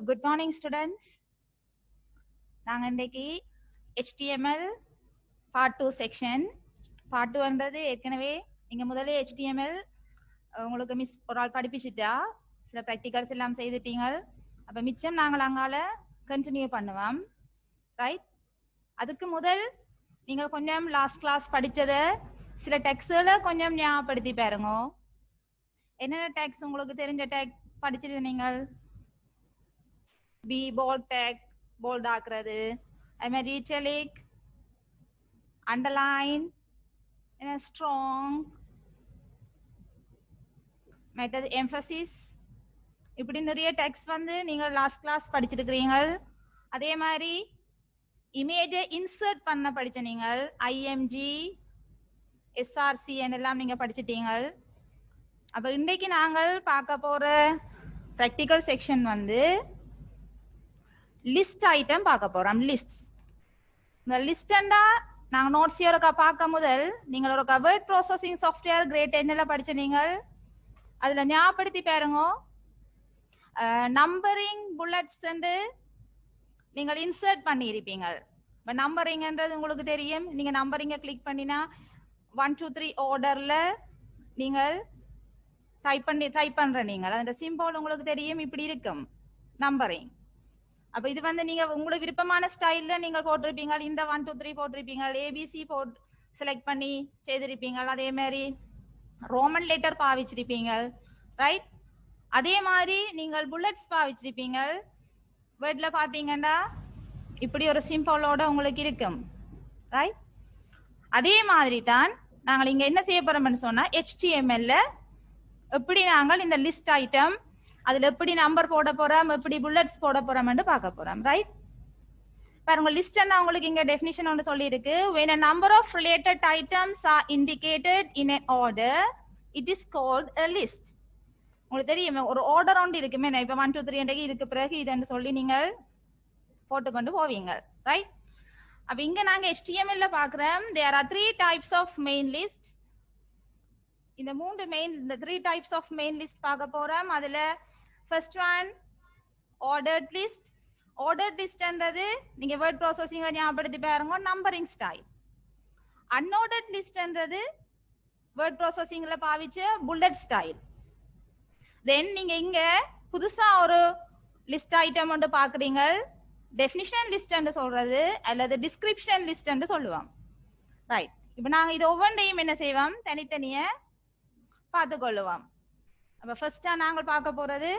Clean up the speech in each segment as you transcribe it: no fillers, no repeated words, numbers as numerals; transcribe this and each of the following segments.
Good morning, students. நாங்க இன்னைக்கு HTML part 2 section. part 2 என்றது ஏற்கனவே நீங்க முதல்ல HTML உங்களுக்கு மிஸ் ஒரு ஆள் படிப்பிச்சிட்டா சில ப்ராக்டிகல்ஸ் எல்லாம் செய்துட்டீங்க. அப்ப மிச்சம் நாங்கள் அங்கால கண்டினியூ பண்ணுவோம். ரைட்? அதுக்கு முதல் நீங்க கொஞ்சம் லாஸ்ட் கிளாஸ் படிச்சதை சில டெக்ஸ்ட்களை கொஞ்சம் ஞாபகப்படுத்தி பாருங்க. என்னென்ன டெக்ஸ்ட் உங்களுக்கு தெரிஞ்ச டெக்ஸ்ட் படிச்சிட்டு நீங்கள் be bold tag bold ஆக்குறது, அது மாதிரி italic, underline, strong, method emphasis, இப்படி நிறைய டெக்ஸ்ட் வந்து நீங்க லாஸ்ட் கிளாஸ் படிச்சிருக்கிறீங்க. அதே மாதிரி இமேஜை இன்சர்ட் பண்ண படிச்ச நீங்கள் IMG, SRC எல்லாம் நீங்க படிச்சிட்டீங்க. அப்ப இன்றைக்கு நாங்கள் பார்க்க போற ப்ராக்டிக்கல் செக்ஷன் வந்து லிஸ்ட் ஐட்டம் பார்க்க போறோம். லிஸ்ட் இந்த லிஸ்டண்டா நாங்க நோட்ஸ் ஒருக்கா பார்க்க முதல் நீங்கள் ஒரு வேர்ட் ப்ராசஸிங் சாஃப்ட்வேர் கிரேட் 10ல படிச்ச நீங்கள் அதுல ஞாபகப்படுத்தி பாருங்க. நம்பரிங் புல்லட்ஸ் நீங்கள் இன்சர்ட் பண்ணி இருப்பீங்க. இப்ப நம்பரிங்ன்றது உங்களுக்கு தெரியும். நீங்க நம்பரிங்க கிளிக் பண்ணினா 1 2 3 ஆர்டர்ல நீங்கள் டைப் பண்ற நீங்கள் அந்த சிம்பிள் உங்களுக்கு தெரியும். இப்படி இருக்கும் நம்பரிங். அப்ப இது வந்து நீங்க உங்களுக்கு விருப்பமான ஸ்டைல்ல நீங்க போட்டிருப்பீங்க. இந்த 1 2 3 போட்டிருப்பீங்க, ABC செலக்ட் பண்ணி செய்திருப்பீங்க. அதே மாதிரி ரோமன் லெட்டர் பாவிச்சிருப்பீங்க. ரைட்? அதே மாதிரி நீங்கள் புல்லட்ஸ் பாவிச்சிருப்பீங்க. வேர்ட்ல பாத்தீங்கன்னா இப்படி ஒரு சிம்பிளோட உங்களுக்கு இருக்கும். ரைட்? அதே மாதிரி தான் நாங்கள் இங்க என்ன செய்ய போறோம்னு சொன்னா HTML எப்படி நாங்கள் இந்த லிஸ்ட் ஐட்டம் அதுல எப்படி நம்பர் போட போறோம், எப்படி புல்லட்ஸ் போட போறோம்னு பார்க்க போறோம். ரைட்? பாருங்க, லிஸ்ட்னா உங்களுக்கு இங்க டெஃபினிஷன் ஒன்று சொல்லி இருக்கு. when a number of related items are indicated in an order it is called a list. உங்களுக்கு தெரியுமே ஒரு ஆர்டர் ஒன்று இருக்குமே. இப்ப 1 2 3 என்றைக்கு இதுக்கு பிறகு இதுன்னு சொல்லி நீங்கள் போட்டு கொண்டு போவீங்க. ரைட்? அப்ப இங்க நாங்க HTML பாக்குறோம். there are 3 types of main list. இந்த இந்த 3 types of main list பார்க்க போறோம். அதுல first one ordered list. ordered list என்றது நீங்க word processing ஞாபகப்படுத்தி பாருங்க, நம்பரிங் ஸ்டைல். unordered list என்றது word processingல பாவிச்ச bullet style. then நீங்க இங்க புதுசா ஒரு லிஸ்ட் ஐட்டம் ஒன்று பாக்குறீங்க. டெஃபினிஷன் லிஸ்ட் என்று சொல்றது அல்லது டிஸ்கிரிப்ஷன் லிஸ்ட் என்று சொல்லுவோம். ரைட்? இப்ப நாங்க இது ஒவ்வொன்றையும் என்ன செய்வோம், தனித்தனிய பார்த்து கொள்ளுவோம். அப்ப ஃபர்ஸ்டா நாங்கள் பார்க்க போறது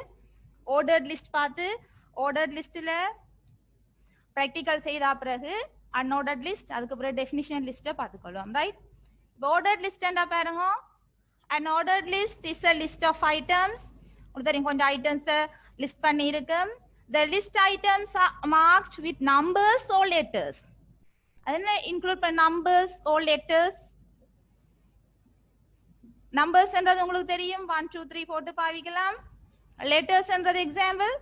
ஆர்டர்ட் லிஸ்ட். பார்த்து ஆர்டர்ட் லிஸ்ட்ல பிராக்டிகல் செய்த பிறகு அன்ஆர்டர்ட் லிஸ்ட், அதுக்கு பிறகு டெஃபினிஷன் லிஸ்ட்டை பார்த்துக்கொள்வோம். ரைட்? இப்போ ஆர்டர்ட் லிஸ்ட்னா பாருங்க. an ordered list is a list of items. உங்களுக்கு தெரியும் கொஞ்சம் ஐட்டம்ஸ் லிஸ்ட் பண்ணி இருக்கும். the list items are marked with numbers or letters. அதென்ன இன்க்ளூட் பண்ண numbers or letters. நம்பர்ஸ் என்றது உங்களுக்கு தெரியும் 1 2 3 போட்டு பாவிக்கலாம். லெட்டர்ஸ் என்றது எக்ஸாம்பிள்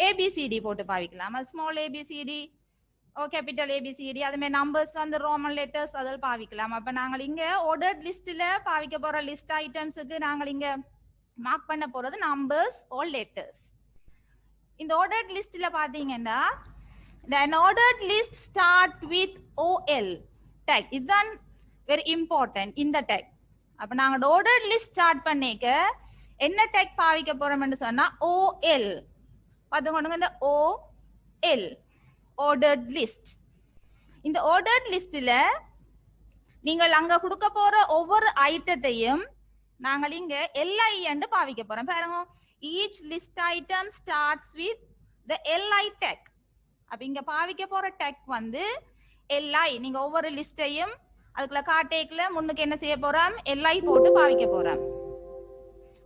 ABCD போட்டு பாவிக்கலாம். ஸ்மால் ABCD ஓ கேபிட்டல் ABCD. அதுமே நம்பர்ஸ் வந்து ரோமன் லெட்டர்ஸ் அதில் பாவிக்கலாம். அப்ப நாங்கள் இங்க ஆர்டர்ட் லிஸ்ட்ல பாவிக்க போற லிஸ்ட் ஐட்டம்ஸுக்கு நாங்கள் இங்க மார்க் பண்ண போறது நம்பர்ஸ் ஆர் லெட்டர்ஸ். இந்த ஆர்டர்ட் லிஸ்ட்ல பாத்தீங்கன்னா an ordered list start with OL tag. இதுதான் வெரி இம்பார்ட்டன்ட் இந்த டேக். அப்ப நாங்க ஆர்டர்ட் லிஸ்ட் ஸ்டார்ட் பண்ணிக்க என்ன டேக் பாவிக்க போறோம்னு சொன்னா OL. பாத்துக்கோங்க, இந்த OL ஆர்டர்ட் லிஸ்ட். இந்த ஆர்டர்ட் லிஸ்ட்ல நீங்கள் அங்க கொடுக்க போற ஒவ்வொரு ஐட்டத்தையும் நாங்கள் இங்க LI என்று பாவிக்க போறோம். பாருங்க, each list item starts with the LI tag. அப்ப இங்க பாவிக்க போற டேக் வந்து LI. நீங்க ஒவ்வொரு லிஸ்டையும் அதுக்குள்ள காட்டேக்குல முன்னுக்கு என்ன செய்ய போறோம், LI போட்டு பாவிக்க போறோம்.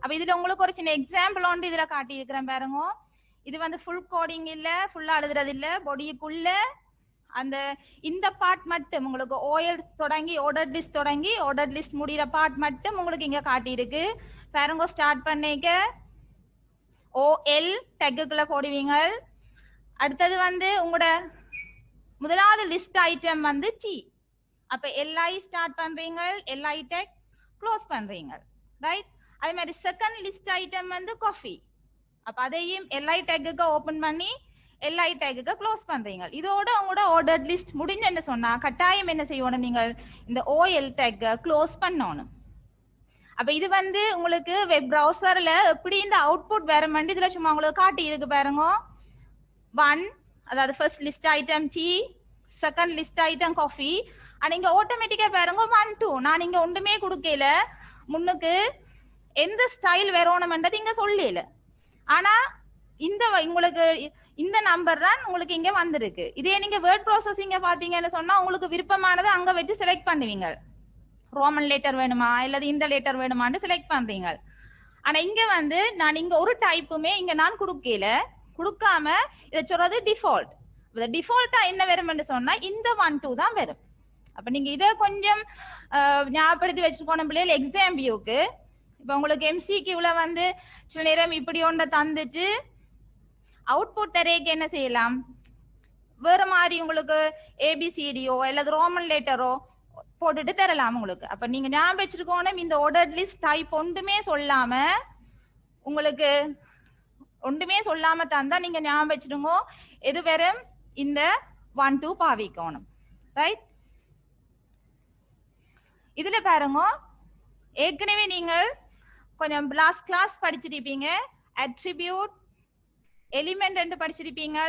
அப்ப இதுல உங்களுக்கு ஒரு சின்ன எக்ஸாம்பிள் ஒன்று இதுல காட்டி இருக்கிறேன் பாருங்க. இது வந்து ஃபுல் கோடிங் இல்ல, ஃபுல்லா எழுதுறது இல்ல. பொடிக்குள்ள அந்த இந்த பார்ட் மட்டும் உங்களுக்கு OL தொடங்கி ஆர்டர்ட் லிஸ்ட் தொடங்கி ஆர்டர்ட் லிஸ்ட் முடிகிற பார்ட் மட்டும் உங்களுக்கு இங்க காட்டி இருக்கு பாருங்க. ஸ்டார்ட் பண்ணிக்க OL டேக்குக்குள்ள போடுவீங்க. அடுத்தது வந்து உங்களோட முதலாவது லிஸ்ட் ஐட்டம் வந்து T. அப்ப LI ஸ்டார்ட் பண்றீங்க, LI டேக் க்ளோஸ் பண்றீங்க. ரைட்? அதே மாதிரி செகண்ட் லிஸ்ட் ஐட்டம் வந்து காஃபி. அப்ப அதையும் LI டேக்குக்கு ஓபன் பண்ணி LI டேக்குக்கு க்ளோஸ் பண்றீங்க. இதோட உங்களோட ஆர்டர் லிஸ்ட் முடிஞ்சேன்னு சொன்னா கட்டாயம் என்ன செய்யணும், நீங்கள் இந்த OL டேக்கை க்ளோஸ் பண்ணணும். அப்ப இது வந்து உங்களுக்கு வெப் பிரவுசர்ல எப்படி இந்த அவுட்புட் வேறமெண்ட் இதுல சும்மா உங்களுக்கு காட்டி இருக்கு பாருங்க. 1 அதாவது first list item tea, second list item coffee. ஆனா இங்க ஆட்டோமேட்டிக்கா பாருங்க 1 2. நான் இங்க ஒன்றுமே கொடுக்கல, முன்னுக்கு எந்த ஸ்டைல் வேறோணும்ன்றது இங்க சொல்லல. ஆனா இந்த உங்களுக்கு இந்த நம்பர் தான் உங்களுக்கு இங்க வந்திருக்கு. இதே நீங்க வேர்ட் ப்ராசஸிங்க பாத்தீங்கன்னு சொன்னா உங்களுக்கு விருப்பமானதை அங்க வச்சு செலக்ட் பண்ணுவீங்க. ரோமன் லெட்டர் வேணுமா இல்லது இந்த லெட்டர் வேணுமான்னு செலக்ட் பண்றீங்க. ஆனா இங்க வந்து நான் இங்க ஒரு டைப்புமே இங்க நான் கொடுக்காம இதை சொல்றது டிஃபால்ட். டிஃபால்ட்டா என்ன வரும்னு சொன்னா இந்த 1 2 தான் வரும். அப்ப நீங்க இதை கொஞ்சம் ஞாபகப்படுத்தி வச்சுக்கணும் பிள்ளைகள். எக்ஸாம் வியூக்கு இப்ப உங்களுக்கு MCQல வந்து சில நேரம் இப்படி ஒன்றை தந்துட்டு அவுட்புட் தரேக்கு என்ன செய்யலாம், வேற மாதிரி உங்களுக்கு ABCDயோ அல்லது ரோமன் லெட்டரோ போட்டுட்டு தரலாம் உங்களுக்கு. அப்ப நீங்க ஞாபகம் வச்சிருக்கணும், இந்த ஆர்டர் லிஸ்ட் டைப் ஒன்றுமே சொல்லாம உங்களுக்கு ஒன்றுமே சொல்லாம தந்தா நீங்க ஞாபகம் வச்சிருங்க எது வெறும் இந்த 1 2 பாவிக்கணும். ரைட்? இதுல பாருங்க, ஏற்கனவே நீங்கள் கொஞ்சம் லாஸ்ட் கிளாஸ் படிச்சிருப்பீங்க. அட்ரிபியூட், எலிமெண்ட் என்று படிச்சிருப்பீங்க.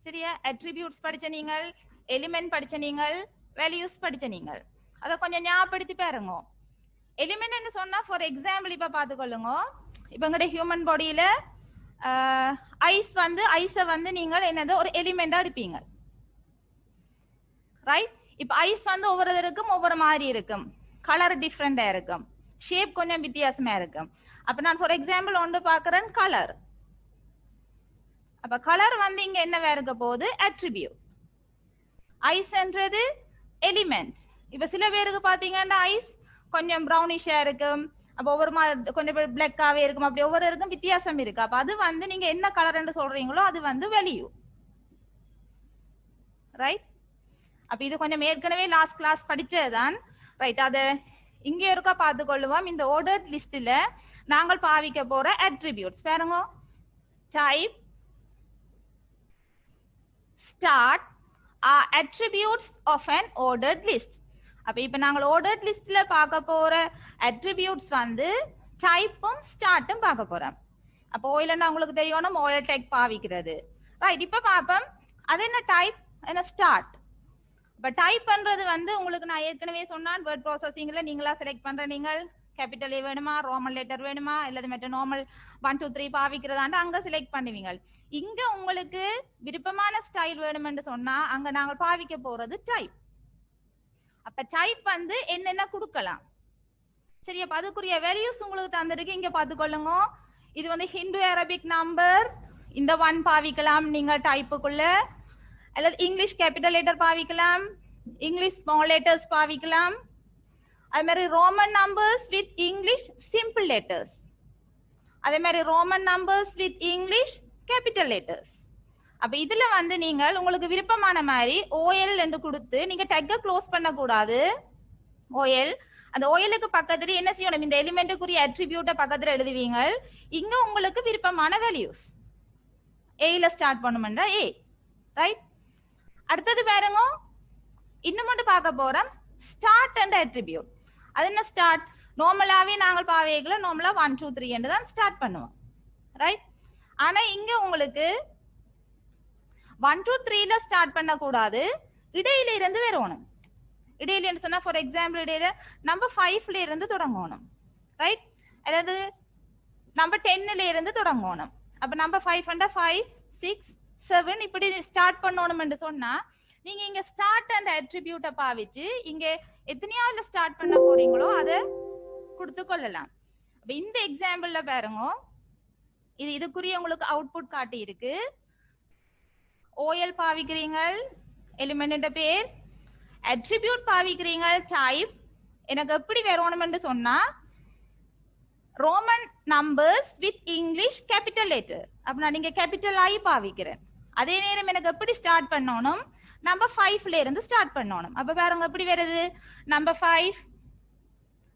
சரியா? அட்ரிபியூட்ஸ் படிச்ச நீங்கள், எலிமெண்ட் படிச்ச நீங்கள், வேல்யூஸ் படிச்ச நீங்கள். அதை கொஞ்சம் ஞாபகப்படுத்தி பாருங்க. எலிமெண்ட் சொன்னா ஃபார் எக்ஸாம்பிள் இப்ப பாத்துக்கொள்ளுங்க. இப்ப எங்களுடைய ஹியூமன் பாடியில ஐஸை வந்து நீங்கள் என்னது ஒரு எலிமெண்டா எடுப்பீங்க. ரைட்? இப்ப ஐஸ் வந்து ஒவ்வொருத்தருக்கும் ஒவ்வொரு மாதிரி இருக்கும், கலர் டிஃப்ரெண்டா இருக்கும், ஷேப் கொஞ்சம் வித்தியாசமா இருக்கும். அப்ப நான் ஃபார் எக்ஸாம்பிள் ஒன்று பாக்குறேன், கலர். அப்ப கலர் வந்து இங்க என்னவா இருக்க போகுது, அட்ரிபியூட். ஐஸ்ன்றது எலிமெண்ட். இப்ப சில பேருக்கு பாத்தீங்கன்னா ஐஸ் கொஞ்சம் ப்ரௌனிஷா இருக்கும், அப்ப ஒவ்வொரு மாதிரி கொஞ்சம் பிளாக்காவே இருக்கும், அப்படி ஒவ்வொருக்கும் வித்தியாசம் இருக்கு. அப்ப அது வந்து நீங்க என்ன கலர் என்று சொல்றீங்களோ அது வந்து வேல்யூ. ரைட்? அப்ப இது கொஞ்சம் ஏற்கனவே லாஸ்ட் கிளாஸ் படிச்சதுதான். ரைட்? அத இங்க இருக்கா பார்த்து கொள்ளுவோம். இந்த ஆர்டர் லிஸ்ட்ல நாங்கள் பாவிக்க போற அட்ரிபியூட்ஸ் பாருங்க. Type, start are attributes of an ordered list. அப்ப இப்ப நாங்கள் ordered listல பார்க்க போற attributes வந்து டைப்பும் ஸ்டார்ட்டும் பார்க்க போறோம். அப்ப ஓயில்னா உங்களுக்கு தெரியணும் ஓயில் டைப் பாவிக்கிறது. ரைட்? இப்ப பாப்போம் அது என்ன டைப், என்ன ஸ்டார்ட். இப்ப டைப் பண்றது வந்து உங்களுக்கு நான் ஏற்கனவே சொன்னான், வேர்ட் ப்ராசஸிங்ல நீங்களா செலக்ட் பண்ற, நீங்கள் கேபிட்டல் ஏ வேணுமா, ரோமன் லெட்டர் வேணுமா, இல்லது மற்ற நார்மல் 1 2 3 பாவிக்கிறதாண்டு அங்க செலக்ட் பண்ணுவீங்க. இங்க உங்களுக்கு விருப்பமான ஸ்டைல் வேணும்னு சொன்னா அங்க நாங்க பாவிக்க போறது டைப். அப்ப டைப் வந்து என்னென்ன கொடுக்கலாம். சரியா? அதுக்குரிய வேல்யூஸ் உங்களுக்கு தந்திருக்கு, இங்க பாத்துக்கொள்ளுங்க. இது வந்து ஹிந்து அரபிக் நம்பர், இந்த 1 பாவிக்கலாம் நீங்க டைப்புக்குள்ள, அல்லது இங்கிலீஷ் கேபிட்டல் லெட்டர் பாவிக்கலாம், இங்கிலீஷ் ஸ்மால் லெட்டர்ஸ் பாவிக்கலாம். அதே மாதிரி Roman numbers with English simple letters, அதே மாதிரி Roman numbers with English capital letters. அப்ப இதுல வந்து நீங்கள் உங்களுக்கு விருப்பமான மாதிரி ஓஎல் என்று கொடுத்து நீங்க டேக்கை க்ளோஸ் பண்ண கூடாது. ஓஎல், அந்த ஓஎலுக்கு பக்கத்துல என்ன செய்யணும், இந்த எலிமெண்ட்டுக்குரிய அட்ரிபியூட்டை பக்கத்துல எழுதுவீங்க. இங்க உங்களுக்கு விருப்பமான வேல்யூஸ் ஏல ஸ்டார்ட் பண்ணுமெண்டா ஏ. ரைட்? அடுத்தது பாருங்க, இன்னும் மட்டும் பார்க்க போறோம் ஸ்டார்ட் அண்ட் அட்ரிபியூட். அது என்ன ஸ்டார்ட், நார்மலாவே நாங்கள் பாவைகளை நார்மலா 1 2 3 என்று தான் ஸ்டார்ட் பண்ணுவோம். ரைட்? ஆனா இங்க உங்களுக்கு 1 2 3ல ஸ்டார்ட் பண்ண கூடாது, இடையில இருந்து வரணும். இடையில சொன்னா ஃபார் எக்ஸாம்பிள் இடையில நம்பர் 5ல இருந்து தொடங்கணும். ரைட்? அதாவது நம்பர் 10ல இருந்து தொடங்கணும். அப்ப நம்பர் 5 5 6 7 இப்படி ஸ்டார்ட் பண்ணணும் என்று சொன்னா நீங்க இங்க ஸ்டார்ட் அண்ட் அட்ரிபியூட்டை பாவிச்சு இங்க எத்தனையாவது ஸ்டார்ட் பண்ண போறீங்களோ அதை கொடுத்து கொள்ளலாம். அப்ப இந்த எக்ஸாம்பிள்ல பாருங்க, இதுக்குரிய உங்களுக்கு அவுட்புட் காட்டி இருக்கு. ஓஎல் பாவிக்கிறீங்க, எலிமெண்ட் பேர், அட்ரிபியூட் பாவிக்கிறீங்க டைப். எனக்கு எப்படி வரணும்னு சொன்னா Roman numbers with English capital letter. அப்ப நான் நீங்க கேபிட்டல் ஐ பாவிக்கிறேன். அதே நேரம் எனக்கு எப்படி ஸ்டார்ட் பண்ணணும், நம்பர் 5ல இருந்து ஸ்டார்ட் பண்ணணும். அப்ப பாருங்க எப்படி வருது, நம்பர் 5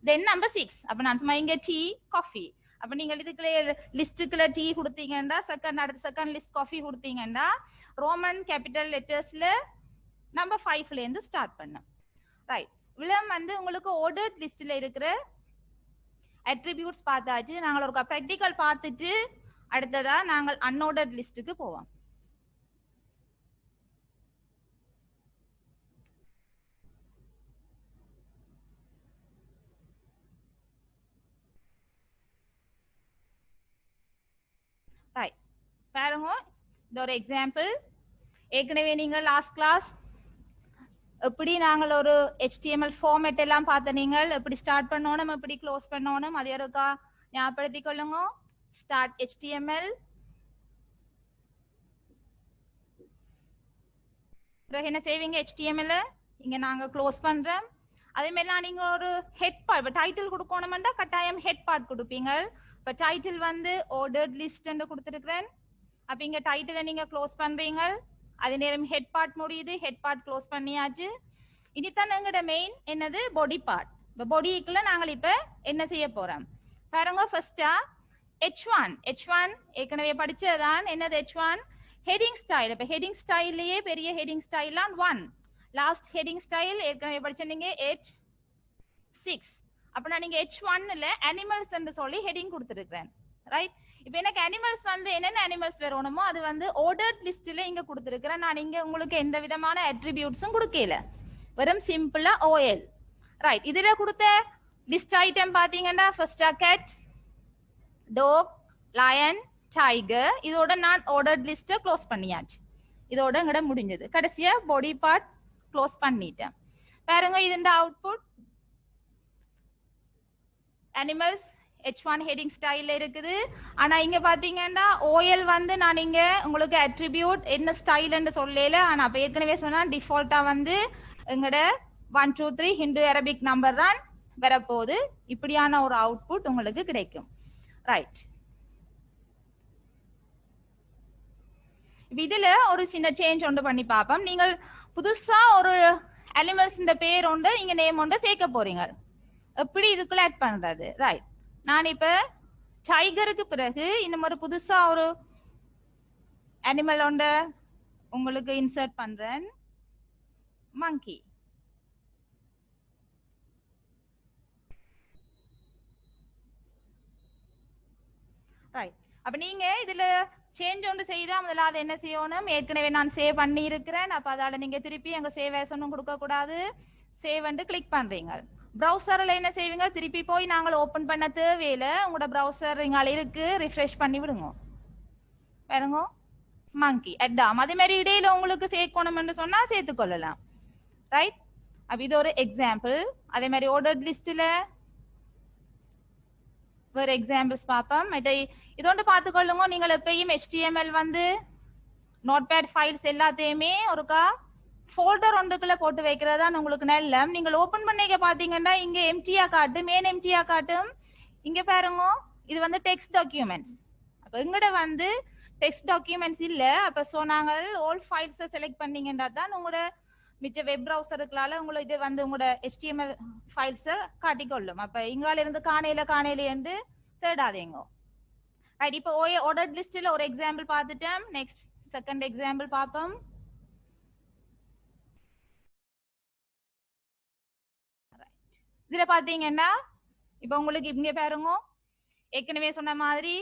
தென் நம்பர் 6. அப்ப நான் சும்மா இங்க டீ காஃபி, அப்ப நீங்க இதுக்குள்ள லிஸ்டுக்குள்ள டீ கொடுத்தீங்கன்னா செகண்ட் அடுத்த செகண்ட் லிஸ்ட் காஃபி கொடுத்தீங்கன்னா ரோமன் கேபிட்டல் லெட்டர்ஸ்ல நம்பர் 5ல இருந்து ஸ்டார்ட் பண்ணும். ரைட், இவ்வளவு வந்து உங்களுக்கு ஆர்டர்ட் லிஸ்ட்ல இருக்கிற அட்ரிபியூட்ஸ் பார்த்தாச்சு. நாங்கள் ஒரு ப்ராக்டிக்கல் பார்த்துட்டு அடுத்ததா நாங்கள் அன்ஆர்டர்ட் லிஸ்ட்டுக்கு போவோம். ரைட், பாருங்க, இது ஒரு எக்ஸாம்பிள். ஏற்கனவே நீங்க லாஸ்ட் கிளாஸ் எப்படி நாங்கள் ஒரு HTML ஃபார்மேட் எல்லாம் பார்த்த நீங்கள் எப்படி ஸ்டார்ட் பண்ணணும் எப்படி க்ளோஸ் பண்ணணும் அதே இருக்கா ஞாபகப்படுத்திக் கொள்ளுங்க. ஸ்டார்ட் HTML, பிறகு என்ன செய்வீங்க, HTML இங்க நாங்க க்ளோஸ் பண்றோம். அதே மாதிரி நீங்க ஒரு ஹெட் பார்ட் டைட்டில் கொடுக்கணும்னா கட்டாயம் ஹெட் பார்ட் கொடுப்பீங்க. இப்ப டைட்டில் வந்து ஆர்டர்ட் லிஸ்ட் என்று கொடுத்திருக்கிறேன். அப்ப இங்க டைட்டிலை நீங்க க்ளோஸ் பண்றீங்க. அதே நேரம் ஹெட் பார்ட் முடியுது, ஹெட் பார்ட் க்ளோஸ் பண்ணியாச்சு. இனிதான் எங்கட மெயின் என்னது பாடி பார்ட். இப்ப பாடிக்குள்ள நாங்கள் இப்ப என்ன செய்ய போறோம் பாருங்க. ஃபர்ஸ்டா H1 ஏற்கனவே படிச்சதுதான். என்னது H1 ஹெடிங் ஸ்டைல். இப்ப ஹெடிங் ஸ்டைல்லயே பெரிய ஹெடிங் ஸ்டைல்லாம் 1. லாஸ்ட் ஹெடிங் ஸ்டைல் ஏற்கனவே படிச்சீங்க H6. அப்ப நீங்க H1ல அனிமல்ஸ் என்று சொல்லி ஹெடிங் கொடுத்திருக்கிறேன். ரைட், இப்போ எனக்கு அனிமல்ஸ் வந்து என்னென்ன அனிமல்ஸ் வரணுமோ அது வந்து ஆர்டர்ட் லிஸ்ட்ல இங்க கொடுத்திருக்கிறேன். நான் இங்க உங்களுக்கு எந்த விதமான அட்ரிபியூட்ஸும் கொடுக்கல, வெறும் சிம்பிளா OL. ரைட், இதுல கொடுத்த லிஸ்ட் ஐட்டம் பாத்தீங்கன்னா ஃபர்ஸ்டா கேட், டாக், லயன், டைகர். இதோட நான் ஆர்டர்ட் லிஸ்ட்டை க்ளோஸ் பண்ணியாச்சு. இதோட எங்கட முடிஞ்சது. கடைசியா பாடி பார்ட் க்ளோஸ் பண்ணிட்டேன். பாருங்க, இதுண்ட அவுட்புட் அனிமல்ஸ் H1 ஹெடிங் ஸ்டைல்ல இருக்குது. ஆனா இங்க பாத்தீங்கன்னா OL வந்து நான் இங்க உங்களுக்கு அட்ரிபியூட் என்ன ஸ்டைல்னு சொல்லல. ஆனா அப்ப ஏற்கனவே சொன்னா டிஃபால்ட்டா வந்து எங்கட 1 2 3 ஹிந்து அரபிக் நம்பர் தான் வரப்போகுது. இப்படியான ஒரு அவுட்புட் உங்களுக்கு கிடைக்கும். ரைட், இதுல ஒரு சின்ன சேஞ்ச் ஒன்று பண்ணி பார்ப்போம். நீங்கள் புதுசா ஒரு அனிமல்ஸ் இந்த பேர் ஒன்று நீங்க நேம் ஒன்று சேர்க்க போறீங்க. எப்படி இதுக்குள்ள ஆட் பண்றது? ரைட், நான் இப்ப டைகருக்கு பிறகு இன்னும் ஒரு புதுசா ஒரு அனிமல் ஒன்று உங்களுக்கு இன்சர்ட் பண்றேன், மங்கி. ரைட், அப்ப நீங்க இதுல சேஞ்ச் ஒன்று செய்தா முதல்ல என்ன செய்யணும், ஏற்கனவே நான் சேவ் பண்ணி இருக்கிறேன். அப்ப அதால நீங்க திருப்பி அங்க சேவ் ஆஸ் ஒன்றும் கொடுக்க கூடாது. சேவ் வந்து கிளிக் பண்றீங்க. ப்ரௌசர்ல என்ன செய்வீங்க, திருப்பி போய் நாங்கள் ஓபன் பண்ண தேவையில்ல. உங்களோட ப்ரௌசர் இங்க இருக்கு, ரிஃப்ரெஷ் பண்ணி விடுங்க. பாருங்க, மங்கி அடாம். அதே மாதிரி இடையில உங்களுக்கு சேர்க்கணும்னு சொன்னா சேர்த்துக்கொள்ளலாம். ரைட், அப்ப இது ஒரு எக்ஸாம்பிள். அதே மாதிரி ஆர்டர்ட் லிஸ்ட்ல வேற எக்ஸாம்பிள்ஸ் பார்ப்போம். இதோட பார்த்துக்கொள்ளுங்க. நீங்கள் எப்பயும் HTML வந்து நோட்பேட் ஃபைல்ஸ் எல்லாத்தையுமே ஒருக்கா ஃபோல்டர் ஒன்றுக்குள்ள போட்டு வைக்கிறதா உங்களுக்கு நல்ல. நீங்கள் ஓபன் பண்ணிக்க பாத்தீங்கன்னா இங்க எம்டியா காட்டு, மெயின் எம்டியா காட்டும். இங்க பாருங்க, இது வந்து டெக்ஸ்ட் டாக்குமெண்ட்ஸ். அப்ப எங்கட வந்து டெக்ஸ்ட் டாக்குமெண்ட்ஸ் இல்ல. அப்ப சோ நாங்கள் ஆல் ஃபைல்ஸ் செலக்ட் பண்ணீங்கன்னா தான் உங்களோட மிச்ச வெப் ப்ரௌசருக்குளால உங்களுக்கு இது வந்து உங்களோட HTML ஃபைல்ஸ் காட்டிக்கொள்ளும். அப்ப இங்கால இருந்து காணையில என்று தேடாதீங்க. ரைட், இப்போ ஆர்டர்ட் லிஸ்ட்ல ஒரு எக்ஸாம்பிள் பார்த்துட்டோம். நெக்ஸ்ட் செகண்ட் எக்ஸாம்பிள் பார்ப்போம். இதுல பாத்தீங்கன்னா இப்ப உங்களுக்கு இங்க பாருங்க, ஏற்கனவே சொன்ன மாதிரி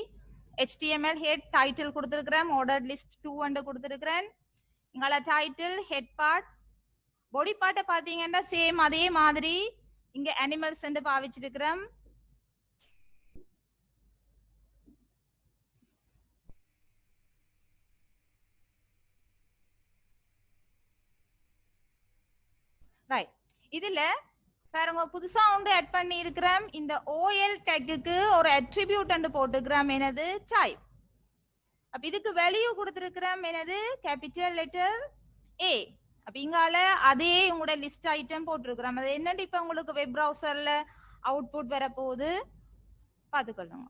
HTML ஹெட் டைட்டில் கொடுத்திருக்கிறேன், ஆர்டர்ட் லிஸ்ட் 2 கொடுத்திருக்கிறேன். இங்கால டைட்டில், ஹெட் பார்ட், பாடி பார்ட்டை பாத்தீங்கன்னா சேம் அதே மாதிரி இங்க அனிமல்ஸ் என்று பாவிச்சிருக்கிறோம். ரைட், இதுல பாருங்க புதுசா ஒன்று ஆட் பண்ணி இருக்கிறோம். இந்த OL டேக்குக்கு ஒரு அட்ரிபியூட் என்று போட்டுக்கிறோம், என்னது டைப். அப்ப இதுக்கு வேல்யூ கொடுத்திருக்கிறோம், என்னது கேபிட்டல் லெட்டர் A. அப்ப இங்கால அதே உங்களோட லிஸ்ட் ஐட்டம் போட்டிருக்கிறோம். அது என்னன்னு இப்ப உங்களுக்கு வெப் ப்ரௌசர்ல அவுட்புட் வர போகுது, பாத்துக்கொள்ளுங்க.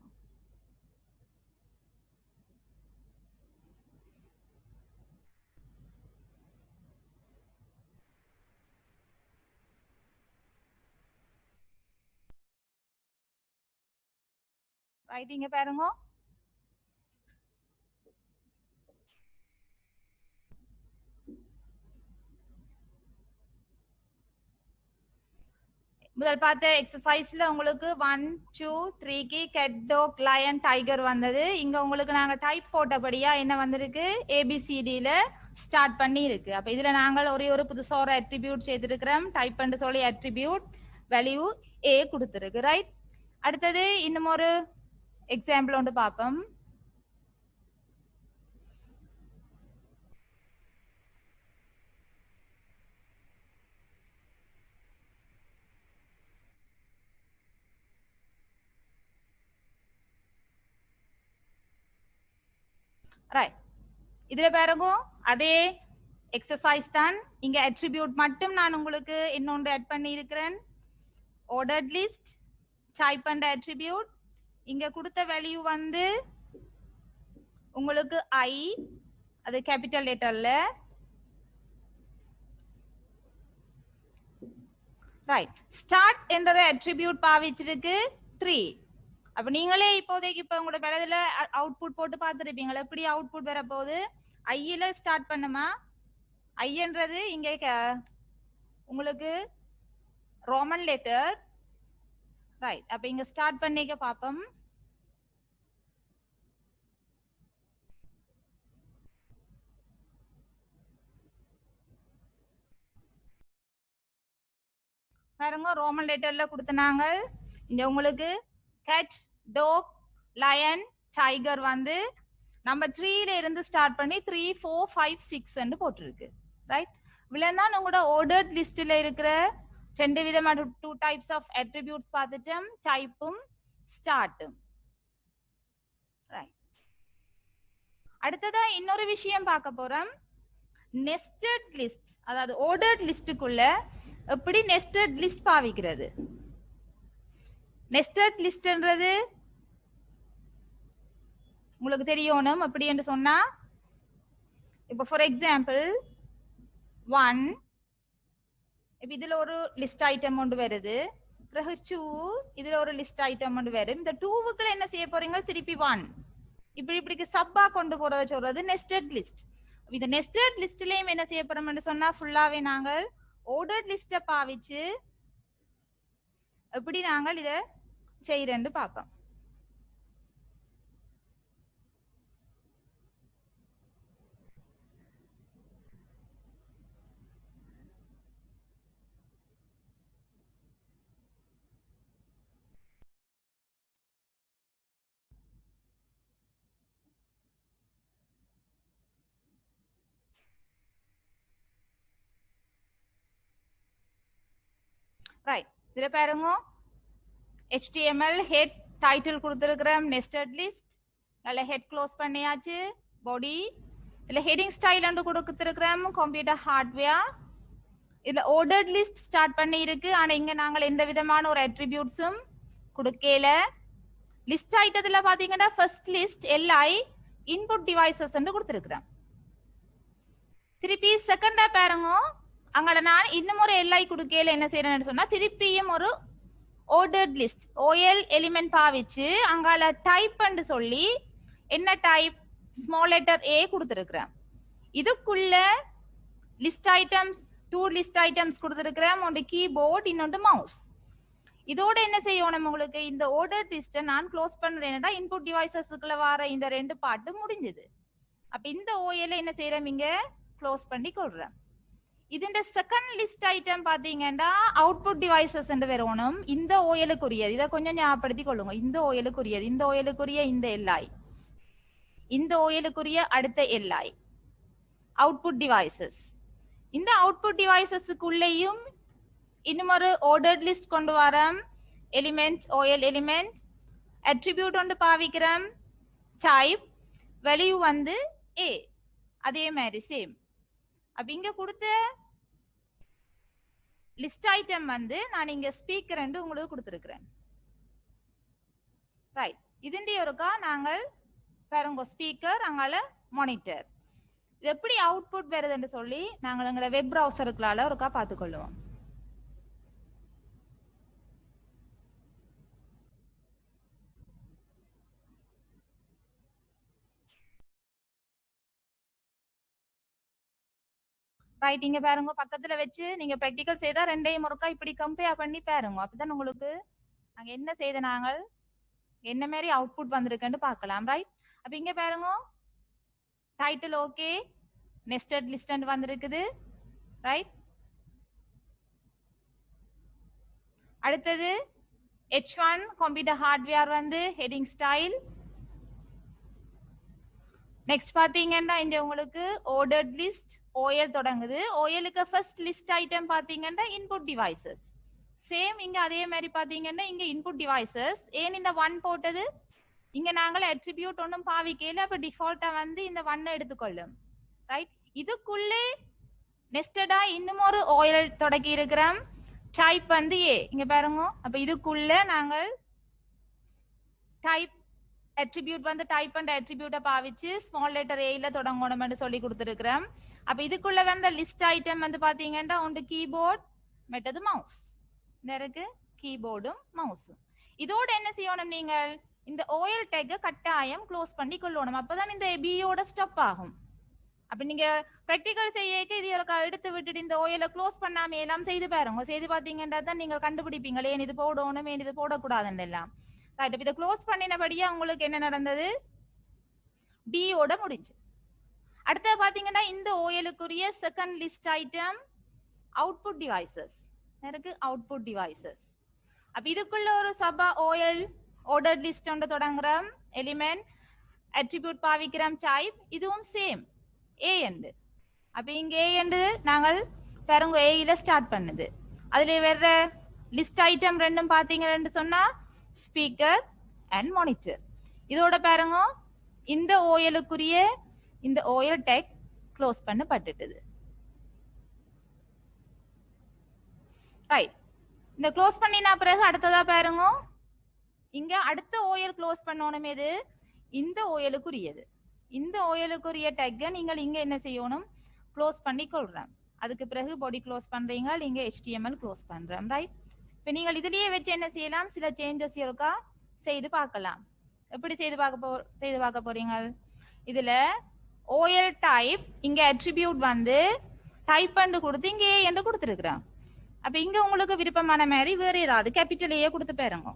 ரைட் இங்க பாருங்க. முதல் பார்த்த எக்ஸசைஸ்ல உங்களுக்கு 1 2 3க்கு கேட் டாக் லயன் டைகர் வந்தது. இங்க உங்களுக்கு நாங்க டைப் போட்டபடியா என்ன வந்திருக்கு, ஏபிசிடில ஸ்டார்ட் பண்ணி இருக்கு. அப்ப இதுல நாங்கள் ஒரு புதுசா ஒரு அட்ரிபியூட் செய்திருக்கிறோம். டைப் பண்ணி சொல்லி அட்ரிபியூட் வேல்யூ ஏ கொடுத்திருக்கு. ரைட். அடுத்தது இன்னும் ஒரு எக்ஸாம்பிள் ஒன்று பார்ப்போம். ரைட். இதுல பாருங்க அதே எக்ஸசைஸ் தான். இங்க அட்ரிபியூட் மட்டும் நான் உங்களுக்கு இன்னொன்று ஆட் பண்ணி இருக்கிறேன். ஆர்டர்ட் லிஸ்ட் டைப் பண்ண அட்ரிபியூட். இங்க கொடுத்த வேல்யூ வந்து உங்களுக்கு ஐ, அது கேபிட்டல் லெட்டர்ல. ரைட். ஸ்டார்ட் என்ற அட்ரிபியூட் பாவிச்சிருக்கு 3. அப்ப நீங்களே இப்போதைக்கு இப்ப உங்களோட வேலையில அவுட்புட் போட்டு பார்த்துருப்பீங்களா, எப்படி அவுட்புட் வர போகுது. ஐயில ஸ்டார்ட் பண்ணுமா, ஐன்றது இங்க உங்களுக்கு ரோமன் லெட்டர். ரைட். அப்ப இங்க ஸ்டார்ட் பண்ணிக்க பாப்போம். பாருங்க ரோமன் லெட்டர்ல கொடுத்தனாங்க. இங்க உங்களுக்கு கேட் டாக் லயன் டைகர் வந்து நம்பர் 3ல இருந்து ஸ்டார்ட் பண்ணி 3 4 5 6 போட்டிருக்கு. ரைட். இவ்வளவுதான் உங்களோட ஆர்டர்ட் லிஸ்ட்ல இருக்கிற 2 விதமான 2 டைப்ஸ் ஆஃப் அட்ரிபியூட்ஸ் பார்த்துட்டோம், டைப்பும் ஸ்டார்ட்டும். ரைட். அடுத்ததா இன்னொரு விஷயம் பார்க்க போறோம். நெஸ்டட் லிஸ்ட், அதாவது ஆர்டர்ட் லிஸ்டுக்குள்ள எப்படி நெஸ்டட் லிஸ்ட் பாவிக்கிறது. நெஸ்டட் லிஸ்ட்ன்றது உங்களுக்கு தெரியணும். அப்படி என்று சொன்னா இப்ப ஃபார் எக்ஸாம்பிள் 1, இப்ப இதுல ஒரு லிஸ்ட் ஐட்டம் ஒன்று வருது. பிறகு 2, இதுல ஒரு லிஸ்ட் ஐட்டம் ஒன்று வரும். இந்த 2க்குள்ள என்ன செய்ய போறீங்க, திருப்பி 1 இப்படி சப்பா கொண்டு போறத சொல்றது நெஸ்டட் லிஸ்ட். இந்த நெஸ்டட் லிஸ்ட்லயும் என்ன செய்ய போறோம்னு சொன்னா ஃபுல்லாவே நாங்கள் ஆர்டர்ட் லிஸ்ட பாவிச்சு எப்படி நாங்கள் இத செய்யறேன்னு பார்ப்போம். ரைட். இதுல பாருங்க HTML ஹெட் டைட்டில் கொடுத்திருக்கிறோம், நெஸ்டட் லிஸ்ட். நல்ல ஹெட் க்ளோஸ் பண்ணியாச்சு. பாடி இதுல ஹெடிங் ஸ்டைல் என்று கொடுத்திருக்கிறோம், கம்ப்யூட்டர் ஹார்ட்வேர். இதுல ஆர்டர்ட் லிஸ்ட் ஸ்டார்ட் பண்ணி இருக்கு. ஆனா இங்க நாங்கள் எந்த விதமான ஒரு அட்ரிபியூட்ஸும் கொடுக்கல. லிஸ்ட் ஐட்டத்துல பாத்தீங்கன்னா first list LI input devices என்று கொடுத்திருக்கிறோம். திருப்பி செகண்டா பாருங்க, அங்க நான் இன்னும் ஒரு LI கொடுக்கல. என்ன செய்யறேன்னு சொன்னா திருப்பியும் ஒரு ஆர்டர்ட் லிஸ்ட் OL எலிமெண்ட் பாவிச்சு அங்கால டைப் பண்ணி சொல்லி என்ன டைப் ஸ்மால் லெட்டர் A கொடுத்திருக்கிறேன். இதுக்குள்ள லிஸ்ட் ஐட்டம்ஸ் 2 லிஸ்ட் ஐட்டம்ஸ் கொடுத்திருக்கிறேன், ஒன்று கீபோர்ட் இன்னொன்று மவுஸ். இதோட என்ன செய்யணும், உங்களுக்கு இந்த ஆர்டர்ட் லிஸ்ட நான் க்ளோஸ் பண்றேன்டா இன்புட் டிவைசஸ்க்குள்ள வர இந்த 2 பார்ட் முடிஞ்சது. அப்ப இந்த OL என்ன செய்யறேன், இங்க க்ளோஸ் பண்ணி கொள்றேன். இதுண்ட செகண்ட் லிஸ்ட் ஐட்டம் பாத்தீங்கன்னா அவுட்புட் டிவைசஸ் என்று வரணும். இந்த OLக்குரியது, இதை கொஞ்சம் ஞாபகப்படுத்தி கொள்ளுங்க. இந்த OLக்குரியது, இந்த OLக்குரிய இந்த LI, இந்த OLக்குரிய அடுத்த LI அவுட்புட் டிவைசஸ். இந்த அவுட்புட் டிவைசஸ்க்குள்ளேயும் இன்னும் ஒரு ஆர்டர்ட் லிஸ்ட் கொண்டு வரோம். எலிமெண்ட் OL எலிமெண்ட் அட்ரிபியூட் ஒன்று பாவிக்கிறோம், டைப் வேல்யூ வந்து A. அதே மாதிரி சேம். அப்ப இங்க கொடுத்த லிஸ்ட் ஐட்டம் வந்து நான் இங்க ஸ்பீக்கர் என்று உங்களுக்கு கொடுத்திருக்கிறேன். ரைட். இதுண்டிய ஒருக்கா நாங்கள் பாருங்க ஸ்பீக்கர் அங்கால மானிட்டர். இது எப்படி அவுட்புட் வருதுன்னு சொல்லி நாங்கள் எங்களோட வெப் பிரவுசருக்குள்ளால ஒருக்கா பார்த்துக்கொள்ளுவோம். ரைட், இங்க பாருங்க பக்கத்துல வச்சு நீங்க பிராக்டிகல் செய்தா ரெண்டையும் ஒருக்கா இப்படி கம்பேர் பண்ணி பாருங்க. அப்பதான் உங்களுக்கு நாங்க என்ன செய்த நாங்கள் என்ன மாதிரி அவுட்புட் வந்திருக்குன்னு பார்க்கலாம். ரைட், அப்ப இங்க பாருங்க டைட்டில் ஓகே, நெஸ்டட் லிஸ்ட் வந்திருக்குது. ரைட், அடுத்தது H1 கம்ப்யூட்டர் ஹார்ட்வேர் வந்து ஹெட்டிங் ஸ்டைல். நெக்ஸ்ட் பாத்தீங்கன்னா இங்க உங்களுக்கு ஆர்டர்ட் லிஸ்ட் OL தொடங்குது. OLக்கு ஃபர்ஸ்ட் லிஸ்ட் ஐட்டம் பாத்தீங்கன்னா இன்புட் டிவைசஸ். சேம் இங்க அதே மாதிரி பாத்தீங்கன்னா இங்க இன்புட் டிவைசஸ். ஏன் இந்த 1 போட்டது? இங்க நாங்கள் அட்ரிபியூட் ஒன்றும் பாவிக்கல, அப்ப டிஃபால்ட்டா வந்து இந்த 1 எடுத்துக்கொள்ளும். ரைட், இதுக்குள்ளே நெஸ்டடா இன்னும் ஒரு OL தொடக்கி இருக்கிறோம். டைப் வந்து A. இங்க பாருங்க, அப்ப இதுக்குள்ள நாங்கள் டைப் அட்ரிபியூட் வந்து டைப் அண்ட் அட்ரிபியூட்டை பாவிச்சு ஸ்மால் லெட்டர் ஏல தொடங்கணும்னு சொல்லி கொடுத்துருக்கிறோம். அப்ப இதுக்குள்ள வந்த லிஸ்ட் ஐட்டம் வந்து பாத்தீங்கன்னா ஒன்று கீபோர்ட், மற்றது மவுஸ். இருக்கு கீபோர்டும் மவுஸும். இதோட என்ன செய்யணும், நீங்கள் இந்த OL டேக்கை கட்டாயம் க்ளோஸ் பண்ணி கொள்ளணும். அப்பதான் இந்த பியோட ஸ்டாப் ஆகும். அப்ப நீங்க பிராக்டிகல் செய்ய இது எடுத்து விட்டுட்டு இந்த OL க்ளோஸ் பண்ணாம எல்லாம் செய்து பாருங்க. செய்து பாத்தீங்கன்னா தான் நீங்கள் கண்டுபிடிப்பீங்களே ஏன் இது போடணும் ஏன் இது போடக்கூடாதுன்னு எல்லாம். ரைட், இதை க்ளோஸ் பண்ணினபடியா உங்களுக்கு என்ன நடந்தது, டியோட முடிஞ்சு. அடுத்து பாத்தீங்கன்னா இந்த OLக்குரிய second list item output devices இருக்கு, அவுட்புட் டிவைசஸ். அப்ப இதுக்குள்ள ஒரு சபா OL ஆர்டர்ட் லிஸ்ட் ஒன்று தொடங்குறோம், எலிமெண்ட் அட்ரிபியூட் பாவிக்கிறோம், டைப் இதுவும் சேம் A என்று. அப்ப இங்க A என்று நாங்கள் பாருங்க A ஸ்டார்ட் பண்ணுது. அதுல வேற லிஸ்ட் ஐட்டம் ரெண்டும் பாத்தீங்கன்னு சொன்னா ஸ்பீக்கர் அண்ட் மானிட்டர். இதோட பாருங்க இந்த OLக்குரிய இந்த OL டேக் க்ளோஸ் பண்ணப்பட்டுட்டது. ரைட், இந்த க்ளோஸ் பண்ணினா பிறகு அடுத்ததா பாருங்க இங்க அடுத்த OL க்ளோஸ் பண்ணணும். எது? இந்த OLக்குரியது. இந்த OLக்குரிய டேக்கை நீங்கள் இங்க என்ன செய்யணும், க்ளோஸ் பண்ணி கொள்றோம். அதுக்கு பிறகு பாடி க்ளோஸ் பண்றீங்க, இங்க HTML க்ளோஸ் பண்றோம். ரைட், இப்ப நீங்கள் இதுலயே வச்சு என்ன செய்யலாம், சில சேஞ்சஸ் இருக்கா செய்து பார்க்கலாம். எப்படி செய்து பார்க்க போறீங்க, இதுல OL டைப் இங்க அட்ரிபியூட் வந்து டைப் பண்ணி கொடுத்து இங்க A என்று கொடுத்துருக்கிறோம். அப்ப இங்க உங்களுக்கு விருப்பமான மாதிரி வேற ஏதாவது கேபிட்டல் A கொடுத்து பாருங்க.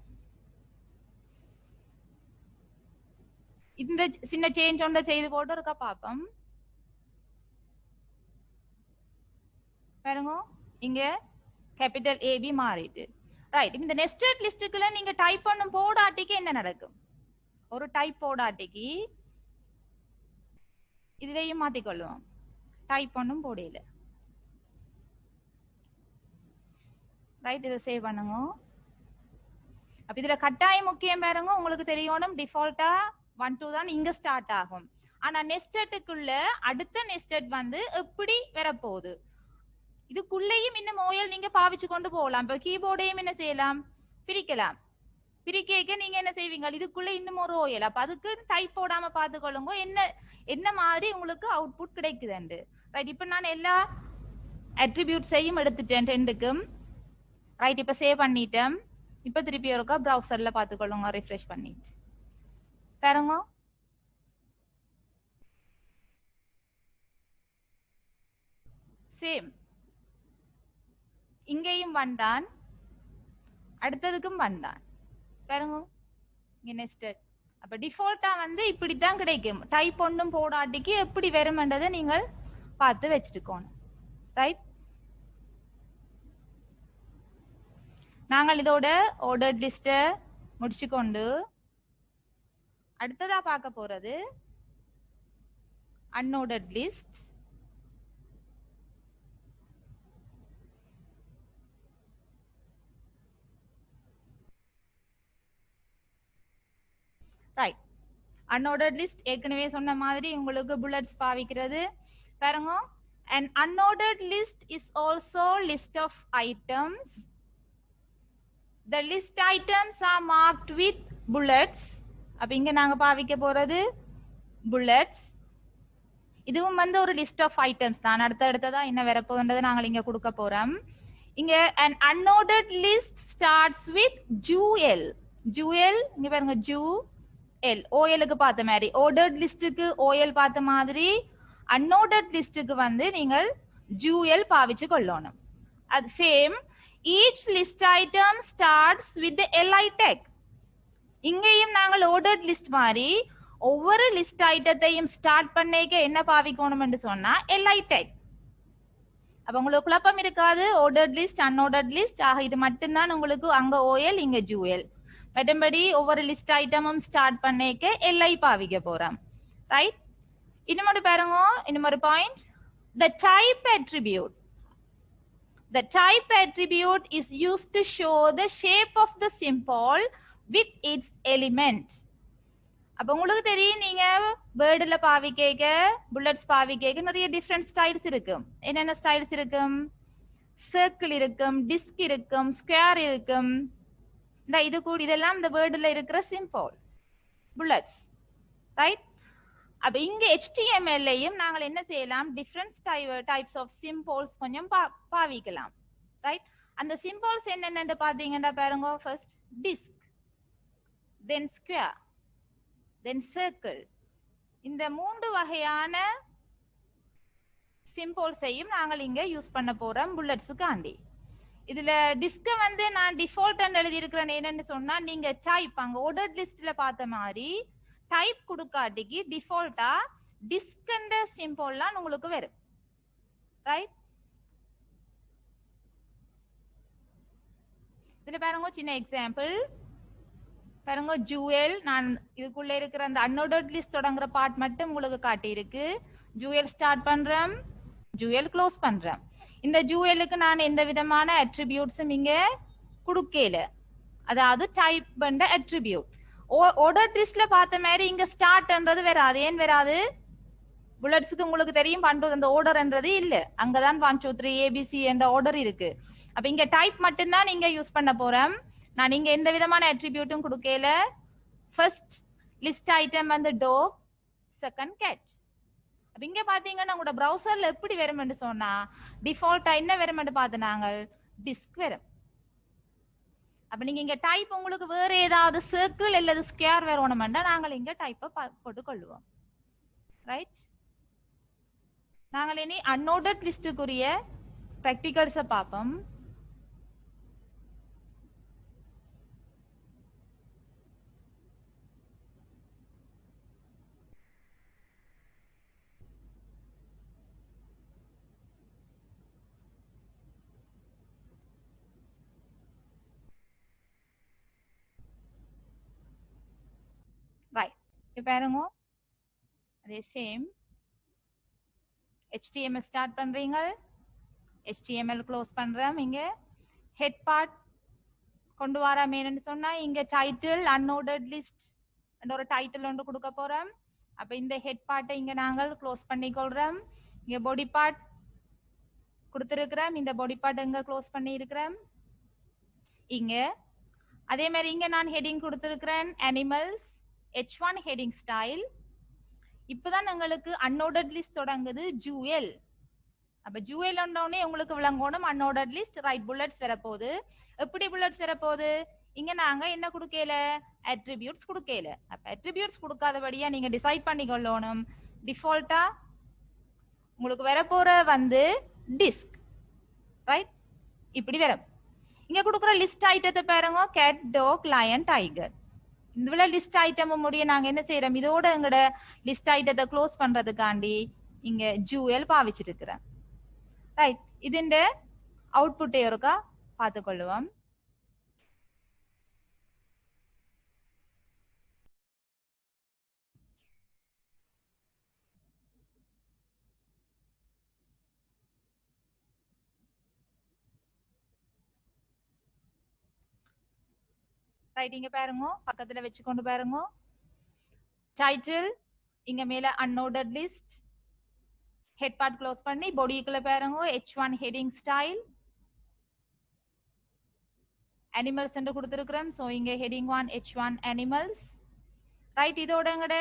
இந்த சின்ன சேஞ்ச் ஒன்றை செய்து போட்டு இருக்கா பாப்போம். பாருங்க இங்க கேபிட்டல் AB மாறிட்டு. ரைட், இந்த நெஸ்டட் லிஸ்டுக்குள்ள நீங்க டைப் பண்ணும் போடாட்டிக்கு என்ன நடக்கும், ஒரு டைப் போடாட்டிக்கு இதுலயும் மாத்திக்கொள்ளுவோம். டைப் பண்ணும் போடையில. ரைட், இதை சேவ் பண்ணுங்க. அப்ப இதுல கட்டாயம் முக்கியம் பாருங்க, உங்களுக்கு தெரியணும் டிஃபால்ட்டா 1 2 தான் இங்க ஸ்டார்ட் ஆகும். ஆனா நெஸ்டட்டுக்குள்ள அடுத்த நெஸ்டட் வந்து எப்படி வரப்போகுது, இதுக்குள்ளேயும் இன்னும் OL நீங்க பாவிச்சு கொண்டு போகலாம். இப்ப கீபோர்டையும் என்ன செய்யலாம், பிரிக்கலாம். பிரிக்க நீங்க என்ன செய்வீங்க, இதுக்குள்ள இன்னும் ஒரு OL. அப்ப அதுக்கு டைப் போடாம பாத்துக்கொள்ளுங்க என்ன மாதிரி உங்களுக்கு அவுட்புட் கிடைக்குது. ரைட், இப்ப நான் எல்லா அட்ரிபியூட்ஸையும் எடுத்துட்டேன் ரெண்டுக்கும். ரைட், இப்ப சேவ் பண்ணிட்டேன். இப்ப திருப்பி ஒருக்கா ப்ரௌசர்ல பாத்துக்கொள்ளுங்க, ரிஃப்ரெஷ் பண்ணிட்டு பாருங்க. சேம் இங்கேயும் வந்தான், அடுத்ததுக்கும் வந்தான் பாருங்க இங்க நெஸ்டட். அப்ப டிஃபால்ட்டா வந்து இப்படித்தான் கிடைக்கும். டைப் ஒன்றும் போடாட்டிக்கு எப்படி வரும்ன்றதை நீங்கள் பார்த்து வச்சுட்டுக்கோணும். ரைட், நாங்கள் இதோட ஆர்டர்ட் லிஸ்ட முடிச்சுக்கொண்டு அடுத்ததா பார்க்க போறது unordered list. Right, unordered list ஏற்கனவே சொன்ன மாதிரி உங்களுக்கு புல்லட்ஸ் பாவிக்கிறது பாருங்க. An unordered list is also list of items. The list items are marked with bullets. அப்ப இங்க நாங்க பாவிக்க போறது புல்லட்ஸ். இதுவும் வந்து ஒரு லிஸ்ட் ஆஃப் ஐட்டம்ஸ் தான். அடுத்ததா என்ன வரப்போன்றதை நாங்கள் இங்க கொடுக்க போறோம். இங்க an unordered list starts with jewel. jewel இங்க பாருங்க jewel. OLக்கு பார்த்த மாதிரி ordered listக்கு OL பார்த்த மாதிரி unordered listக்கு வந்து நீங்கள் jewel பாவிச்சு கொள்ளணும். அது same each list item starts with the li tag. இங்கேயும் நாங்கள் ordered list மாதிரி ஒவ்வொரு லிஸ்ட் ஐட்டத்தையும் ஸ்டார்ட் பண்ணிக்க என்ன பாவிக்கணும்னு சொன்னா li tag. அப்ப உங்களுக்கு குழப்பம் இருக்காது. ordered list unordered list ஆக இது மட்டும்தான் உங்களுக்கு அங்க OL இங்க jewel. மற்றபடி ஒவ்வொரு லிஸ்ட் ஐட்டமும் ஸ்டார்ட் பண்ணிக்க li பாவிக்க போறோம். ரைட்? இன்னொரு பாருங்க, இன்னொரு point. The type attribute. The type attribute is used to show the shape of the symbol with its element. அப்ப உங்களுக்கு தெரியும், நீங்க வேர்டுல பாவிக்க புல்லட்ஸ் பாவிக்க நிறைய டிஃப்ரெண்ட் ஸ்டைல்ஸ் இருக்கும். என்னென்ன ஸ்டைல்ஸ் இருக்கும்? சர்க்கிள் இருக்கும், டிஸ்க் இருக்கும், ஸ்கொயர் இருக்கும். இது கூட இதெல்லாம் இந்த வேர்டுல இருக்கிற சிம்பிள்ஸ், புல்லட்ஸ். ரைட்? அப்ப இங்க HTML-லையும் நாங்கள் என்ன செய்யலாம்? டிஃப்ரெண்ட் டைப்ஸ் ஆஃப் சிம்பிள்ஸ் கொஞ்சம் பாவிக்கலாம். ரைட்? அந்த சிம்பிள்ஸ் என்னென்னு பாத்தீங்கன்னா பாருங்க, ஃபர்ஸ்ட் டிஸ்க், தென் ஸ்கொயர், தென் சர்க்கிள். இந்த 3 வகையான சிம்பிள்ஸையும் நாங்கள் இங்க யூஸ் பண்ண போறோம் புல்லட்ஸுக்காண்டி. இதுல டிஸ்க வந்து நான் டிஃபால்ட் எழுதி இருக்கிறேன். என்னன்னு சொன்னா, நீங்க டைப் அங்க ஆர்டர்ட் லிஸ்ட்ல பார்த்த மாதிரி டைப் கொடுக்காட்டிக்கு டிஃபால்ட்டா டிஸ்க் என்ற சிம்பிள்லாம் உங்களுக்கு வரும். ரைட்? இதுல பாருங்க சின்ன எக்ஸாம்பிள் பாருங்க. ஜூவல், நான் இதுக்குள்ள இருக்கிற அந்த அன்ஆர்டர்ட் லிஸ்ட் தொடங்குற பார்ட் மட்டும் உங்களுக்கு காட்டி இருக்கு. ஜூவல் ஸ்டார்ட் பண்றேன், ஜூவல் க்ளோஸ் பண்றேன். இந்த ஜூவலுக்கு நான் எந்த விதமான அட்ரிபியூட்ஸும் இங்க கொடுக்கல, அதாவது டைப் பண்ற அட்ரிபியூட். ஆர்டர்ட் லிஸ்ட்ல பார்த்த மாதிரி இங்க ஸ்டார்ட்ன்றது வராது. ஏன் வராது? புல்லட்ஸுக்கு உங்களுக்கு தெரியும் பண்றது அந்த ஆர்டர்ன்றது இல்ல. அங்கதான் 1 2 3 ABC என்ற ஆர்டர் இருக்கு. அப்ப இங்க டைப் மட்டும்தான் நீங்க யூஸ் பண்ண போறேன். நான் இங்க எந்த விதமான அட்ரிபியூட்டும் கொடுக்கல. ஃபர்ஸ்ட் லிஸ்ட் ஐட்டம் வந்து டாக், செகண்ட் கேட். அப்ப இங்க பாத்தீங்கன்னா உங்களோட பிரவுசர்ல எப்படி வரும்னு சொன்னா டிஃபால்ட்டா என்ன வரும்னு பார்த்து நாங்கள் டிஸ்க் வரும். அப்ப நீங்க இங்க டைப் உங்களுக்கு வேற ஏதாவது சர்க்கிள் அல்லது ஸ்கொயர் வரணும்னா நாங்கள் இங்க டைப்பை போட்டு கொள்ளுவோம். ரைட்? நாங்கள் இனி அன்ஆர்டர்ட் லிஸ்டுக்குரிய பிராக்டிகல்ஸை பார்ப்போம். ரைட், இப்போ பாருங்க, அதே சேம் HTML ஸ்டார்ட் பண்றீங்க, HTML க்ளோஸ் பண்றோம். இங்க ஹெட் பார்ட் கொண்டு வரோம். என்னன்னு சொன்னா இங்க டைட்டில் அன்ஆர்டர்ட் லிஸ்ட் என்ற ஒரு டைட்டில் ஒன்று கொடுக்க போறோம். அப்ப இந்த ஹெட் பார்ட்டை இங்க நாங்கள் க்ளோஸ் பண்ணிக்கொள்றோம். இங்க பாடி பார்ட் கொடுத்திருக்கிறோம், இந்த பாடி பார்ட் இங்க க்ளோஸ் பண்ணி இருக்கிறோம். இங்க அதே மாதிரி இங்க நான் ஹெட்டிங் கொடுத்திருக்கிறேன் அனிமல்ஸ், H1 ஹெட்டிங் ஸ்டைல். இப்பதான் உங்களுக்கு அன்ஆர்டர்ட் லிஸ்ட் தொடங்குது ஜூவல். அப்ப ஜூவல் ஒன்றே உங்களுக்கு விளங்கணும் அன்ஆர்டர்ட் லிஸ்ட். ரைட், புல்லட்ஸ் வரப்போகுது. எப்படி புல்லட்ஸ் வரப்போகுது? இங்க நாங்க என்ன கொடுக்கல? அட்ரிபியூட்ஸ் கொடுக்கல. அப்ப அட்ரிபியூட்ஸ் கொடுக்காதபடியா நீங்க டிசைட் பண்ணிக்கொள்ளணும். டிஃபால்ட்டா உங்களுக்கு வரப்போற வந்து டிஸ்க். ரைட்? இப்படி வரும். இங்க கொடுக்குற லிஸ்ட் ஐட்டத்தை பாருங்க, கேட், டாக், லயன், டைகர். இந்த லிஸ்ட் ஐட்டம் முடிய நாங்க என்ன செய்யறோம்? இதோட எங்கட லிஸ்ட் ஐட்டத்தை க்ளோஸ் பண்றதுக்காண்டி இங்க ஜூவல் பாவிச்சிட்டு இருக்கிறேன். ரைட், இதுண்ட அவுட்புட் இருக்கா பார்த்துக்கொள்ளுவோம். ரைட், இங்க பாருங்க, பக்கத்துல வச்சு கொண்டு பாருங்க. டைட்டில் இங்க மேல unordered list, head part close பண்ணி பாடிக்குள்ள பாருங்க H1 ஹெட்டிங் ஸ்டைல், அனிமல்ஸ் என்று கொடுத்திருக்கிறோம். சோ இங்க ஹெட்டிங் 1 H1 அனிமல்ஸ். ரைட், இதோட எங்கட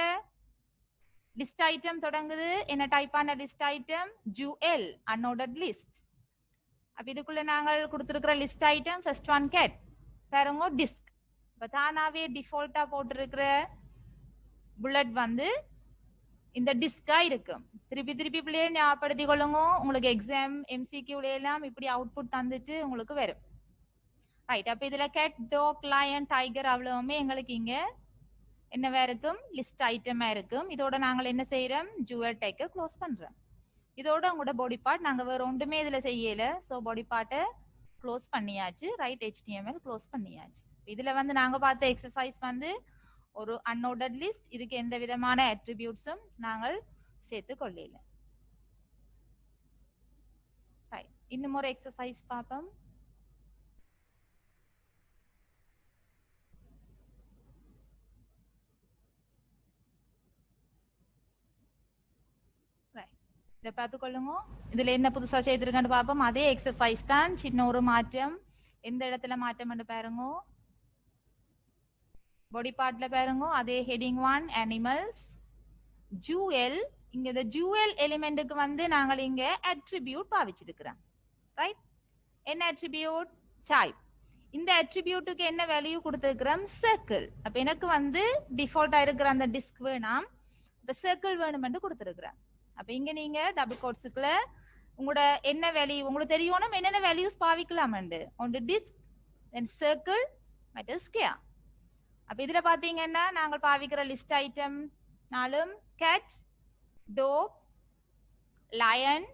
லிஸ்ட் ஐட்டம் தொடங்குது. என்ன டைப்பான லிஸ்ட் ஐட்டம்? ஜூவல், அன்ஆர்டர்ட் லிஸ்ட். அப்ப இதுக்குள்ள நாங்கள் கொடுத்திருக்கிற லிஸ்ட் ஐட்டம் ஃபர்ஸ்ட் ஒன் கேட், பாருங்க டிஸ்க். தானாவே டிஃபால்ட்டா போட்டிருக்கிற புல்லட் வந்து இந்த டிஸ்கா இருக்கும். திருப்பி திருப்பி பிள்ளைய ஞாபகப்படுத்தி கொள்ளுங்க. உங்களுக்கு எக்ஸாம் எம்சிக்யூல எல்லாம் இப்படி அவுட்புட் தந்துட்டு உங்களுக்கு வரும். ரைட், அப்ப இதுல கேட், டாக், லயன், டைகர் அவ்வளவுமே எங்களுக்கு இங்க என்னவா இருக்கும், லிஸ்ட் ஐட்டமா இருக்கும். இதோட நாங்கள் என்ன செய்யறோம், ஜுவல் டேக்க க்ளோஸ் பண்றோம். இதோட உங்களோட பாடி பார்ட் நாங்க வேற ஒன்றுமே இதுல செய்யல. ஸோ பாடி பார்ட்டை க்ளோஸ் பண்ணியாச்சு. ரைட் HTML க்ளோஸ் பண்ணியாச்சு. இதுல வந்து நாங்க பார்த்த எக்ஸசைஸ் வந்து ஒரு அன்ஆர்டர்ட் லிஸ்ட். இதுக்கு எந்த விதமான அட்ரிபியூட்ஸும் நாங்கள் சேர்த்து கொள்ளல. ரைட், இன்னும் ஒரு எக்ஸசைஸ் பார்ப்போம். இதை பார்த்துக்கொள்ளுங்க. இதுல என்ன புதுசா செய்திருக்கேன்னு பார்ப்போம். அதே எக்ஸசைஸ் தான், சின்ன ஒரு மாற்றம். எந்த இடத்துல மாற்றம் பாருங்க, பாடி பார்ட்ல பாருங்க. அதே ஹெடிங் 1 அனிமல்ஸ் ஜூவல். இங்க இந்த ஜூவல் எலிமெண்ட்டுக்கு வந்து நாங்கள் இங்க அட்ரிபியூட் பாவிச்சிருக்கிறோம். ரைட், என்ன அட்ரிபியூட், டைப். இந்த அட்ரிபியூட்டுக்கு என்ன வேல்யூ கொடுத்திருக்கிறோம், சர்க்கிள். அப்ப எனக்கு வந்து டிஃபால்ட்டா இருக்கிற அந்த டிஸ்க் வேணாம், இப்ப சர்க்கிள் வேணும்னு கொடுத்திருக்கிறேன். அப்ப இங்க நீங்க டபுள் கோட்ஸ்க்குள்ள உங்களோட என்ன வேல்யூ உங்களுக்கு தெரியணும், என்னென்ன வேல்யூஸ் பாவிக்கலாம். ஒன்று டிஸ்க், தென் சர்க்கிள், மற்ற ஸ்கொயர். அப்ப இதுல பாத்தீங்கன்னா நாங்கள் பாவிக்கிற லிஸ்ட் ஐட்டம் நாலும் cat, dog, lion,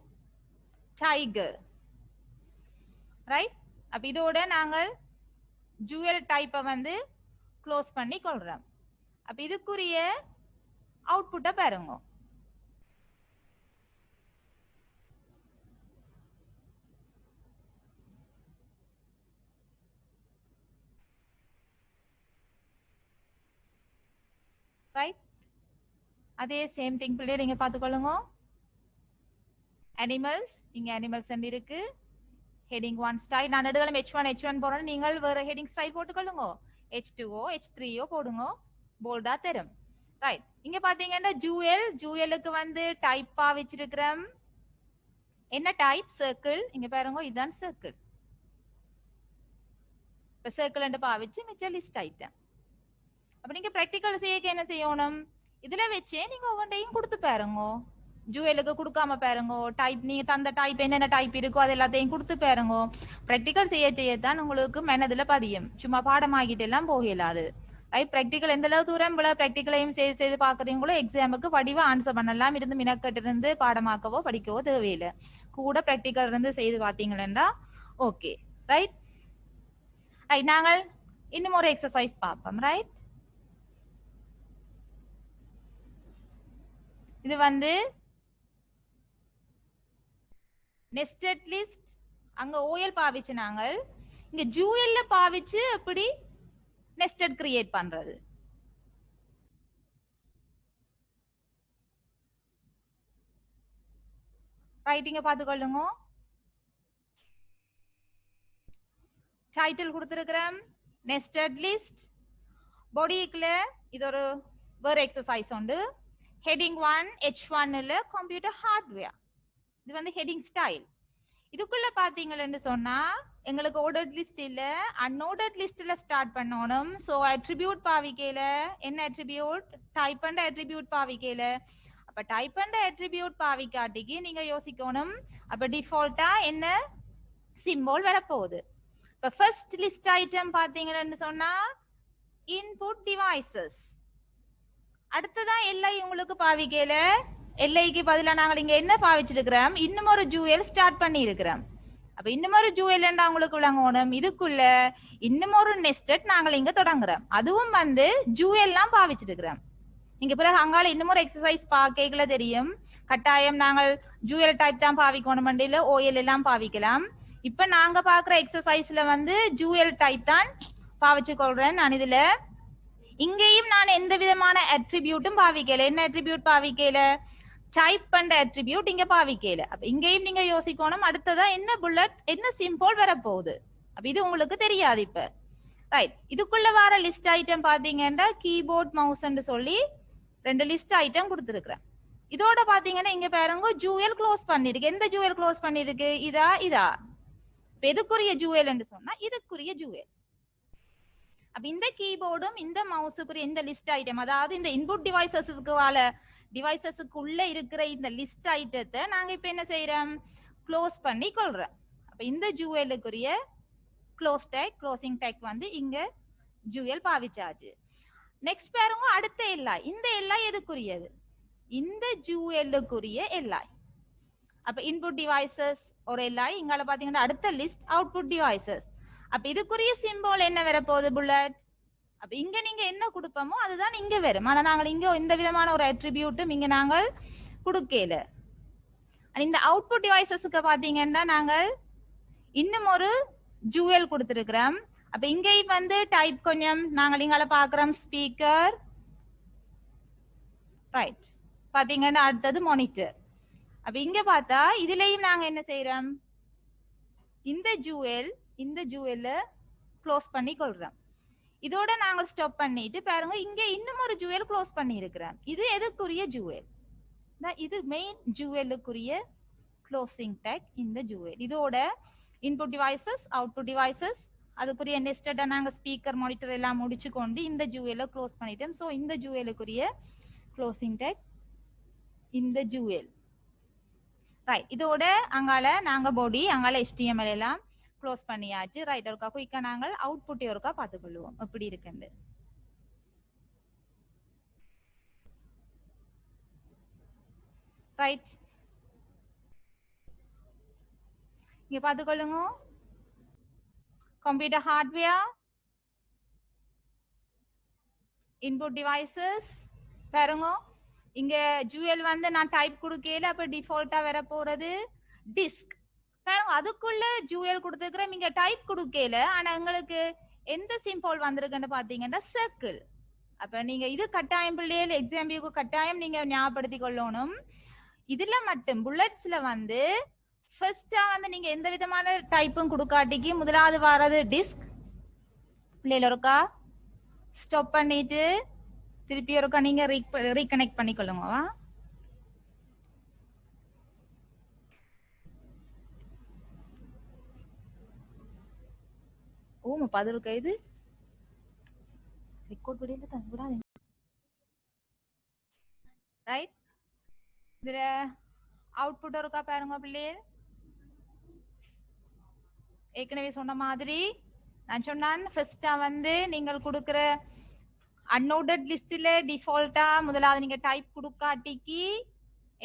tiger. Right, அப்ப இதோட நாங்கள் ஜுவல் டைப்பை வந்து க்ளோஸ் பண்ணி கொள்றோம். அப்ப இதுக்குரிய அவுட்புட்டை பாருங்க. ரைட், அதே சேம் திங் பிள்ளைய நீங்க பாத்துக்கொள்ளுங்க. அனிமல்ஸ், இங்க அனிமல்ஸ் இருக்கு. ஹெடிங் 1 ஸ்டைல் நான் நடுவுல H1 போறேன். நீங்கள் வேற ஹெடிங் ஸ்டைல் போட்டுக்கொள்ளுங்க. H2ஓ H3ஓ போடுங்க, போல்டா தரும். ரைட், இங்க பாத்தீங்கன்னா ஜூவலுக்கு வந்து டைப்பா வச்சிருக்கிறோம். என்ன டைப், சர்க்கிள். இங்க பாருங்க, இதுதான் சர்க்கிள். இப்ப சர்க்கிள் பாவிச்சு மிச்ச லிஸ்ட் ஐட்டம். அப்ப நீங்க பிராக்டிகல் செய்ய என்ன செய்யணும், இதுல வச்சே நீங்க ஒவ்வொன்றையும் கொடுத்து பாருங்க. ஜுவலுக்கு கொடுக்காம பாருங்க. டைப், நீங்க தந்த டைப் என்னென்ன டைப் இருக்கோ அது எல்லாத்தையும் கொடுத்து பாருங்க. பிராக்டிகல் செய்யத்தான் உங்களுக்கு மனதுல பதியும். சும்மா பாடமாகிட்டு எல்லாம் போகலாது. ரைட், பிராக்டிகல் எந்த அளவு தூரம் பிராக்டிகலையும் செய்து பாக்குறீங்களோ எக்ஸாமுக்கு வடிவா ஆன்சர் பண்ணலாம். இருந்து மினக்கட்டு இருந்து பாடமாக்கவோ படிக்கவோ தேவையில்லை. கூட பிராக்டிகல் இருந்து செய்து பாத்தீங்களா ஓகே. ரைட், ரைட், நாங்கள் இன்னும் ஒரு எக்ஸசைஸ் பார்ப்போம். ரைட், இது வந்து நெஸ்டட் லிஸ்ட். அங்க OL பாவிச்சு நாங்கள் இங்க ஜூவல்ல பாவிச்சு எப்படி நெஸ்டட் கிரியேட் பண்றது. ரைட்டிங்க பாத்துக்கொள்ளுங்க. டைட்டில் கொடுத்திருக்கிறோம் நெஸ்டட் லிஸ்ட். பாடிக்குள்ள இது ஒரு வேற எக்ஸசைஸ் உண்டு. ஹெடிங் 1 H1ல கம்ப்யூட்டர் ஹார்ட்வேர். இது வந்து ஹெடிங் ஸ்டைல். இதுக்குள்ள பாத்தீங்கன்னு சொன்னா எங்களுக்கு ஆர்டர்ட் லிஸ்ட் இல்ல, அன்ஆர்டர்ட் லிஸ்ட்ல ஸ்டார்ட் பண்ணணும். சோ அட்ரிபியூட் பாவிக்கல. என்ன அட்ரிபியூட், டைப் அண்ட் அட்ரிபியூட் பாவிக்கல. அப்ப டைப் அண்ட் அட்ரிபியூட் பாவிக்காட்டிக்கு நீங்க யோசிக்கணும், அப்ப டிஃபால்ட்டா என்ன சிம்போல் வரப்போகுது. இப்ப ஃபர்ஸ்ட் லிஸ்ட் ஐட்டம் பாத்தீங்கன்னு சொன்னா இன்புட் டிவைசஸ். அடுத்ததான் எல்ஐ உங்களுக்கு பாவிக்கல. எல்ஐக்கு பதிலா நாங்கள் இங்க என்ன பாவிச்சிருக்கிறோம், இன்னும் ஒரு ஜூவல் ஸ்டார்ட் பண்ணி இருக்கிறோம். அப்ப இன்னும் ஒரு ஜூவல் உங்களுக்கு விளங்கணும். இதுக்குள்ள இன்னும் ஒரு நெஸ்டட் நாங்கள் இங்க தொடங்குறோம். அதுவும் வந்து ஜூவல்லாம் பாவிச்சிருக்கிறோம். நீங்க பிறகு அங்கால இன்னும் ஒரு எக்ஸசைஸ் கேட்கல தெரியும். கட்டாயம் நாங்கள் ஜூவல் டைப் தான் பாவிக்கணும், இல்ல OL எல்லாம் பாவிக்கலாம். இப்ப நாங்க பாக்குற எக்ஸசைஸ்ல வந்து ஜூவல் டைப் தான் பாவிச்சு கொள்றேன் நான். இதுல இங்கேயும் நான் எந்த விதமான அட்ரிபியூட்டும் பாவிக்கல. என்ன அட்ரிபியூட் பாவிக்கல, டைப் பண்ற அட்ரிபியூட் இங்க பாவிக்கல. அப்ப இங்கேயும் நீங்க யோசிக்கணும், அடுத்ததா என்ன புல்லட் என்ன சிம்பிள் வரப்போகுது. அப்ப இது உங்களுக்கு தெரியாது இப்ப. ரைட், இதுக்குள்ள வர லிஸ்ட் ஐட்டம் பாத்தீங்கன்னா கீபோர்ட் மவுஸ் சொல்லி 2 லிஸ்ட் ஐட்டம் கொடுத்துருக்கிறேன். இதோட பாத்தீங்கன்னா இங்க பாருங்க ஜூவல் க்ளோஸ் பண்ணிருக்கு. எந்த ஜூவல் க்ளோஸ் பண்ணிருக்கு, இதா இதா. எதுக்குரிய ஜூவல் என்று சொன்னா இதுக்குரிய ஜூவல். அப்ப இந்த கீபோர்டும் இந்த மவுஸுக்குரிய இந்த லிஸ்ட் ஐட்டம், அதாவது இந்த இன்புட் டிவைசஸ்க்கு வாழ டிவைசஸுக்குள்ள இருக்கிற இந்த லிஸ்ட் ஐட்டத்தை நாங்க இப்ப என்ன செய்யறோம், க்ளோஸ் பண்ணி கொள்றோம். அப்ப இந்த ஜூஎலுக்குரிய க்ளோஸ் டேக் க்ளோசிங் டேக் வந்து இங்க ஜூஎல் பாவிச்சாச்சு. நெக்ஸ்ட் பாருங்க அடுத்த எல்ஐ. இந்த எல்ஐ எதுக்குரியது, இந்த ஜூஎலுக்குரிய எல்ஐ. அப்ப இன்புட் டிவைசஸ் ஒரு எல்ஐ, இங்கால பாத்தீங்கன்னா அடுத்த லிஸ்ட் அவுட்புட் டிவைசஸ். அப்ப இதுக்குரிய சிம்போல் என்ன வர போகுது, புல்லட். அப்ப இங்க நீங்க என்ன கொடுப்போமோ அதுதான் இங்க வரும். ஆனா நாங்கள் இங்க இந்த விதமான ஒரு அட்ரிபியூட்டும் இங்க நாங்கள் கொடுக்கல. இந்த அவுட்புட் டிவைசஸ்க்கு பாத்தீங்கன்னா நாங்கள் இன்னும் ஒரு ஜூஎல் கொடுத்திருக்கிறோம். அப்ப இங்க வந்து டைப் கொஞ்சம் நாங்கள் இங்கால பாக்குறோம் ஸ்பீக்கர், ரைட். பாத்தீங்கன்னா அடுத்தது மானிட்டர். அப்ப இங்க பார்த்தா இதுலயும் நாங்க என்ன செய்யறோம், இந்த ஜூஎல் க்ளோஸ் பண்ணி கொள்றோம். இதோட நாங்க ஸ்டாப் பண்ணிட்டு பாருங்க இங்க இன்னும் ஒரு ஜூஎல் க்ளோஸ் பண்ணி இருக்கிறோம். இது எதுக்குரிய ஜூஎல், இது மெயின் ஜூஎலுக்குரிய க்ளோசிங் டேக் இந்த ஜூஎல். இதோட இன்புட் டிவைசஸ் அவுட்புட் டிவைசஸ் அதுக்குரிய நெஸ்டடா நாங்க ஸ்பீக்கர் மானிட்டர் எல்லாம் முடிச்சு கொண்டு இந்த ஜூஎலை க்ளோஸ் பண்ணிட்டோம். சோ இந்த ஜூஎலுக்குரிய க்ளோசிங் டேக் இந்த ஜூஎல், ரைட். இதோட அங்கால நாங்க பாடி அங்கால HTML எல்லாம் க்ளோஸ் பண்ணியாச்சு, ரைட். ஒருக்கா குயிக்கா நாங்கள் அவுட்புட் ஒருக்கா பார்த்துக்கொள்வோம் எப்படி இருக்குன்னு. ரைட், இங்க பார்த்துக்கொள்ளுங்க. கம்ப்யூட்டர் ஹார்ட்வேர், இன்புட் டிவைசஸ் பாருங்க. இங்க ஜூஎல் வந்து நான் டைப் கொடுக்கல, அப்ப டிஃபால்ட்டா வர போறது டிஸ்க். அதுக்குள்ள ஜூஎல் கொடுத்துக்கிறேன், இங்க டைப் கொடுக்கல. ஆனா உங்களுக்கு எந்த சிம்போல் வந்திருக்குன்னு பாத்தீங்கன்னா சர்க்கிள். அப்ப நீங்க இது கட்டாயம் பிள்ளைகள் எக்ஸாம்பிளுக்கு கட்டாயம் நீங்க ஞாபகப்படுத்திக் கொள்ளணும். இதுல மட்டும் புல்லட்ஸ்ல வந்து ஃபர்ஸ்டா வந்து நீங்க எந்த விதமான டைப்பும் கொடுக்காட்டிக்கு முதலாவது வர்றது டிஸ்க். பிள்ளைகள் ஒருக்கா ஸ்டாப் பண்ணிட்டு திருப்பி ஒருக்கா நீங்க ரீகனெக்ட் பண்ணிக்கொள்ளுங்க. ஓமா பதிலுக்கு இது ரெக்கார்ட் வீடியோல தான் விடாதீங்க, ரைட். இதுல அவுட்புட் ஒருக்கா பாருங்க பிள்ளைகள். ஏற்கனவே சொன்ன மாதிரி நான் சொன்னான் ஃபர்ஸ்டா வந்து நீங்கள் கொடுக்கிற அன்நோடட் லிஸ்ட்ல டிஃபால்ட்டா முதலாவது நீங்க டைப் கொடுக்காட்டிக்கு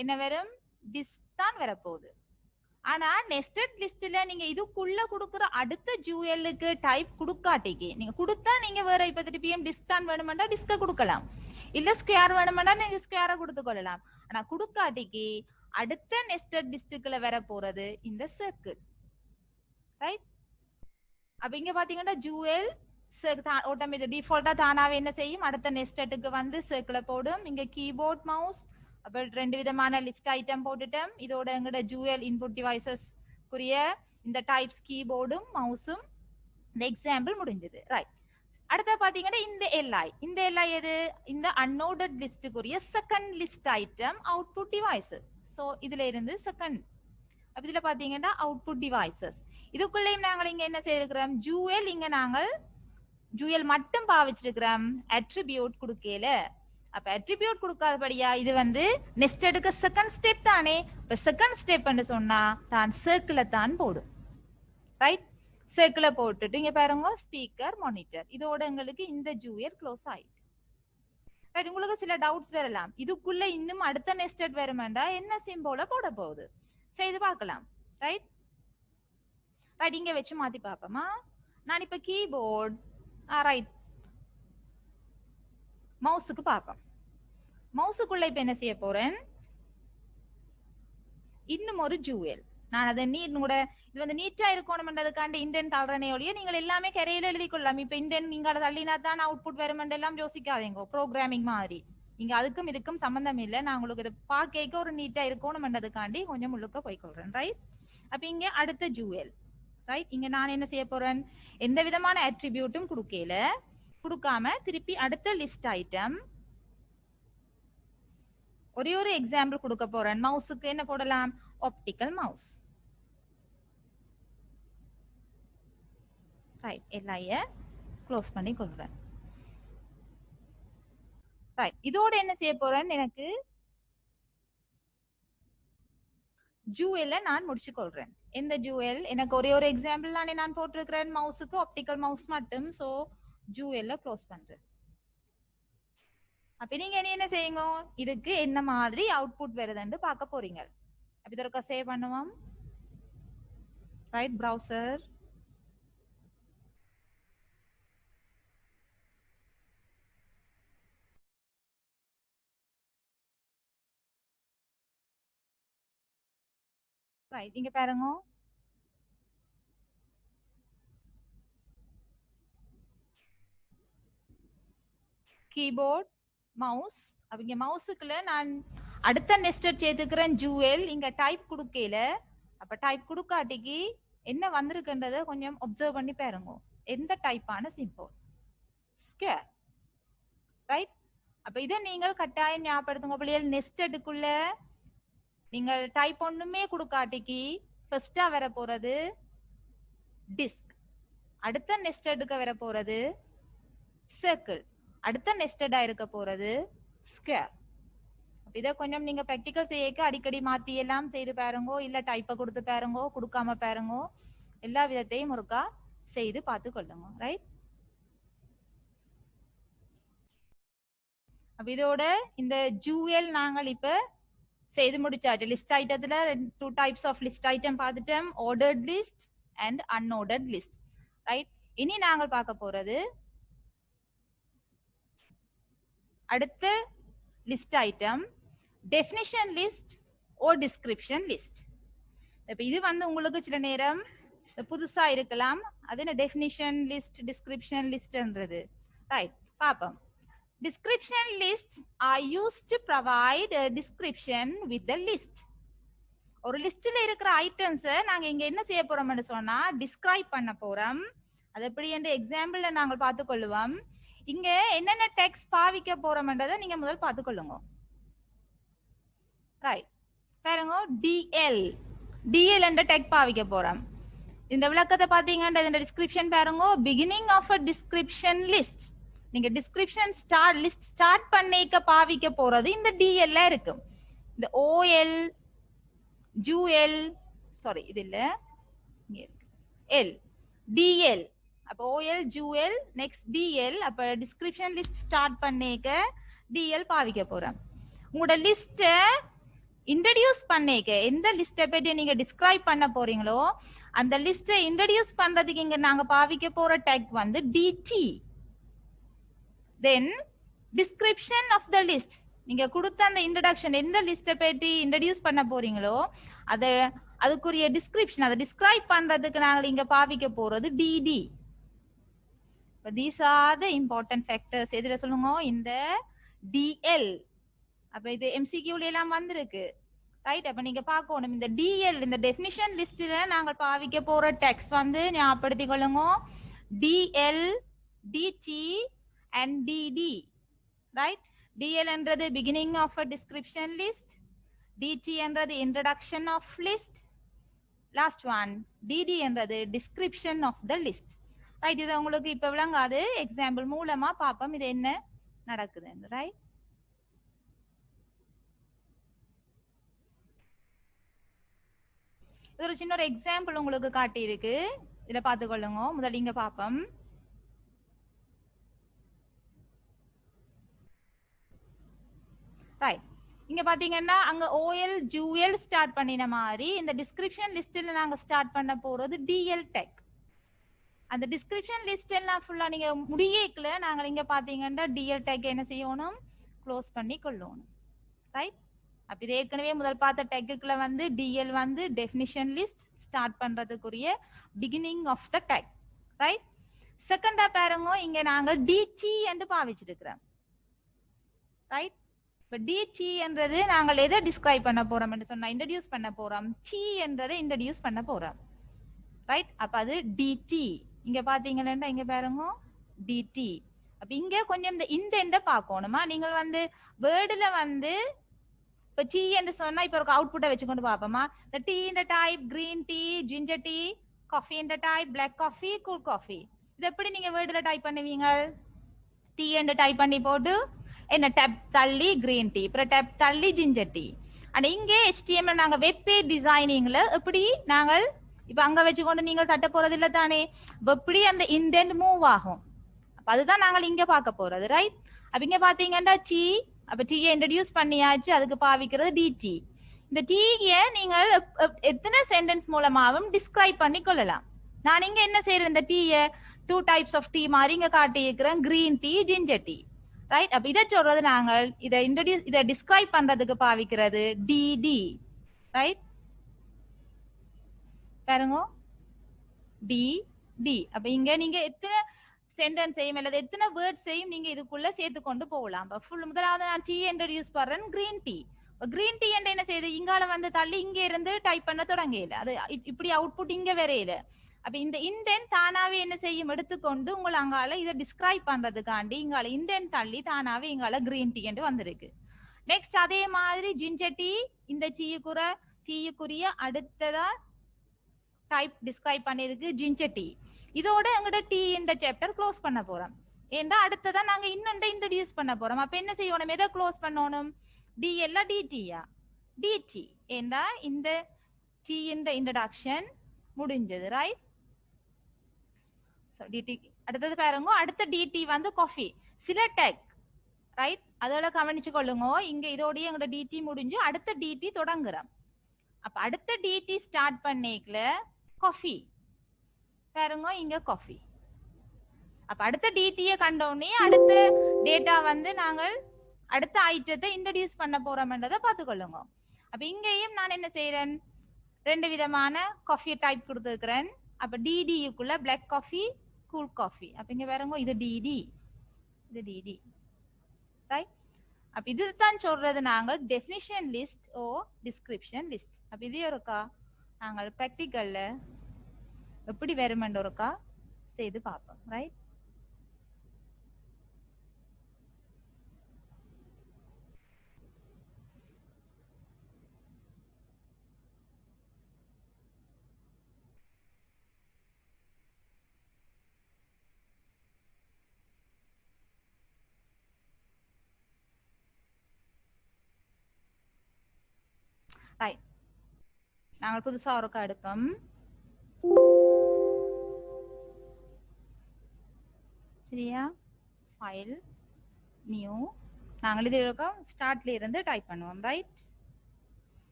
என்ன வரும், டிஸ்க் தான் வரப்போகுது. ஆனா நெஸ்டட் லிஸ்ட்ல நீங்க இதுக்குள்ள கொடுக்கிற அடுத்த ஜூஎல்லுக்கு டைப் கொடுக்காட்டிக்கு நீங்க கொடுத்தா நீங்க வேற இப்ப திருப்பியும் டிஸ்க் தான் வேணுமெண்டா டிஸ்க கொடுக்கலாம், இல்ல ஸ்கொயர் வேணுமெண்டா நீங்க ஸ்கொயரை கொடுத்து கொள்ளலாம். ஆனா கொடுக்காட்டிக்கு அடுத்த நெஸ்டட் லிஸ்டுக்குள்ள வர போறது இந்த சர்க்கிள், ரைட். அப்ப இங்க பாத்தீங்கன்னா ஜூஎல் ஆட்டோமேட்டிக் டிஃபால்ட்டா தானாவே என்ன செய்யும், அடுத்த நெஸ்டட்டுக்கு வந்து சர்க்கிளை போடும். இங்க கீபோர்ட் மவுஸ், அப்ப ரெண்டு விதமான லிஸ்ட் ஐட்டம் போட்டுட்டோம். இதோட எங்கட ஜூஎல் இன்புட் டிவைசஸ் குரிய இந்த டைப்ஸ் கீபோர்டும் மவுஸும் இந்த எக்ஸாம்பிள் முடிஞ்சது, ரைட். அடுத்த பாத்தீங்கன்னா இந்த எல்ஐ எது, இந்த அன்நோடட் லிஸ்டுக்குரிய second list item output devices. So இதுல இருந்து செகண்ட், அப்ப இதுல பாத்தீங்கன்னா அவுட்புட் டிவைசஸ். இதுக்குள்ளேயும் நாங்கள் இங்க என்ன செய்திருக்கிறோம், ஜூஎல் இங்க நாங்கள் ஜூஎல் மட்டும் பாவிச்சிருக்கிறோம், அட்ரிபியூட் கொடுக்கல. அப்ப அட்ரிபியூட் கொடுக்காதபடியா இது வந்து நெஸ்டடுக்கு செகண்ட் ஸ்டெப் தானே. இப்ப செகண்ட் ஸ்டெப் சொன்னா தான் சர்க்கிளை தான் போடும், ரைட். சர்க்கிளை போட்டுட்டு இங்க பாருங்க ஸ்பீக்கர் மானிட்டர். இதோட எங்களுக்கு இந்த ஜூஎல் க்ளோஸ் ஆயிட்டு, ரைட். உங்களுக்கு சில டவுட்ஸ் வரலாம், இதுக்குள்ள இன்னும் அடுத்த நெஸ்டட் வருமாண்டா என்ன சிம்போல போட போகுது, செய்து பார்க்கலாம், ரைட். ரைட், இங்க வச்சு மாத்தி பாப்போமா. நான் இப்ப கீபோர்ட், ரைட், மவுஸுக்கு பார்ப்போம். மவுஸுக்குள்ள இப்ப என்ன செய்ய போறேன், இன்னும் ஒரு ஜூஎல். நான் அதை கூட இது வந்து நீட்டா இருக்கணும்ன்றதுக்காண்டி இண்டென்ட் தள்ளுறனே ஒழிய நீங்கள் எல்லாமே கரையில எழுதி கொள்ளலாம். இப்ப இண்டென்ட் நீங்க அதை தள்ளினா தான் அவுட்புட் வருமெண்ட் எல்லாம் யோசிக்காதீங்க, ப்ரோக்ராமிங் மாதிரி. நீங்க அதுக்கும் இதுக்கும் சம்பந்தம் இல்லை. நான் உங்களுக்கு இதை பார்க்க ஒரு நீட்டா இருக்கணும்ன்றதுக்காண்டி கொஞ்சம் முழுக்க போய்கொள்றேன், ரைட். அப்ப இங்க அடுத்த ஜூஎல், ரைட். இங்க நான் என்ன செய்ய போறேன், எந்த விதமான அட்ரிபியூட்டும் கொடுக்காம திருப்பி அடுத்த லிஸ்ட் ஐட்டம் ஒரே ஒரு எக்ஸாம்பிள் கொடுக்க போறேன். மவுஸுக்கு என்ன போடலாம், ஆப்டிக்கல் மவுஸ், ரைட். எல்லைய க்ளோஸ் பண்ணி கொள்றேன், ரைட். இதோட என்ன செய்ய போறேன், எனக்கு ஜூஎல்ல நான் முடிச்சு கொள்றேன். எந்த ஜூஎல்? எனக்கு ஒரே ஒரு எக்ஸாம்பிள் தானே நான் போட்டிருக்கிறேன் மவுஸுக்கு, ஆப்டிக்கல் மவுஸ் மட்டும். சோ ஜூஎல்ல க்ளோஸ் பண்றேன். அப்ப நீங்க என்ன செய்யுங்க, இதுக்கு என்ன மாதிரி அவுட்புட் வருதுன்னு பார்க்க போறீங்க. அப்ப இதற்க சேவ் பண்ணுவோம். Right, browser. ரைட், இங்க பாருங்க. Keyboard, mouse. அவங்க மவுஸுக்குள்ள நான் அடுத்த நெஸ்டட் சேர்த்துக்கிறேன் ஜூஎல். இங்க டைப் கொடுக்கல. அப்ப டைப் கொடுக்காட்டிக்கு என்ன வந்திருக்குன்றத கொஞ்சம் அப்சர்வ் பண்ணி பாருங்க. எந்த டைப்பான சிம்பிள்? ஸ்கொயர். ரைட். அப்ப இதை நீங்கள் கட்டாயம் ஞாபகப்படுத்துங்க பிள்ளைகள். நெஸ்டடுக்குள்ள நீங்கள் டைப் ஒண்ணுமே கொடுக்காட்டிக்கு ஃபர்ஸ்டா வர போறது டிஸ்க், அடுத்த நெஸ்டடுக்கு வர போறது சர்க்கிள், அடுத்த நெஸ்டடா இருக்க போறது ஸ்கொயர். இதை கொஞ்சம் நீங்க பிராக்டிகல் செய்ய அடிக்கடி மாத்தி எல்லாம் செய்து பாருங்க, இல்ல டைப்பை கொடுத்து பாருங்க, கொடுக்காம பாருங்க, எல்லா விதத்தையும் ஒருக்கா செய்து பார்த்து கொள்ளுங்க. ரைட். இதோட இந்த ஜூஎல் நாங்கள் இப்ப செய்து முடிச்சாச்சு. லிஸ்ட் ஐட்டத்துல 2 டைப்ஸ் ஆஃப் லிஸ்ட் ஐட்டம் பார்த்துட்டோம், ordered list and unordered list. Right. இனி நாங்கள் பார்க்க போறது அடுத்த list item definition list or description list. இப்ப இது வந்து உங்களுக்கு சில நேரம் புதுசா இருக்கலாம். அது என்ன டெஃபினிஷன் லிஸ்ட், டிஸ்கிரிப்ஷன் லிஸ்ட்ன்றது? ரைட், பாப்போம். Description lists are used to provide a description with the list. ஒரு லிஸ்ட்ல இருக்கிற ஐட்டம்ஸ் நாங்க இங்க என்ன செய்ய போறோம்னு சொன்னா டிஸ்கிரைப் பண்ண போறோம். அது எப்படி என்ற எக்ஸாம்பிள்ல நாங்க பார்த்து கொள்ளுவோம். இங்க என்னென்ன டெக்ஸ்ட் பாவிக்க போறோம்ன்றதை நீங்க முதல் பார்த்து கொள்ளுங்க. ரைட், பாருங்க. டிஎல், டிஎல் என்ற டெக்ஸ்ட் பாவிக்க போறோம். இந்த விளக்கத்தை பாத்தீங்கன்னா இந்த டிஸ்கிரிப்ஷன் பாருங்க, beginning of a description list. நீங்க டிஸ்கிரிப்ஷன் லிஸ்ட் ஸ்டார்ட் பண்ணிக்க பாவிக்க போறது இந்த டிஎல்ல இருக்கு. இந்த ஓஎல், ஜூஎல், சாரி இது இல்ல, எல், டிஎல். அப்ப ஓஎல், ஜூஎல், நெக்ஸ்ட் டிஎல். அப்ப டிஸ்கிரிப்ஷன் லிஸ்ட் ஸ்டார்ட் பண்ணிக்க டிஎல் பாவிக்க போறேன். உங்களோட லிஸ்ட இன்ட்ரோடியூஸ் பண்ணிக்க, எந்த லிஸ்ட பத்தி நீங்க டிஸ்கிரைப் பண்ண போறீங்களோ அந்த லிஸ்ட இன்ட்ரோடியூஸ் பண்றதுக்கு இங்க நாங்க பாவிக்க போற டேக் வந்து DD. Then description of the list. நீங்க கொடுத்த அந்த இன்ட்ரோடக்ஷன், எந்த லிஸ்ட பத்தி இன்ட்ரோடியூஸ் பண்ண போறீங்களோ அதுக்குரிய டிஸ்கிரிப்ஷன், அதை டிஸ்கிரைப் பண்றதுக்கு நாங்க இங்க பாவிக்க போறது DD. these are the important factors. எதுல சொல்லுங்க? இந்த டிஎல். அப்ப இது எம்சிக்யூல எல்லாம் வந்திருக்கு. ரைட். அப்ப நீங்க பார்க்கணும் இந்த டிஎல், இந்த டெஃபினிஷன் லிஸ்ட்ல நாங்க பாவிக்க போற டெக்ஸ்ட் வந்து ஞாபகப்படுத்திக் கொள்ளுங்க. DL, DT and DD. Right. DL என்றது beginning of a description list, DT என்றது introduction of list, last one DD என்றது description of the list. Right. இது உங்களுக்கு இப்ப விளங்காது, எக்ஸாம்பிள் மூலமா பாப்போம் இது என்ன நடக்குது. ரைட். இது ஒரு சின்ன ஒரு எக்ஸாம்பிள் உங்களுக்கு காட்டி இருக்கு, இத பாத்துக்கொள்ளுங்க. முதல்ல இங்க பாப்போம். ரைட். இங்க பாத்தீங்கன்னா அங்க ஓஎல், ஜூஎல் ஸ்டார்ட் பண்ணின மாதிரி இந்த டிஸ்கிரிப்ஷன் லிஸ்ட்ல நாங்க ஸ்டார்ட் பண்ண போறது டிஎல் டெக். அந்த டிஸ்கிரிப்ஷன் லிஸ்ட் எல்லாம் ஃபுல்லா நீங்க முடியல நாங்க இங்க பாத்தீங்கன்னா டிஎல் டெக் என்ன செய்யணும்? க்ளோஸ் பண்ணி கொள்ளணும். ரைட். அப்ப இது ஏற்கனவே முதல் பார்த்த டெக்குல வந்து டிஎல் வந்து டெஃபினிஷன் லிஸ்ட் ஸ்டார்ட் பண்றதுக்குரிய beginning of the tag. Right. செகண்டா பாருங்க, இங்க நாங்க டிடி என்று பாவிச்சிருக்கிறோம். ரைட். இப்ப டிடி என்றது நாங்கள் எதை டிஸ்கிரைப் பண்ண போறோம் என்று சொன்னா இன்ட்ரோடியூஸ் பண்ண போறோம். டி என்றதை இன்ட்ரோடியூஸ் பண்ண போறோம். ரைட். அப்ப அது டிடி. இங்க பாத்தீங்கன்னா இங்க பாருங்க டிடி. அப்ப இங்க கொஞ்சம் இந்த இண்டெண்ட பார்க்கணுமா? நீங்கள் வந்து வேர்டுல வந்து இப்ப டீ என்று சொன்னா இப்ப ஒரு அவுட்புட்டை வச்சுக்கொண்டு பாப்போமா? இந்த டீ இந்த type green tea, ginger tea, coffee இந்த type black coffee, cool coffee. இது எப்படி நீங்க வேர்டுல டைப் பண்ணுவீங்க? டீ என்று டைப் பண்ணி போட்டு என்ன டேப் தள்ளி கிரீன் டீ, அப்புறம் டேப் தள்ளி ஜிஞ்சர் டீ. ஆனா இங்கே HTML நாங்க வெப் பேஜ் டிசைனிங்ல எப்படி நாங்கள் இப்ப அங்க வச்சுக்கொண்டு நீங்கள் தட்ட போறது இல்ல தானே, எப்படி அந்த இண்டென்ட் மூவ் ஆகும் அதுதான் நாங்கள் இங்க பார்க்க போறது. ரைட், அப்ப இங்க பாத்தீங்கன்னா டி, அப்ப டி இன்ட்ரோடியூஸ் பண்ணியாச்சு, அதுக்கு பாவிக்கிறது டிடி. இந்த டீய நீங்கள் எத்தனை சென்டென்ஸ் மூலமாவும் டிஸ்கிரைப் பண்ணி கொள்ளலாம். நான் இங்க என்ன செய்யறேன், இந்த டீய 2 டைப்ஸ் ஆஃப் டீ மாதிரி இங்க காட்டி இருக்கிறேன், green tea, ginger tea. Right, அப்ப இதை சொல்றது நாங்கள் இதை டிஸ்கிரைப் பண்றதுக்கு பாவிக்கிறது டிடி. ரைட், பாருங்க டி. அப்ப இங்க நீங்க எத்தனை சென்டென்ஸ் செய்யும் அல்லது எத்தனை வேர்ட்ஸ் செய்யும் நீங்க இதுக்குள்ள சேர்த்து கொண்டு போகலாம். முதலாவது நான் டீ இன்ட்ரோடியூஸ் பண்றேன், கிரீன் டீ. கிரீன் டீ என்ன செய்யுது, இங்கால வந்து தள்ளி இங்க இருந்து டைப் பண்ண தொடங்கல, அது இப்படி அவுட்புட் இங்க வரையில. அப்ப இந்த இண்டென்ட் தானாவே என்ன செய்யும், எடுத்துக்கொண்டு உங்களை அங்கால இதை டிஸ்கிரைப் பண்றதுக்காண்டி இங்கால இண்டென்ட் தள்ளி தானாவே இங்கால கிரீன் டீ என்று வந்திருக்கு. நெக்ஸ்ட் அதே மாதிரி ஜிஞ்சர் டீ, இந்த டீயுக்குரிய அடுத்ததா டைப் டிஸ்கிரைப் பண்ணிருக்கு ஜிஞ்சர் டீ. இதோட எங்கட டீ இந்த சாப்டர் க்ளோஸ் பண்ண போறோம். ஏண்டா அடுத்ததா நாங்க இன்னொன்று இன்ட்ரோடியூஸ் பண்ண போறோம். அப்ப என்ன செய்யணும், எதை க்ளோஸ் பண்ணணும், டி எல்லாம் டிடியா, டிடி. ஏண்டா இந்த டி இந்த இன்ட்ரோடக்ஷன் முடிஞ்சது. ரைட், டிடி அடுத்தது பாருங்க, அடுத்த டிடி வந்து காஃபி, சில டெக். ரைட், அதோட கவனிச்சு கொள்ளுங்க, இங்க இதோடய எங்களோட டிடி முடிஞ்சு அடுத்த டிடி தொடங்குறோம். அப்ப அடுத்த டிடி ஸ்டார்ட் பண்ணிக்கல காஃபி, பாருங்க இங்க காஃபி. அப்ப அடுத்த டிடியை கண்டோடனே அடுத்த டேட்டா வந்து நாங்கள் அடுத்த ஐட்டத்தை இன்ட்ரோடியூஸ் பண்ண போறோம்ன்றதை பார்த்துக்கொள்ளுங்க. அப்ப இங்கேயும் நான் என்ன செய்யறேன், 2 விதமான காஃபி டைப் கொடுத்துருக்கிறேன். அப்ப டிடிக்குள்ள பிளாக் காஃபி, கூல் காஃபி. அப்ப இங்க பாருங்க இது டிடி, இது டிடி. ரைட், அப்ப இதுதான் சொல்றது நாங்கள் definition list or description list. அப்ப இது இருக்கா நாங்கள் பிராக்டிகல்ல எப்படி வருமெண்ட் இருக்கா செய்து பார்ப்போம். ரைட், ரைட், நாங்கள் புதுசா ஒருக்கா எடுப்போம். சரியா, ஃபைல் நியூ, நாங்கள் இது ஸ்டார்ட்ல இருந்து டைப் பண்ணுவோம். ரைட்,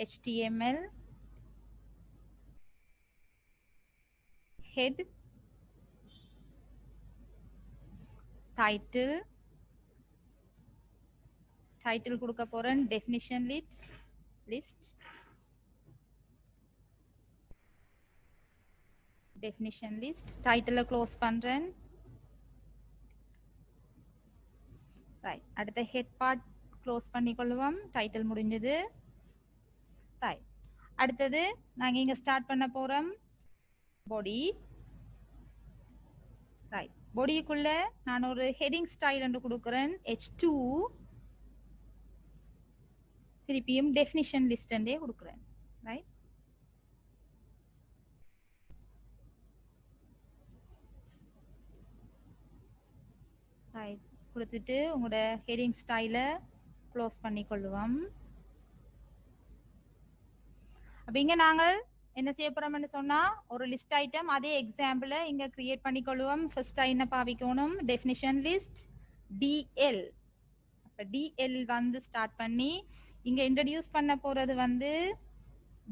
HTML head title கொடுக்க போறேன், definition list definition list, title close பண்றேன். ரைட், அடுத்த ஹெட் பார்ட் க்ளோஸ் பண்ணிக்கொள்வோம், டைட்டில் முடிஞ்சது. ரைட், அடுத்தது நாங்க இங்க ஸ்டார்ட் பண்ண போறோம் பாடி. ரைட், பாடிக்குள்ள நான் ஒரு ஹெடிங் ஸ்டைல் என்று கொடுக்கிறேன், H2, திருப்பியும் டெஃபினிஷன் லிஸ்ட் என்றே கொடுக்கிறேன். ரைட், ரைட் கொடுத்துட்டு உங்களோட ஹெடிங் ஸ்டைலை க்ளோஸ் பண்ணிக்கொள்வோம். அப்ப இங்க நாங்கள் என்ன செய்ய போறோம்னு சொன்னா ஒரு லிஸ்ட் ஐட்டம் அதே எக்ஸாம்பிள் இங்க கிரியேட் பண்ணிக்கொள்வோம். ஃபர்ஸ்ட் என்ன பாவிக்கணும், டெஃபினிஷன் லிஸ்ட் DL. அப்ப DL வந்து ஸ்டார்ட் பண்ணி இங்க இன்ட்ரோடியூஸ் பண்ண போறது வந்து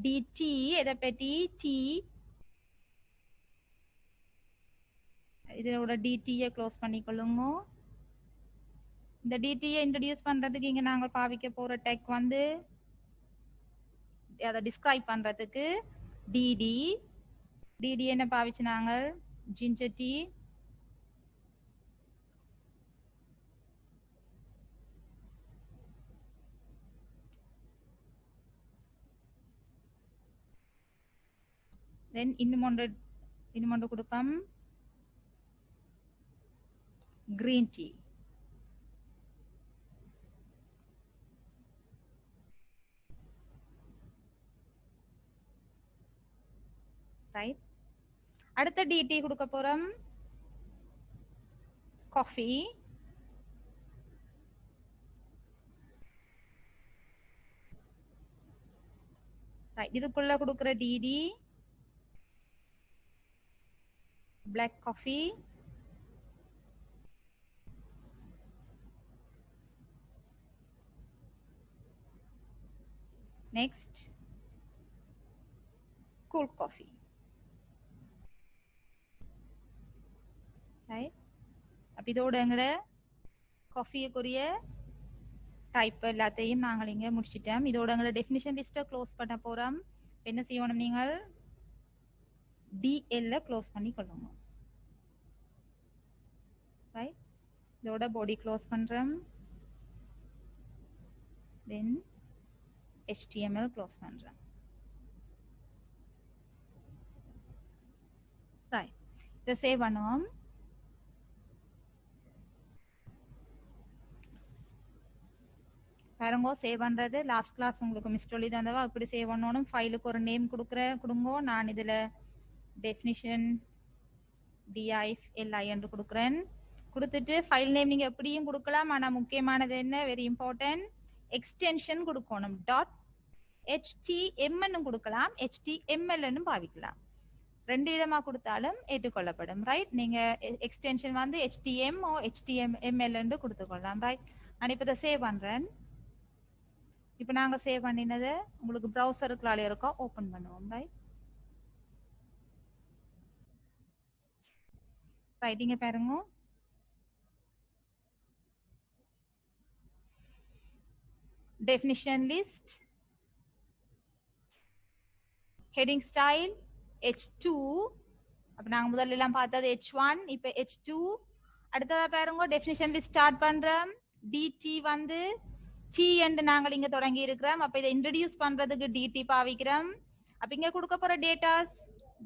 DT. எதை பற்றி, T. இதோட DT-யை க்ளோஸ் பண்ணிக்கொள்ளுங்க. இந்த DT-யை இன்ட்ரோடியூஸ் பண்றதுக்கு இங்க நாங்கள் பாவிக்க போற டெக் வந்து அதை டிஸ்கிரைப் பண்றதுக்கு DD என்ன பாவிச்சு நாங்கள் ஜிஞ்சர் டீ. தென் இன்னும் ஒன்று கொடுப்போம், கிரீன் டீ. ரைட், அடுத்த DT கொடுக்க போறோம் காஃபி. ரைட், இதுக்குள்ள கொடுக்குற DT black coffee, next cool coffee. Right, அப்ப இதோட எங்கட காஃபிக்குரிய டைப் எல்லாத்தையும் நாங்கள் இங்க முடிச்சிட்டோம். இதோட எங்களோட டெஃபினிஷன் லிஸ்ட்டை க்ளோஸ் பண்ண போறோம். என்ன செய்யணும், நீங்கள் DL க்ளோஸ் பண்ணி கொள்ளுங்க. ரைட், இதோட பாடி க்ளோஸ் பண்றோம். தென் HTML க்ளோஸ் பண்றோம். ரைட், இதை சேவ் பண்ணுவோம். பாருங்க, சேவ் பண்றது லாஸ்ட் கிளாஸ் உங்களுக்கு மிஸ் சொல்லி தந்தவா இப்படி சேவ் பண்ணணும். ஃபைலுக்கு ஒரு நேம் கொடுங்க. நான் இதுல டெஃபினிஷன் DIFLI என்று கொடுக்குறேன். கொடுத்துட்டு ஃபைல் நேம் நீங்க எப்படியும் கொடுக்கலாம். ஆனா முக்கியமானது என்ன, வெரி இம்பார்ட்டன்ட், எக்ஸ்டென்ஷன் கொடுக்கணும். .html கொடுக்கலாம், HTML பாவிக்கலாம். ரெண்டு விதமா கொடுத்தாலும் ஏற்றுக்கொள்ளப்படும். ரைட், நீங்க எக்ஸ்டென்ஷன் வந்து HTML or HTML கொடுத்துக்கொள்ளலாம். ரைட், நான் இப்ப இதை சேவ் பண்றேன். இப்ப நாங்க சேவ் பண்ணினதை உங்களுக்கு ப்ரௌசருக்குள்ளால இருக்கா ஓபன் பண்ணுவோம். ரைட், இங்க பாருங்க, definition list, heading style H2. அப்ப நாங்க முதல்ல எல்லாம் பார்த்தது H1, இப்ப H2. அடுத்ததா பாருங்க, டெஃபினிஷன் லிஸ்ட் ஸ்டார்ட் பண்றோம். DT வந்து T என்று நாங்கள் இங்க தொடங்கி இருக்கிறோம். அப்ப இதை இன்ட்ரோடியூஸ் பண்றதுக்கு DT பாவிக்கிறோம். அப்ப இங்க கொடுக்க போற டேட்டாஸ்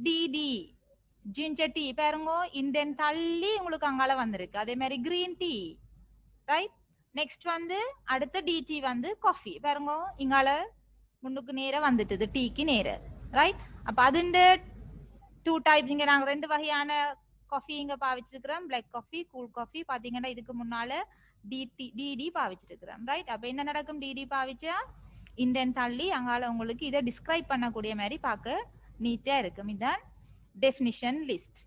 DD ஜிஞ்சர் டீ பாருங்க, இந்த தள்ளி உங்களுக்கு அங்கால வந்திருக்கு. அதே மாதிரி கிரீன் டீ. ரைட், நெக்ஸ்ட் வந்து அடுத்த DT வந்து காஃபி பாருங்க, இங்கால முன்னுக்கு நேர வந்துட்டுது, டீக்கு நேர. ரைட், அப்ப அதுண்ட 2 டைப்ஸ் இங்க நாங்க 2 வகையான காஃபி இங்க பாவிச்சிருக்கிறோம், பிளாக் காஃபி, கூல் காஃபி. பாத்தீங்கன்னா இதுக்கு முன்னால DD பாவிச்சிருக்கிறோம். ரைட், அப்ப என்ன நடக்கும், DD பாவிச்சா இண்டன் தள்ளி அங்கால உங்களுக்கு இதை டிஸ்கிரைப் பண்ணக்கூடிய மாதிரி பார்க்க நீட்டா இருக்கும். இதுதான் டெஃபினிஷன் லிஸ்ட்.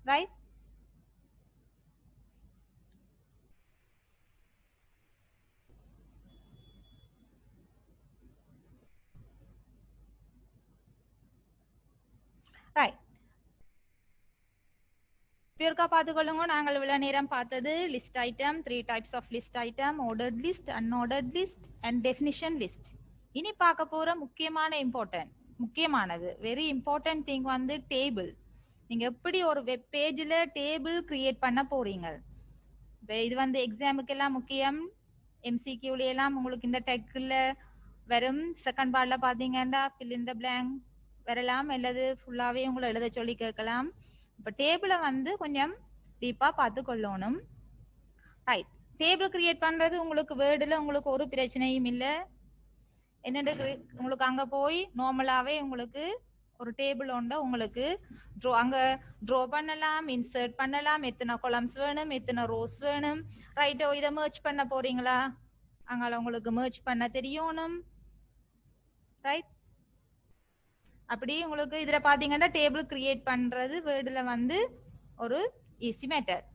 Right, right. பிறக்கா பார்த்துக்கொள்ளுங்க, நாங்கள் இவ்வளவு நேரம் பார்த்தது list item, 3 types of list item, ordered list, unordered list and definition list. இனி பார்க்க போற முக்கியமானது வெரி இம்பார்ட்டன்ட் திங் வந்து டேபிள். நீங்க எப்படி ஒரு வெப் பேஜ்ல டேபிள் கிரியேட் பண்ண போறீங்க. இது வந்து எக்ஸாமுக்கு எல்லாம் முக்கியம். MCQல எல்லாம் உங்களுக்கு இந்த டெக்ல வரும். செகண்ட் பார்ட்ல பாத்தீங்கன்னா fill in the blank வரலாம், அல்லது ஃபுல்லாவே உங்களை எழுத சொல்லி கேட்கலாம். இப்ப டேபிளை வந்து கொஞ்சம் டீப்பா பார்த்து கொள்ளணும். ரைட், டேபிள் கிரியேட் பண்றது உங்களுக்கு வேர்டுல உங்களுக்கு ஒரு பிரச்சனையும் இல்லை. என்னென்ன உங்களுக்கு அங்க போய் நார்மலாவே உங்களுக்கு ஒரு டேபிள் உண்ட உங்களுக்கு அங்க ட்ரா பண்ணலாம், இன்சர்ட் பண்ணலாம், எத்தனை காலம்ஸ் வேணும், எத்தனை ரோஸ் வேணும். ரைட்டோ, இதை மெர்ஜ் பண்ண போறீங்களா, அங்கால உங்களுக்கு மெர்ஜ் பண்ண தெரியணும். ரைட், அப்படி உங்களுக்கு இதுல பாத்தீங்கன்னா டேபிள் கிரியேட் பண்றது வேர்டுல வந்து ஒரு ஈஸி மெத்தட்.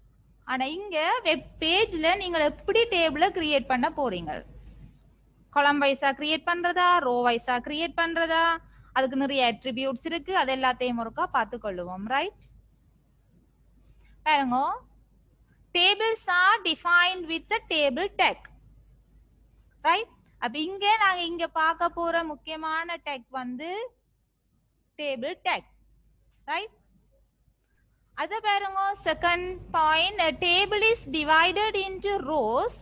ஆனா இங்க வெப் பேஜ்ல நீங்க எப்படி டேபிள கிரியேட் பண்ண போறீங்க, காலம் வைஸா கிரியேட் பண்றதா, ரோ வைஸா கிரியேட் பண்றதா, அதுக்கு நிறைய அட்ரிபியூட்ஸ் இருக்கு. அது எல்லாத்தையும் ஒருக்கா பார்த்து கொள்ளுவோம். ரைட், பாருங்க, tables are defined with the table tag. Right, அப்ப இங்க நாங்க இங்க பார்க்க போற முக்கியமான டேக் வந்து table tag. ரைட், அத பாருங்க, second point, a table is divided into rows.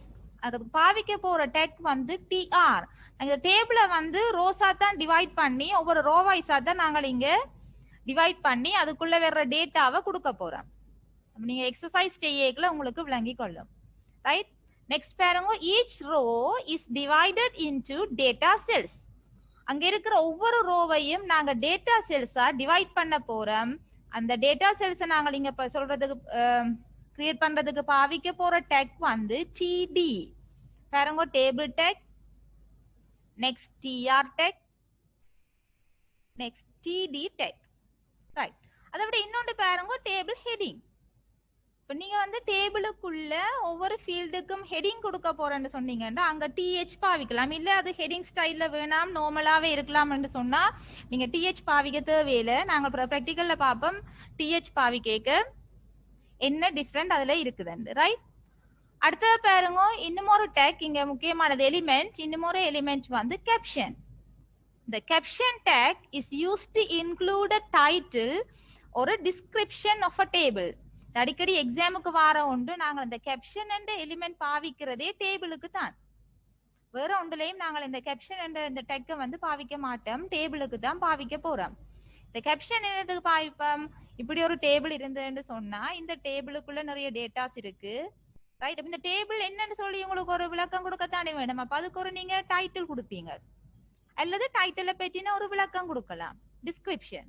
அதுக்கு பாவிக்க போற டேக் வந்து TR. அந்த டேபிளை வந்து ரோஸா தான் டிவைட் பண்ணி ஒவ்வொரு ரோ வைஸா தான் நாங்கள் இங்க டிவைட் பண்ணி அதுக்குள்ள வர்ற டேட்டாவை கொடுக்க போறோம். நீங்க எக்ஸசைஸ் செய்யல உங்களுக்கு விளங்கி கொள்ளும். ரைட், நெக்ஸ்ட் பாருங்க, each row is divided into data cells. அங்க இருக்கிற ஒவ்வொரு ரோவையும் நாங்க டேட்டா செல்ஸா டிவைட் பண்ண போறோம். அந்த டேட்டா செல்ஸ் நாங்கள் இங்க சொல்றதுக்கு கிரியேட் பண்றதுக்கு பாவிக்க போற டேக் வந்து TD. பாருங்க, table tag, next TR tag, next TD tag. Right, அதை விட இன்னொன்று பாருங்க, டேபிள் ஹெட்டிங். இப்போ நீங்க வந்து டேபிளுக்குள்ள ஒவ்வொரு ஃபீல்டுக்கும் ஹெட்டிங் கொடுக்க போறேன்னு சொன்னீங்கன்னா அங்க டிஹெச் பாவிக்கலாம். இல்ல அது ஹெட்டிங் ஸ்டைல்ல வேணாம் நார்மலாவே இருக்கலாம்னு சொன்னா நீங்க டிஹெச் பாவிக்க தேவையில்லை. நாங்க ப்ராக்டிக்கல்ல பார்ப்போம் டிஹெச் பாவிக்க என்ன டிஃப்ரெண்ட் அதுல இருக்குதுன்னு. ரைட், அடுத்தது பாருங்க, இன்னும் ஒரு டேக் இங்க முக்கியமானது எலிமெண்ட். இன்னும் ஒரு எலிமெண்ட் வந்து caption. The caption tag is used to include a title or a description of a table. அடிக்கடி எக்ஸாமுக்கு வார உண்டு நாங்கள் இந்த கேப்ஷன் என்ற எலிமெண்ட் பாவிக்கிறதே டேபிளுக்கு தான். வேற ஒன்றுலையும் நாங்கள் இந்த கேப்ஷன் என்ற இந்த டெக்கை வந்து பாவிக்க மாட்டோம், டேபிளுக்கு தான் பாவிக்க போறோம். இந்த கேப்ஷன் என்னதுக்கு பாவிப்போம்? இப்படி ஒரு டேபிள் இருந்ததுன்னு சொன்னா இந்த டேபிளுக்குள்ள நிறைய டேட்டாஸ் இருக்கு. ரைட், இந்த டேபிள் என்னன்னு சொல்லி உங்களுக்கு ஒரு விளக்கம் கொடுக்கத்தானே வேணும். அப்ப அதுக்கு ஒரு நீங்க டைட்டில் கொடுப்பீங்க அல்லது டைட்டிலை பற்றின ஒரு விளக்கம் கொடுக்கலாம், டிஸ்கிரிப்ஷன்.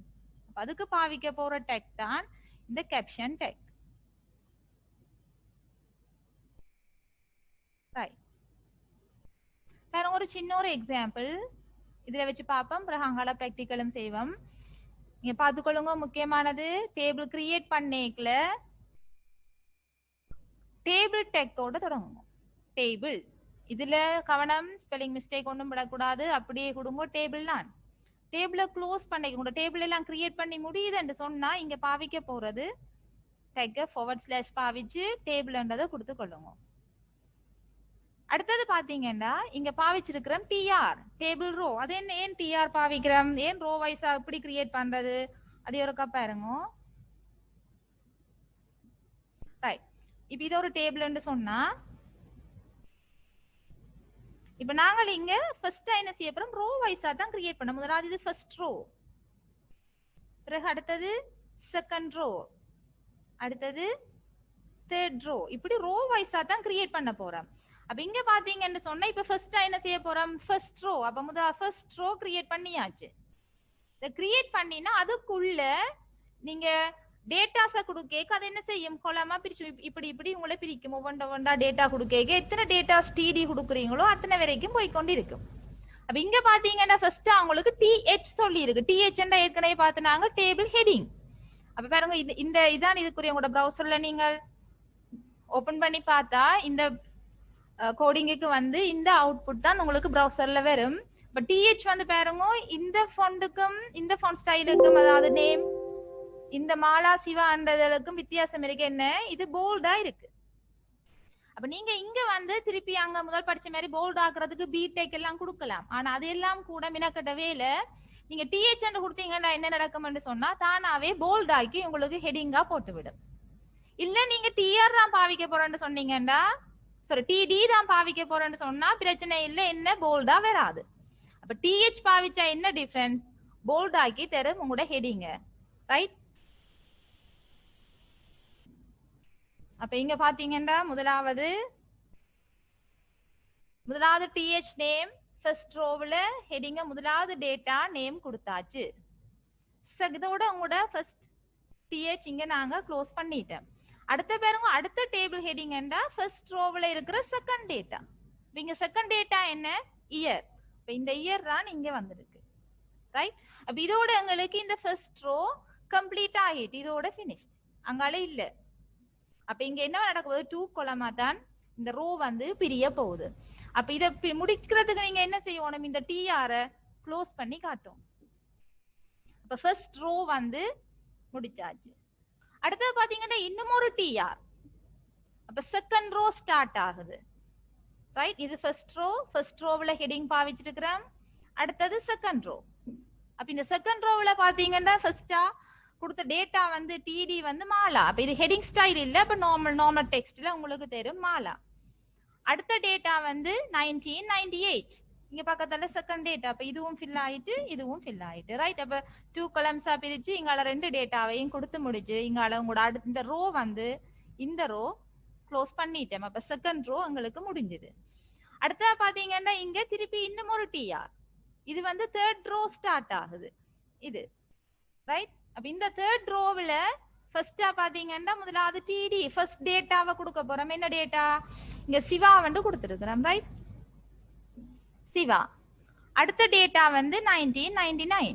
அதுக்கு பாவிக்க போற டெக் தான் இந்த கேப்ஷன் டெக். ஒரு சின்ன ஒரு எக்ஸாம்பிள் இதுல வச்சு பார்ப்போம், பிறகு அங்கால ப்ராக்டிக்கலும் செய்வோம். நீங்க பார்த்துக்கொள்ளுங்க, முக்கியமானது டேபிள் கிரியேட் பண்ணிக்கல டேபிள் டெக்கோட தொடங்குங்க. டேபிள் இதுல கவனம், ஸ்பெல்லிங் மிஸ்டேக் ஒன்றும் விடக்கூடாது, அப்படியே கொடுங்க டேபிள் தான். டேபிளை க்ளோஸ் பண்ணிக்கோங்க. டேபிள் எல்லாம் கிரியேட் பண்ணி முடியுதுன்னு சொன்னா இங்க பாவிக்க போறது டெக்கை // பாவிச்சு டேபிள்ன்றதை கொடுத்து கொள்ளுங்க. அடுத்தது பாத்தீங்கன்னா இங்க பாவிச்சிருக்கிறோம் டிஆர், டேபிள் ரோ. அது என்ன, ஏன் டிஆர் பாவிக்கிறோம், ஏன் ரோ வைஸா எப்படி கிரியேட் பண்றது, அது ஒருக்கா பாருங்க. ரைட், இப்ப இது ஒரு டேபிள்னு சொன்னா இப்ப நாங்கள் இங்க ஃபர்ஸ்ட் என்ன செய்ய போறோம், ரோ வைஸா தான் கிரியேட் பண்ண. முதலாவது இது ஃபர்ஸ்ட் ரோ, பிறகு அடுத்தது செகண்ட் ரோ, அடுத்தது தேர்ட் ரோ, இப்படி ரோ வைஸா தான் கிரியேட் பண்ண போறோம். அப்ப இங்க பாத்தீங்கன்னு சொன்னா இப்ப ஃபர்ஸ்ட் என்ன செய்ய போறோம், ஃபர்ஸ்ட் ரோ. அப்ப முதல்ல ஃபர்ஸ்ட் ரோ கிரியேட் பண்ணியாச்சு. இத கிரியேட் பண்ணினா அதுக்குள்ள நீங்க டேட்டாஸ கொடுக்க அது என்ன செய்யும், கொலமா பிரிச்சு இப்படி இப்படி உங்களை பிரிக்கும். ஒவ்வொன்றா டேட்டா கொடுக்க எத்தனை டேட்டாஸ் டிடி கொடுக்குறீங்களோ அத்தனை வரைக்கும் போய்கொண்டு இருக்கும். அப்ப இங்க பாத்தீங்கன்னா ஃபர்ஸ்ட் அவங்களுக்கு டிஹெச் சொல்லி இருக்கு. டிஹெச் ஏற்கனவே பார்த்துனாங்க டேபிள் ஹெட்டிங். அப்ப பாருங்க, இந்த இதான் இதுக்குரிய உங்களோட ப்ரௌசர்ல நீங்கள் ஓபன் பண்ணி பார்த்தா இந்த கோடிங்குக்கு வந்து இந்த அவுட்புட் தான் உங்களுக்கு ப்ரௌசர்ல வரும். பட் டிஹெச் வந்து பாருங்க, இந்த ஃபாண்ட்டுக்கும் இந்த ஃபாண்ட் ஸ்டைலுக்கும், அதாவது நேம் இந்த மாலா சிவான்றதுக்கும் வித்தியாசம் இருக்கு. என்ன, இது போல்டா இருக்கு. அப்ப நீங்க இங்க வந்து திருப்பி அங்க முதல் படிச்ச மாதிரி போல்ட் ஆக்குறதுக்கு பிடெக் எல்லாம் கொடுக்கலாம். ஆனா அது எல்லாம் கூட மினக்கட்டவே இல்ல. நீங்க டிஹெச் கொடுத்தீங்கன்னா என்ன நடக்கும்னு சொன்னா தானாவே போல்ட் ஆக்கி உங்களுக்கு ஹெட்டிங்கா போட்டு விடும். இல்ல நீங்க டிஆர் தான் பாவிக்க போறேன்னு சொன்னீங்கன்னா, சாரி டிடி தான் பாவிக்க போறேன்னு சொன்னா பிரச்சனை இல்லை, என்ன போல்டா வராது. அப்ப டிஹெச் பாவிச்சா என்ன டிஃபரன்ஸ், போல்ட் ஆக்கி தரும் உங்களோட ஹெட்டிங்க. ரைட், அப்ப இங்க பாத்தீங்கன்னா முதலாவது டிஹெச் நேம் ஃபர்ஸ்ட் ரோவ்ல ஹெட்டிங்க முதலாவது டேட்டா நேம் கொடுத்தாச்சு. இதோட உங்களோட ஃபர்ஸ்ட் டிஹெச் இங்க நாங்க க்ளோஸ் பண்ணிட்டோம். அடுத்த பாருங்க, அடுத்த டேபிள் ஹெட்டிங் என்ன, ஃபர்ஸ்ட் ரோவ்ல இருக்கிற செகண்ட் டேட்டா. இங்க செகண்ட் டேட்டா என்ன, இயர். இப்ப இந்த இயர் தான் இங்க வந்திருக்கு. ரைட், அப்ப இதோட எங்களுக்கு இந்த ஃபர்ஸ்ட் ரோ கம்ப்ளீட் ஆகிட்டு இதோட ஃபினிஷ், அங்கால இல்ல. அப்ப இங்க என்ன நடக்க போகுது, 2 கொலமா தான் இந்த ரோ வந்து பிரிய போகுது. அப்ப இத முடிக்கிறதுக்கு நீங்க என்ன செய்யணும், இந்த டிஆர் க்ளோஸ் பண்ணி காட்டும். அப்ப ஃபர்ஸ்ட் ரோ வந்து முடிச்சாச்சு. அடுத்தது பாத்தீங்கன்னா இன்னும் ஒரு டிஆர், அப்ப செகண்ட் ரோ ஸ்டார்ட் ஆகுது. ரைட், இது ஃபர்ஸ்ட் ரோ, ஃபர்ஸ்ட் ரோவ்ல ஹெட்டிங் பாவிச்சிருக்கிறோம். அடுத்தது செகண்ட் ரோ. அப்ப இந்த செகண்ட் ரோவ்ல பாத்தீங்கன்னா ஃபர்ஸ்டா கொடுத்த டேட்டா வந்து டிடி வந்து மாலா. அப்ப இது ஹெட்டிங் ஸ்டைல் இல்ல, அப்ப நார்மல் டெக்ஸ்ட்ல உங்களுக்கு தெரியும் மாலா. அடுத்த டேட்டா வந்து 1998, இங்க பக்கத்துல செகண்ட் டேட்டா. அப்ப இதுவும் ஃபில் ஆயிட்டு இதுவும் ஃபில் ஆயிட்டு. ரைட், அப்ப 2 காலம்ஸா பிரிச்சு இங்கால 2 டேட்டாவையும் கொடுத்து முடிச்சு இங்கால உங்களோட அடுத்த இந்த ரோ வந்து இந்த ரோ க்ளோஸ் பண்ணிட்டேன். அப்ப செகண்ட் ரோ உங்களுக்கு முடிஞ்சது. அடுத்த பாத்தீங்கன்னா இங்க திருப்பி இன்னும் ஒரு டிஆர், இது வந்து தேர்ட் ரோ ஸ்டார்ட் ஆகுது இது. ரைட், அப்ப இந்த தேர்ட் ரோவ்ல ஃபர்ஸ்டா பாத்தீங்கன்னா முதலாவது டிடி ஃபர்ஸ்ட் டேட்டாவை கொடுக்க போறோம். என்ன டேட்டா, இங்க சிவா வந்து கொடுத்துருக்கிறோம். ரைட், சிவா. அடுத்த டேட்டா வந்து 1999.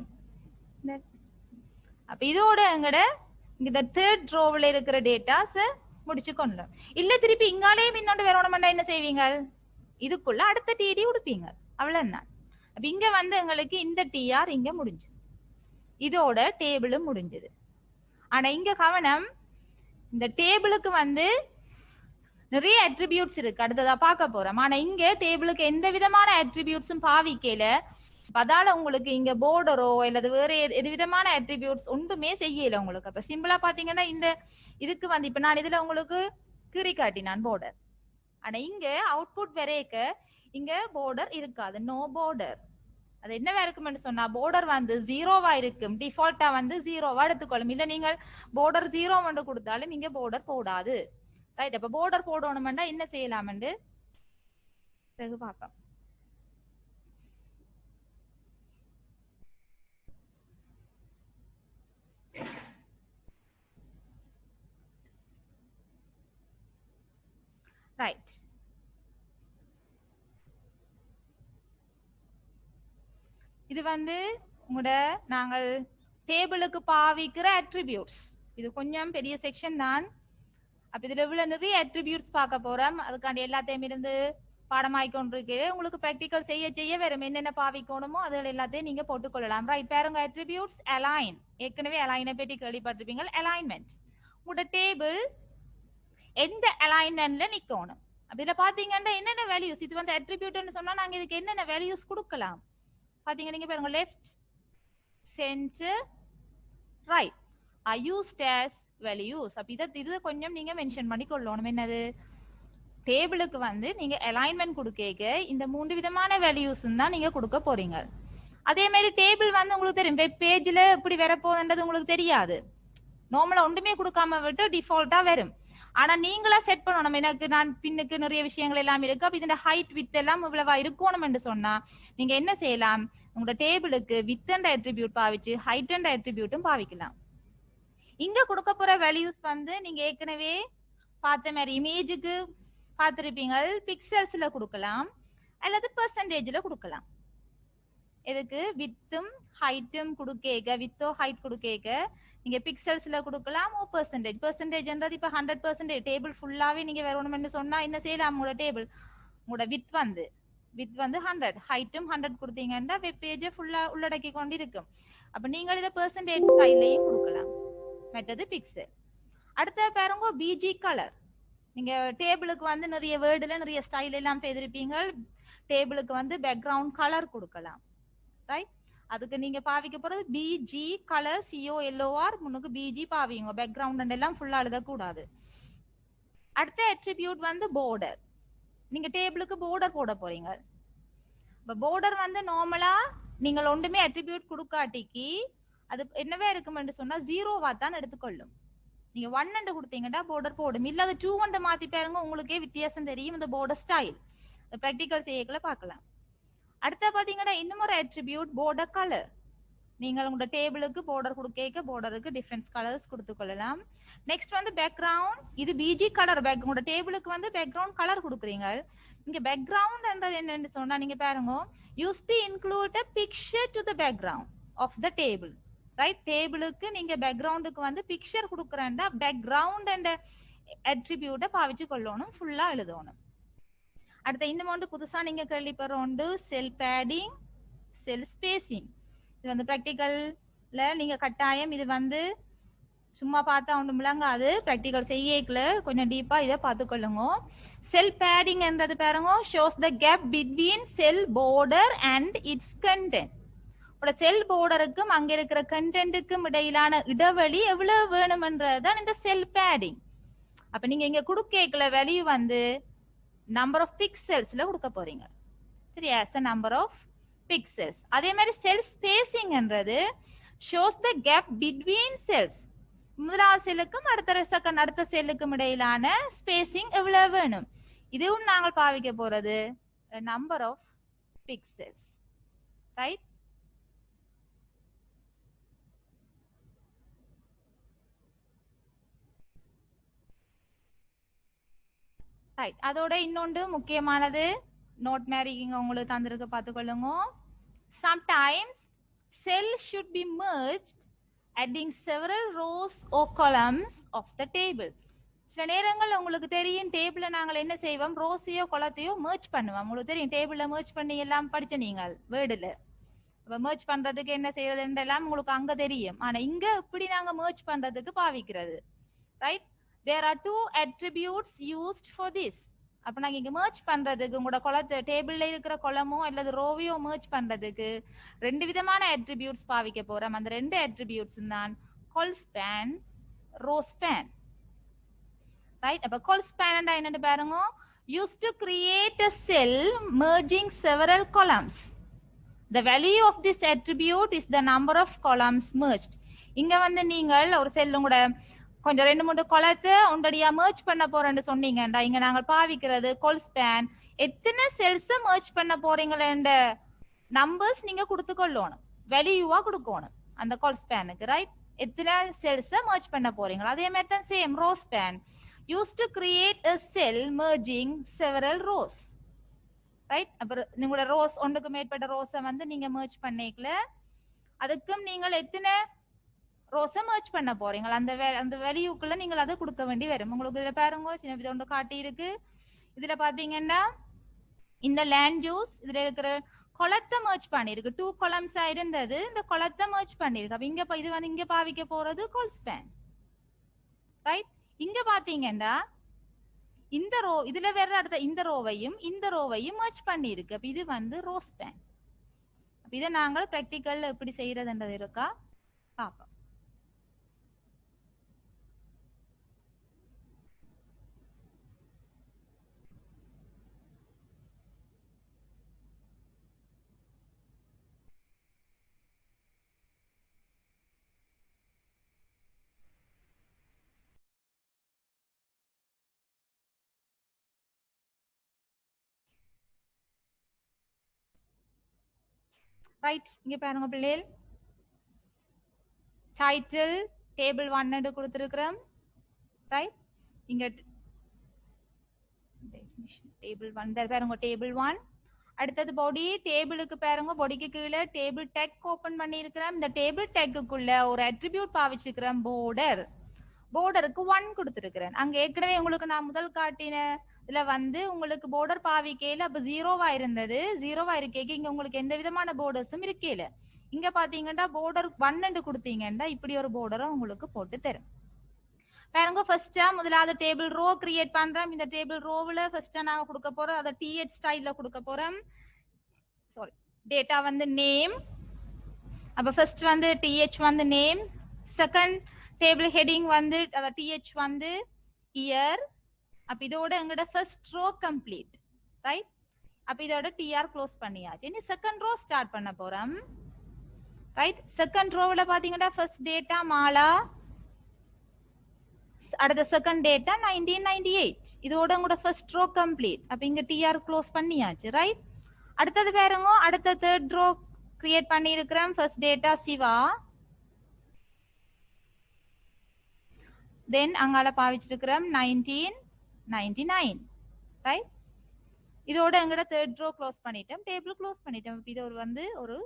அப்ப இதோட எங்கட இந்த தேர்ட் ரோவில் இருக்கிற டேட்டாஸ் முடிச்சு கொள்ளலாம். இல்ல திருப்பி இங்காலேயும் இன்னொன்று வரணும்னா என்ன செய்வீங்க, இதுக்குள்ள அடுத்த டிடி உடுப்பீங்க, அவ்வளவுதான். அப்ப இங்க வந்து எங்களுக்கு இந்த டிஆர் இங்க முடிஞ்சு, இதோட டேபிளும் முடிஞ்சது. ஆனா இங்க கவனம், இந்த டேபிளுக்கு வந்து நிறைய அட்ரிபியூட்ஸ் இருக்கு, அடுத்ததா பார்க்க போறோம். ஆனா இங்க டேபிளுக்கு எந்த விதமான அட்ரிபியூட்ஸும் பாவிக்கல. அதால உங்களுக்கு இங்க போர்டரோ அல்லது வேற எது விதமான அட்ரிபியூட்ஸ் ஒன்றுமே செய்யல உங்களுக்கு. அப்ப சிம்பிளா பாத்தீங்கன்னா இந்த இதுக்கு வந்து இப்ப நான் இதுல உங்களுக்கு கீறி காட்டினான் போர்டர். ஆனா இங்க அவுட்புட் வரைக்க இங்க போர்டர் இருக்காது, நோ போர்டர். அது என்னவா இருக்கும்னு சொன்னா போர்டர் வந்து ஜீரோவா இருக்கும், டிஃபால்ட்டா வந்து ஜீரோவா எடுத்துக்கொள்ளும். இல்ல நீங்க போர்டர் 0 ஒன்று கொடுத்தாலும் நீங்க போர்டர் போடாது. ரைட், அப்ப போர்டர் போடணும்னா என்ன செய்யலாம்னு பிறகு பார்ப்போம். ரைட், இது வந்து உங்களோட நாங்கள் டேபிளுக்கு பாவிக்கிற அட்ரிபியூட்ஸ். இது கொஞ்சம் பெரிய செக்ஷன் தான். அப்ப இதுல இவ்வளவு நிறைய அட்ரிபியூட்ஸ் பார்க்க போறோம். அதுக்காண்டி எல்லாத்தையும் இருந்து பாடமாய்க்கொண்டிருக்கு. உங்களுக்கு பிராக்டிகல் செய்ய செய்ய வேற என்னென்ன பாவிக்கணுமோ அதுல எல்லாத்தையும் நீங்க போட்டுக்கொள்ளலாம். ரைட், பாருங்க அட்ரிபியூட்ஸ். அலைன், ஏற்கனவே அலைனை பற்றி கேள்விப்பட்டிருப்பீங்க. அலைன்மெண்ட், உங்களோட டேபிள் எந்த அலைன்மெண்ட்ல நிக்கணும். அதுல பாத்தீங்கன்னா என்னென்ன வேல்யூஸ், இது வந்து அட்ரிபியூட்னு சொன்னா நாங்க இதுக்கு என்னென்ன வேல்யூஸ் கொடுக்கலாம் பாத்தீங்க. நீங்க பாருங்க, left, centre, right are used as values. அப்ப இது கொஞ்சம் நீங்க மென்ஷன் பண்ணி கொள்ளணும். என்னது, டேபிளுக்கு வந்து நீங்க அலைன்மெண்ட் கொடுக்க இந்த 3 விதமான வேல்யூஸ் தான் நீங்க கொடுக்க போறீங்க. அதே மாதிரி டேபிள் வந்து உங்களுக்கு தெரியும், வெப் பேஜ்ல எப்படி வரப்போகுதுன்றது உங்களுக்கு தெரியாது. நார்மலா ஒன்றுமே கொடுக்காம விட்டு டிஃபால்ட்டா வரும். ஆனா நீங்களா செட் பண்ணணும், எனக்கு நான் பின்னுக்கு நிறைய விஷயங்கள் எல்லாம் இருக்கு, அப்ப இதோட ஹைட் வித் எல்லாம் இவ்வளவா இருக்கணும் என்று சொன்னா நீங்க என்ன செய்யலாம், உங்களோட டேபிளுக்கு வித் அண்ட் அட்ரிபியூட் பாவிச்சு ஹைட் அண்ட் அட்ரிபியூட்டும் பாவிக்கலாம். இங்க கொடுக்க போற வேல்யூஸ் வந்து நீங்க ஏற்கனவே பார்த்த மாதிரி இமேஜுக்கு பார்த்திருப்பீங்க, பிக்சல்ஸ்ல கொடுக்கலாம் அல்லது பெர்சன்டேஜ்ல கொடுக்கலாம். எதுக்கு, வித்தும் ஹைட்டும் கொடுக்க, வித்தோ ஹைட் கொடுக்க நீங்க பிக்சல்ஸ்ல கொடுக்கலாம், ஓ பெர்சன்டேஜ். பெர்சன்டேஜ்ன்றது இப்ப 100% டேபிள் ஃபுல்லாவே நீங்க வரணும்னு சொன்னா என்ன செய்யலாம், உங்களோட டேபிள் உங்களோட வித் வந்து 100, ஹைட்டும் 100 கொடுத்தீங்கன்னா வெப் பேஜ் ஃபுல்லா உள்ளடக்கி கொண்டு இருக்கும். அப்ப நீங்க இத பெர்சன்டேஜ் ஸ்டைலையும் கொடுக்கலாம், மற்றது பிக்சல். அடுத்த பாருங்க பிஜி கலர். நீங்க டேபிளுக்கு வந்து நிறைய வேர்டுல நிறைய ஸ்டைல் எல்லாம் செய்திருப்பீங்க. டேபிளுக்கு வந்து பேக்ரவுண்ட் கலர் கொடுக்கலாம். ரைட், அதுக்கு நீங்க பாவிக்க போறது பிஜி கலர், COLOR முன்னுக்கு பிஜி பாவிங்க, பேக்ரவுண்ட் எல்லாம் ஃபுல்லா எழுத கூடாது. அடுத்த அட்ரிபியூட் வந்து border. நீங்க டேபிளுக்கு border போட போறீங்க. இப்ப border வந்து நார்மலா நீங்க ஒன்றுமே அட்ரிபியூட் கொடுக்காட்டிக்கு அது என்னவே இருக்கும்னு சொன்னா 0வா தான் எடுத்துக்கொள்ளும். நீங்க 1 கொடுத்தீங்கன்னா border போடும், இல்ல அது 2 மாத்தி பாருங்க, உங்களுக்கே வித்தியாசம் தெரியும் இந்த border ஸ்டைல். பிராக்டிகல் செய்யக்குள்ள பார்க்கலாம். அடுத்த பாத்தீங்கன்னா இன்னும் ஒரு அட்ரிபியூட் border கலர். நீங்க உங்களோட டேபிளுக்கு border கொடுக்க borderக்கு டிஃபரன்ஸ் கலர்ஸ் கொடுத்துக்கொள்ளலாம். நெக்ஸ்ட் வந்து பேக்ரவுண்ட். இது பிஜி கலர், உங்களோட டேபிளுக்கு வந்து பேக்ரவுண்ட் கலர் கொடுக்குறீங்க. இங்க பேக்ரவுண்ட் என்றது என்னன்னு சொன்னா நீங்க பாருங்க, use to include a picture to the background of the table. Right, டேபிளுக்கு நீங்க பேக்ரவுண்டுக்கு வந்து பிக்சர் கொடுக்குறேன்டா பேக்ரவுண்ட் என்ற அட்ரிபியூட்டை பாவிச்சு கொள்ளணும், ஃபுல்லா எழுதணும். அடுத்த இன்னும் ஒன்று புதுசா நீங்க கேள்விப்படுற செல் பேடிங், செல் ஸ்பேசிங். இது வந்து பிராக்டிகல்ல நீங்க கட்டாயம் இது வந்து சும்மா பார்த்தா ஒன்றும் விளங்காது, பிராக்டிகல் செய்யல கொஞ்சம் டீப்பா இதை பார்த்துக்கொள்ளுங்க. செல் பேடிங் என்றது பாருங்க, shows the gap between cell border and its content. Cell borderக்கும் அங்க இருக்கிற கண்டென்ட்டுக்கும் இடையிலான இடைவெளி எவ்வளவு வேணும்ன்றதுதான் இந்த செல் பேடிங். அப்ப நீங்க இங்க கொடுக்கல வேல்யூ வந்து நம்பர் ஆஃப் பிக்சல்ஸ்ல கொடுக்க போறீங்க. சரியா, நம்பர் ஆஃப் பிக்சல்ஸ். அதே மாதிரி செல் ஸ்பேசிங் என்றது shows the gap between cells. முதலாவது செல்லுக்கும் அடுத்த செல்லுக்கும் இடையிலான ஸ்பேசிங் எவ்வளவு வேணும், இதுவும் நாங்கள் பாவிக்க போறது number of pixels. Right, right. அதோட இன்னொன்று முக்கியமானது நோட் மாதிரி இங்க உங்களுக்கு தந்திருக்கு பார்த்துக்கொள்ளுங்க. Sometimes cell should be merged adding several rows or columns of the table. சில நேரங்கள் உங்களுக்கு தெரியும் டேபிள்ல நாங்கள் என்ன செய்வோம், ரோஸையோ கொலத்தையோ merge பண்ணுவோம். உங்களுக்கு தெரியும் டேபிள்ல merge பண்ணி எல்லாம் படிச்ச நீங்கள் வேர்டுல. அப்ப merge பண்றதுக்கு என்ன செய்யறதுன்றெல்லாம் உங்களுக்கு அங்க தெரியும். ஆனா இங்க இப்படி நாங்க merge பண்றதுக்கு பாவிக்கிறது. Right? There are two attributes used for this. அப்ப நாங்க இங்க merge பண்றதுக்கு உங்களோட கொலத்தை டேபிள்ல இருக்கிற கொலமோ அல்லது ரோவையோ merge பண்றதுக்கு ரெண்டு விதமான attributes பாவிக்க போறோம். அந்த ரெண்டு attributes தான் col span, row span. Right? அப்ப col span என்னன்னு பாருங்க. Used to create a cell merging several columns. The value of this attribute is the number of columns merged. இங்க வந்து நீங்கள் ஒரு செல் உங்களோட கொஞ்சம் ரெண்டு மூணு கொலத்தை உண்டடியா merge பண்ண போறேன்னு சொன்னீங்கடா, இங்க நாங்க பாவிக்கிறது col span. எத்தனை செல்ஸ் merge பண்ண போறீங்களேன்ற நம்பர்ஸ் நீங்க கொடுத்துக்கொள்ளணும், வேல்யூவா கொடுக்கணும் அந்த col spanக்கு. ரைட்? எத்தனை செல்ஸ் merge பண்ண போறீங்களா. அதே மாதிரி தான் same row span. Used to create a cell merging several rows. Right? அப்புறம் உங்களோட ரோஸ் ஒன்றுக்கு மேற்பட்ட ரோஸை வந்து நீங்க merge பண்ணிக்கல, அதுக்கும் நீங்கள் எத்தனை ரோஸை merge பண்ண போறீங்க அந்த வேல்யூக்குள்ள நீங்கள் அதை கொடுக்க வேண்டி வரும். உங்களுக்கு இதுல பாருங்க சின்ன வித ஒன்று காட்டி இருக்கு. இதுல பாத்தீங்கன்னா இந்த லேண்ட் யூஸ் இதுல இருக்கிற கொலத்தை merge பண்ணிருக்கு. 2 columns இருந்தது, இந்த கொலத்தை merge பண்ணிருக்கு. அப்ப இங்க இது வந்து இங்க பாவிக்க போறது col span. ரைட்? இங்க பாத்தீங்கன்னா இந்த ரோ இதுல வேற அடுத்த இந்த ரோவையும் merge பண்ணிருக்கு. அப்ப இது வந்து row span. அப்ப இதை நாங்கள் பிராக்டிக்கல்ல எப்படி செய்யறதுன்றது இருக்கா பாப்போம். ரைட்? இங்க பாருங்க பிள்ளைகள், டைட்டில் டேபிள் 1 கொடுத்திருக்கிறோம். ரைட்? இங்க டேபிள் 1 பாருங்க, டேபிள் 1. அடுத்தது பாடி, டேபிளுக்கு பாருங்க பாடிக்கு கீழே டேபிள் டேக் ஓபன் பண்ணி இருக்கிறோம். இந்த டேபிள் டேக்குள்ள ஒரு அட்ரிபியூட் பாவிச்சிருக்கிறோம், border. borderக்கு 1 கொடுத்திருக்கிறேன். அங்க ஏற்கனவே உங்களுக்கு நான் முதல் காட்டின இதுல வந்து உங்களுக்கு border பாவிக்கையில அப்ப 0வா இருந்தது. 0வா இருக்கேக்கு இங்க உங்களுக்கு எந்த விதமான bordersம் இருக்கேல. இங்க பாத்தீங்கன்னா border 1 கொடுத்தீங்கன்னா இப்படி ஒரு border உங்களுக்கு போட்டு தரும். பாருங்க, ஃபர்ஸ்டா முதலாவது டேபிள் ரோ கிரியேட் பண்றோம். இந்த டேபிள் ரோவுல ஃபர்ஸ்டா நாங்க கொடுக்க போறோம், அத TH ஸ்டைல்ல கொடுக்க போறோம். சாரி, டேட்டா வந்து நேம். அப்ப ஃபர்ஸ்ட் வந்து TH வந்து நேம், செகண்ட் டேபிள் ஹெட்டிங் வந்து அத TH வந்து இயர். அப்ப இதோட எங்கட ஃபர்ஸ்ட் ரோ கம்ப்ளீட். ரைட்? அப்ப இதோட TR க்ளோஸ் பண்ணியாச்சு. இனி செகண்ட் ரோ ஸ்டார்ட் பண்ண போறோம். ரைட்? செகண்ட் ரோவுல பாத்தீங்கன்னா ஃபர்ஸ்ட் டேட்டா மாலா, அடுத்த செகண்ட் டேட்டா 1998. இதோட உங்களோட ஃபர்ஸ்ட் ரோ கம்ப்ளீட். அப்ப இங்க TR க்ளோஸ் பண்ணியாச்சு. ரைட்? அடுத்தது பாருங்க, அடுத்த தேர்ட் ரோ கிரியேட் பண்ணி இருக்கிறோம். ஃபர்ஸ்ட் டேட்டா சிவா, தென் அங்கால பாவிச்சிருக்கிறோம் 1999. ரைட்? இதோட எங்கட தேர்ட் ரோ க்ளோஸ் பண்ணிட்டோம், டேபிள் க்ளோஸ் பண்ணிட்டோம். இது ஒரு வந்து ஒரு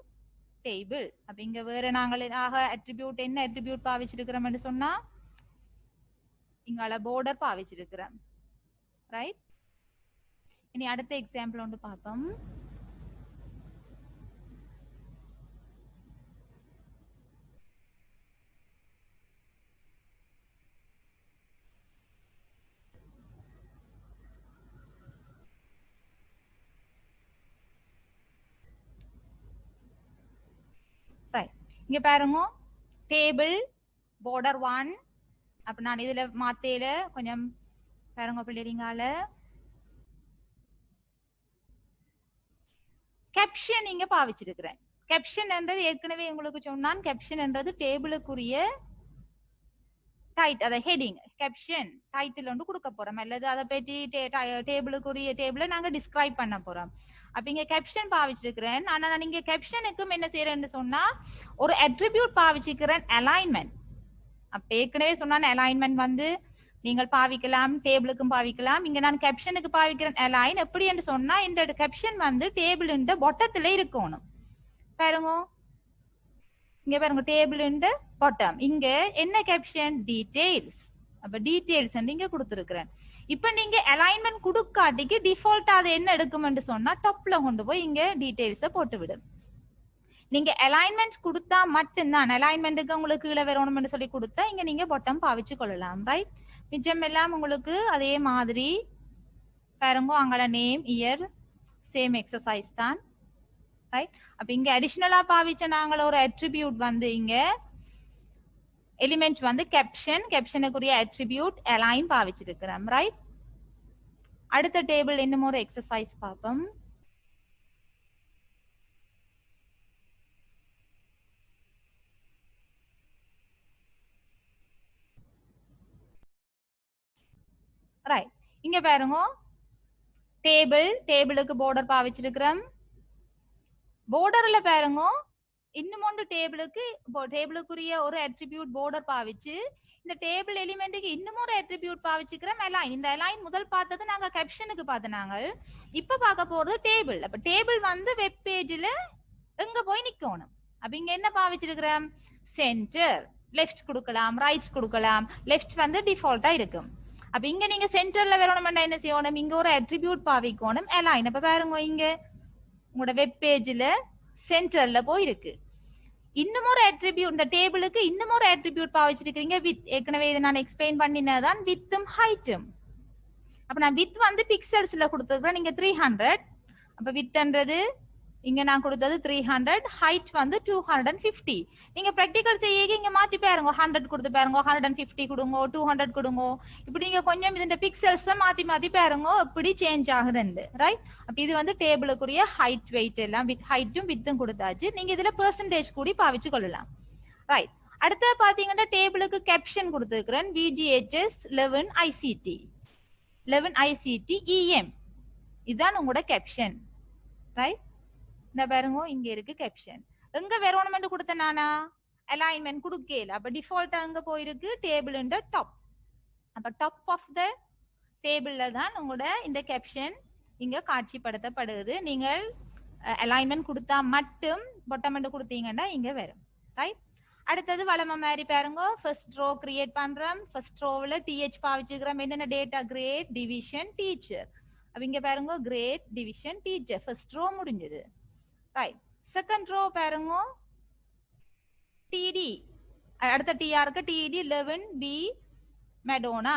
டேபிள். அப்ப இங்க வேற நாங்கள் ஆக அட்ரிபியூட் என்ன அட்ரிபியூட் பாவிச்சிருக்கிறோம்னு சொன்னா இங்கால border பாவிச்சிருக்கிறோம். ரைட்? இனி அடுத்த எக்ஸாம்பிள் ஒன்று பார்ப்போம். ரைட்? இங்க பாருங்க, டேபிள் border 1. அப்ப நான் இதுல மாத்தேல கொஞ்சம் பாருங்க பிள்ளைங்கால கேப்ஷன் இங்க பாவிச்சிருக்கிறேன். கேப்ஷன் என்றது ஏற்கனவே உங்களுக்கு சொன்னான், கேப்ஷன் என்றது டேபிளுக்குரிய டைட், அத ஹெட்டிங் கேப்ஷன் டைட்டில் ஒன்று கொடுக்க போறோம், அல்லது அதை பற்றி டேபிளுக்குரிய டேபிளை நாங்க டிஸ்கிரைப் பண்ண போறோம். அப்ப இங்க கேப்ஷன் பாவிச்சிருக்கிறேன். ஆனா நான் இங்க கேப்ஷனுக்கும் என்ன செய்யறேன்னு சொன்னா ஒரு அட்ரிபியூட் பாவிச்சிருக்கிறேன், அலைன்மெண்ட். அப்ப ஏற்கனவே சொன்ன அலைன்மெண்ட் வந்து நீங்கள் பாவிக்கலாம், டேபிளுக்கும் பாவிக்கலாம். இங்க நான் கேப்ஷனுக்கு பாவிக்கிறேன் அலைன். எப்படி என்று சொன்னா இந்த கேப்ஷன் வந்து டேபிள் பாட்டத்துல இருக்கணும். பாருங்க, இங்க பாருங்க டேபிள் இன் பாட்டம். இங்க என்ன கேப்ஷன்? டீடைல்ஸ். அப்ப டீடைல்ஸ் இங்க கொடுத்திருக்கிறேன். இப்ப நீங்க அலைன்மெண்ட் கொடுக்காட்டிக்கு டிஃபால்ட் அது என்ன எடுக்கும்னு சொன்னா டாப்ல கொண்டு போய் இங்க டீடைல்ஸ போட்டு விடும். நீங்க அலைன்மெண்ட் கொடுத்தா மட்டும்தான் அலைன்மெண்ட்டுக்கு உங்களுக்கு கீழே வரணும்னு சொல்லி கொடுத்தா இங்க நீங்க பாட்டம் பாவிச்சு கொள்ளலாம். ரைட்? மிச்சம் எல்லாம் உங்களுக்கு அதே மாதிரி பாருங்க. அங்கள நேம் இயர் சேம் எக்ஸசைஸ் தான். ரைட்? அப்ப இங்க அடிஷனலா பாவிச்ச நாங்கள ஒரு அட்ரிபியூட் வந்து இங்க எலிமெண்ட் வந்து கேப்ஷன், கேப்ஷனுக்குரிய அட்ரிபியூட் அலைன் பாவிச்சிருக்கிறோம். ரைட்? அடுத்த டேபிள் இன்னும் ஒரு எக்ஸசைஸ் பார்ப்போம். ரைட்? இங்க பாருங்க டேபிளுக்கு border பாவிச்சிருக்கிறோம். borderல பாருங்க இன்னும் ஒன்று டேபிளுக்குரிய ஒரு அட்ரிபியூட் border பாவிச்சு இந்த டேபிள் எலிமெண்ட்டுக்கு இன்னும் ஒரு அட்ரிபியூட் பாவிச்சுக்கிறோம் அலைன். இந்த அலைன் முதல் பார்த்தது நாங்க கேப்ஷனுக்கு பார்த்தனாங்க. இப்ப பார்க்க போறது டேபிள். அப்ப டேபிள் வந்து வெப் பேஜ்ல எங்க போய் நிக்கணும். அப்ப இங்க என்ன பாவிச்சிருக்கிறோம்? சென்டர். லெஃப்ட் கொடுக்கலாம், ரைட் கொடுக்கலாம். லெஃப்ட் வந்து டிஃபால்ட்டா இருக்கும். அப்ப இங்க நீங்க சென்டர்ல வரணும்னா என்ன செய்யணும்? இங்க ஒரு அட்ரிபியூட் பாவிக்கணும் அலைன். அப்ப பாருங்க இங்க உங்களோட வெப் பேஜ்ல சென்டர்ல போயிருக்கு. இன்னும் ஒரு அட்ரிபியூட் இந்த டேபிளுக்கு இன்னும் ஒரு அட்ரிபியூட் பாவிச்சிருக்கீங்க வித். ஏற்கனவே இதை நான் எக்ஸ்பிளைன் பண்ணினதான் வித்தும் ஹைட்டும். அப்ப நான் வித் வந்து பிக்சல்ஸ்ல கொடுத்துருக்கேன். நீங்க 300. அப்ப வித்ன்றது இங்க நான் கொடுத்தது 300, ஹைட் வந்து 250. நீங்க பிராக்டிகல் செய்ய இங்க மாத்தி பாருங்க. 100 கொடுத்து பாருங்க, 150 கொடுங்க, 200 கொடுங்க. இப்படி நீங்க கொஞ்சம் இந்த பிக்சல்ஸ் மாத்தி மாத்தி பாருங்க எப்படி சேஞ்ச் ஆகுதுன்னு. ரைட்? அப்ப இது வந்து டேபிளுக்குரிய ஹைட் வெயிட் எல்லாம் வித் ஹைட்டும் வித்தும் கொடுத்தாச்சு. நீங்க இதுல பெர்சன்டேஜ் கூடி பாவிச்சு கொள்ளலாம். ரைட்? அடுத்த பாத்தீங்கன்னா டேபிளுக்கு கேப்ஷன் கொடுத்துருக்கிறேன். VGHS 11 ICT 11 ICT EM. இதுதான் உங்களோட கேப்ஷன். ரைட்? இந்த பாருங்க இங்க இருக்கு கேப்ஷன். எங்க வரணும்னு கொடுத்த நானா அலைன்மெண்ட் கொடுக்கல. அப்ப டிஃபால்ட்டா எங்க போயிருக்கு? Table in top. அப்ப டாப் ஆஃப் த டேபிள்ல தான் உங்களோட இந்த கேப்ஷன் இங்க காட்சிப்படுத்தப்படுது. நீங்கள் அலைன்மெண்ட் கொடுத்தா மட்டும் பொட்டமெண்ட் கொடுத்தீங்கன்னா இங்க வரும். ரைட்? அடுத்தது வளம மாதிரி பாருங்க. ஃபர்ஸ்ட் ரோ கிரியேட் பண்றோம். ஃபர்ஸ்ட் ரோவில் TH பாவிச்சுக்கிறோம். என்னென்ன டேட்டா? Grade, division, teacher. அப்ப இங்க பாருங்க grade, division, teacher. First row முடிஞ்சது. ரைட்? செகண்ட் ரோ பாருங்க TD. அடுத்த TR க்கு TD 11B மெடோனா.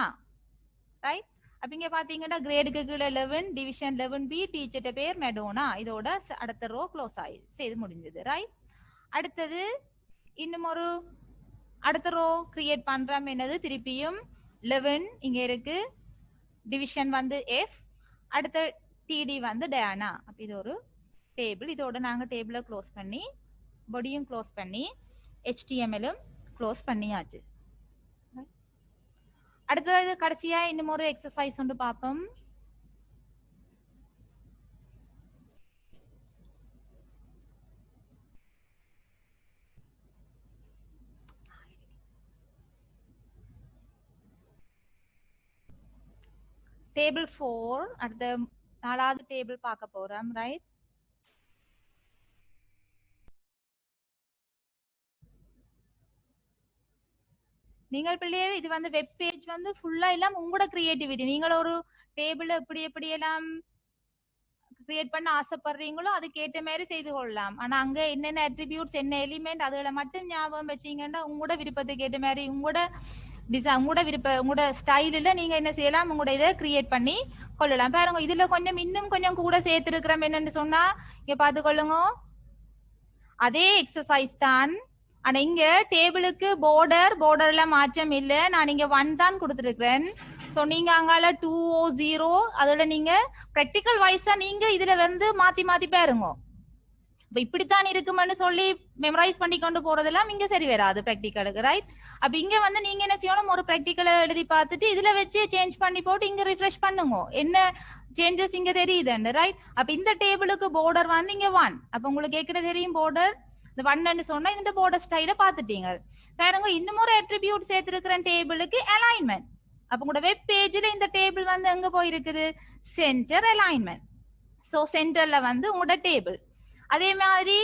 ரைட்? அப்ப இங்க பாத்தீங்கன்னா கிரேடுக்கு கீழே 11, டிவிஷன் 11B, டீச்சர்ட்ட பேர் மெடோனா. இதோட அடுத்த ரோ க்ளோஸ் ஆயிடுச்சு. செய்து முடிஞ்சது. ரைட்? அடுத்தது இன்னும் ஒரு அடுத்த ரோ கிரியேட் பண்றோம். என்னது? திருப்பியும் 11 இங்க இருக்கு, டிவிஷன் வந்து F, அடுத்த TD வந்து டயானா. அப்ப இது ஒரு டேபிள். இதோட நாங்க டேபிளை க்ளோஸ் பண்ணி பாடியும் க்ளோஸ் பண்ணி HTML-ம் க்ளோஸ் பண்ணியாச்சு. அடுத்தது கடைசியா இன்னும் ஒரு எக்ஸசைஸ் ஒன்று பார்ப்போம். டேபிள் 4 அடுத்த 4வது டேபிள் பார்க்க போறோம். ரைட்? நீங்கள் பிள்ளைகள் இது வந்து வெப் பேஜ் வந்து ஃபுல்லா எல்லாம் உங்களோட கிரியேட்டிவிட்டி. நீங்கள் ஒரு டேபிள் எப்படி எல்லாம் கிரியேட் பண்ண ஆசைப்படுறீங்களோ அதுக்கேற்ற மாதிரி செய்து கொள்ளலாம். ஆனா அங்க என்னென்ன அட்ரிபியூட்ஸ் என்ன எலிமெண்ட் அதுகளை மட்டும் ஞாபகம் வச்சீங்கன்னா உங்களோட விருப்பத்துக்கு ஏற்ற மாதிரி உங்களோட டிசைன் உங்களோட ஸ்டைலில் நீங்க என்ன செய்யலாம்? உங்களோட இதை கிரியேட் பண்ணி கொள்ளலாம். பாருங்க இதுல கொஞ்சம் இன்னும் கொஞ்சம் கூட சேர்த்திருக்கிறோம். என்னன்னு சொன்னா இங்க பாத்துக்கொள்ளுங்க. அதே எக்ஸசைஸ் தான். ஆனா இங்க டேபிளுக்கு borderல மாற்றம் இல்ல. நான் இங்க 1 தான் கொடுத்துருக்கிறேன். சோ நீங்க அங்கால 200 அதோட நீங்க பிராக்டிக்கல் வைஸா நீங்க இதுல வந்து மாத்தி பாருங்க. இப்ப இப்படித்தான் இருக்குமென்னு சொல்லி மெமரைஸ் பண்ணி கொண்டு போறதெல்லாம் இங்க சரி வராது பிராக்டிக்கலுக்கு. ரைட்? அப்ப இங்க வந்து நீங்க என்ன செய்யணும்? ஒரு பிராக்டிக்கலை எழுதி பார்த்துட்டு இதுல வச்சு சேஞ்ச் பண்ணி போட்டு இங்க ரிஃப்ரெஷ் பண்ணுங்க. என்ன சேஞ்சஸ் இங்க தெரியுதுன்னு. ரைட்? அப்ப இந்த டேபிளுக்கு border வந்து இங்க 1. அப்ப உங்களுக்கு கேட்கிற தெரியும் border இந்த 1ன்னு சொன்னா இந்த border ஸ்டைல பாத்துட்டீங்க. பாருங்க இன்னும் ஒரு அட்ரிபியூட் சேர்த்திருக்கிற டேபிளுக்கு அலைன்மெண்ட். அப்ப உங்களோட வெப் பேஜ்ல இந்த டேபிள் வந்து எங்க போயிருக்குது? Centre alignment. சோ சென்டர்ல வந்து உங்களோட டேபிள். அதே மாதிரி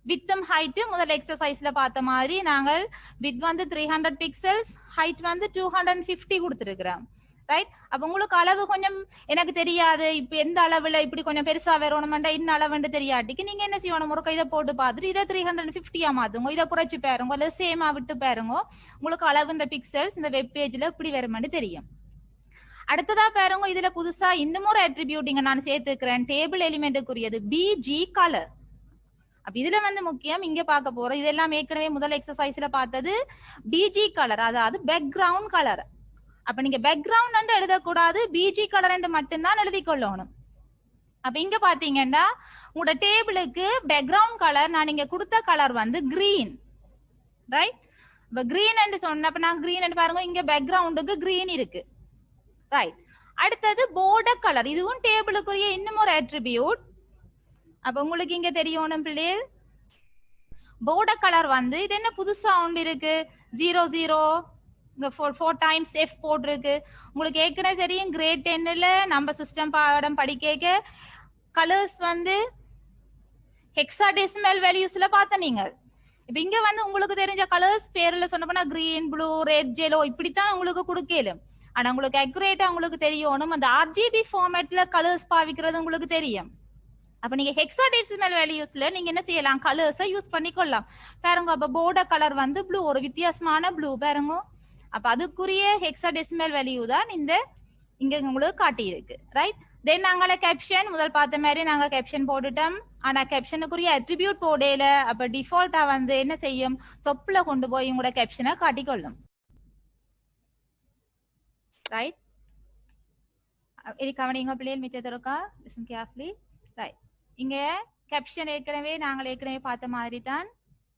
வித்தும் ஹைட் முதல் எக்ஸசைஸ்ல பார்த்த மாதிரி நாங்கள் வித் வந்து 300 பிக்சல்ஸ், ஹைட் வந்து 250 கொடுத்துருக்கிறோம். ரைட். அப்ப உங்களுக்கு அளவு கொஞ்சம் எனக்கு தெரியாது, இப்ப எந்த அளவுல இப்படி கொஞ்சம் பெருசா வரணும்டா இன்னும் அளவுன்னு தெரியாட்டிக்கு நீங்க என்ன செய்யணும், ஒரு இதை போட்டு பார்த்துட்டு இதை 350 மாத்துங்க, இதை குறைச்சு பாருங்க, இல்ல சேமா விட்டு பாருங்க, உங்களுக்கு அளவு இந்த பிக்சல்ஸ் இந்த வெப் பேஜ்ல இப்படி வருமானு தெரியும். அடுத்ததா பாருங்க, இதுல புதுசா இன்னும் ஒரு அட்ரிபியூட்டிங்க நான் சேர்த்துக்கிறேன், டேபிள் எலிமெண்ட்டுக்குரியது பிஜி கலர். அப்ப இதுல வந்து முக்கியம் இங்க பார்க்க போறோம், இதெல்லாம் ஏற்கனவே முதல் எக்ஸசைஸ்ல பார்த்தது பிஜி கலர், அதாவது பேக்ரவுண்ட் கலர். அப்ப நீங்க பேக்ரவுண்ட் எழுதக்கூடாது, பிஜி கலர் மட்டும்தான் எழுதி கொள்ளணும். அப்ப இங்க பாத்தீங்கன்னா உங்களோட டேபிளுக்கு பேக்ரவுண்ட் கலர் நான் இங்க கொடுத்த கலர் வந்து கிரீன். ரைட். இப்ப கிரீன் சொன்னப்ப நான் கிரீன் பாருங்க, இங்க பேக்ரவுண்டுக்கு கிரீன் இருக்கு. ரைட். அடுத்தது போர்டர் கலர், இதுவும் டேபிளுக்குரிய இன்னும் ஒரு அட்ரிபியூட். அப்ப உங்களுக்கு இங்க தெரியணும் பிள்ளைகள், போர்டர் கலர் வந்து இது என்ன புதுசா ஒன்று இருக்கு, 00 இங்க 4 டைம்ஸ் F போட்டிருக்கு. உங்களுக்கு ஏற்கனவே தெரியும் கிரேட் 10ல நம்ம சிஸ்டம் பாடம் படிக்க கலர்ஸ் வந்து ஹெக்ஸாடெசிமல் வேல்யூஸ்ல பார்த்த நீங்க. இப்ப இங்க வந்து உங்களுக்கு தெரிஞ்ச கலர்ஸ் பேர்ல சொன்னப்பனா கிரீன், ப்ளூ, ரெட், ஜெலோ இப்படித்தான் உங்களுக்கு கொடுக்கலும். ஆனா உங்களுக்கு அக்யூரேட்டா உங்களுக்கு தெரியணும் அந்த RGB ஃபார்மேட்ல கலர்ஸ் பாவிக்கிறது உங்களுக்கு தெரியும். அப்ப நீங்க ஹெக்ஸாடெசிமல் வேல்யூஸ்ல நீங்க என்ன செய்யலாம், கலர்ஸை யூஸ் பண்ணிக்கொள்ளலாம். பாருங்க, அப்ப போர்டர் கலர் வந்து ப்ளூ, ஒரு வித்தியாசமான ப்ளூ பாருங்க. அப்ப அதுக்குரிய ஹெக்ஸாடெசிமல் வேல்யூ தான் இந்த இங்க உங்களுக்கு காட்டி இருக்கு. ரைட். தென் நாங்கள கேப்ஷன் முதல் பார்த்த மாதிரி நாங்க கேப்ஷன் போட்டுட்டோம். ஆனா கேப்ஷனுக்குரிய அட்ரிபியூட் போடல. அப்ப டிஃபால்ட்டா வந்து என்ன செய்யும், தொப்புல கொண்டு போய் உங்களோட கேப்ஷனை காட்டிக்கொள்ளும். ரைட். இது கவனிங்க பிள்ளைகள், மிச்சத்தை இருக்கா லிசன் கேர்ஃபுல்லி. ரைட். இங்க கேப்ஷன் நாங்கள் ஏற்கனவே பார்த்த மாதிரி தான்.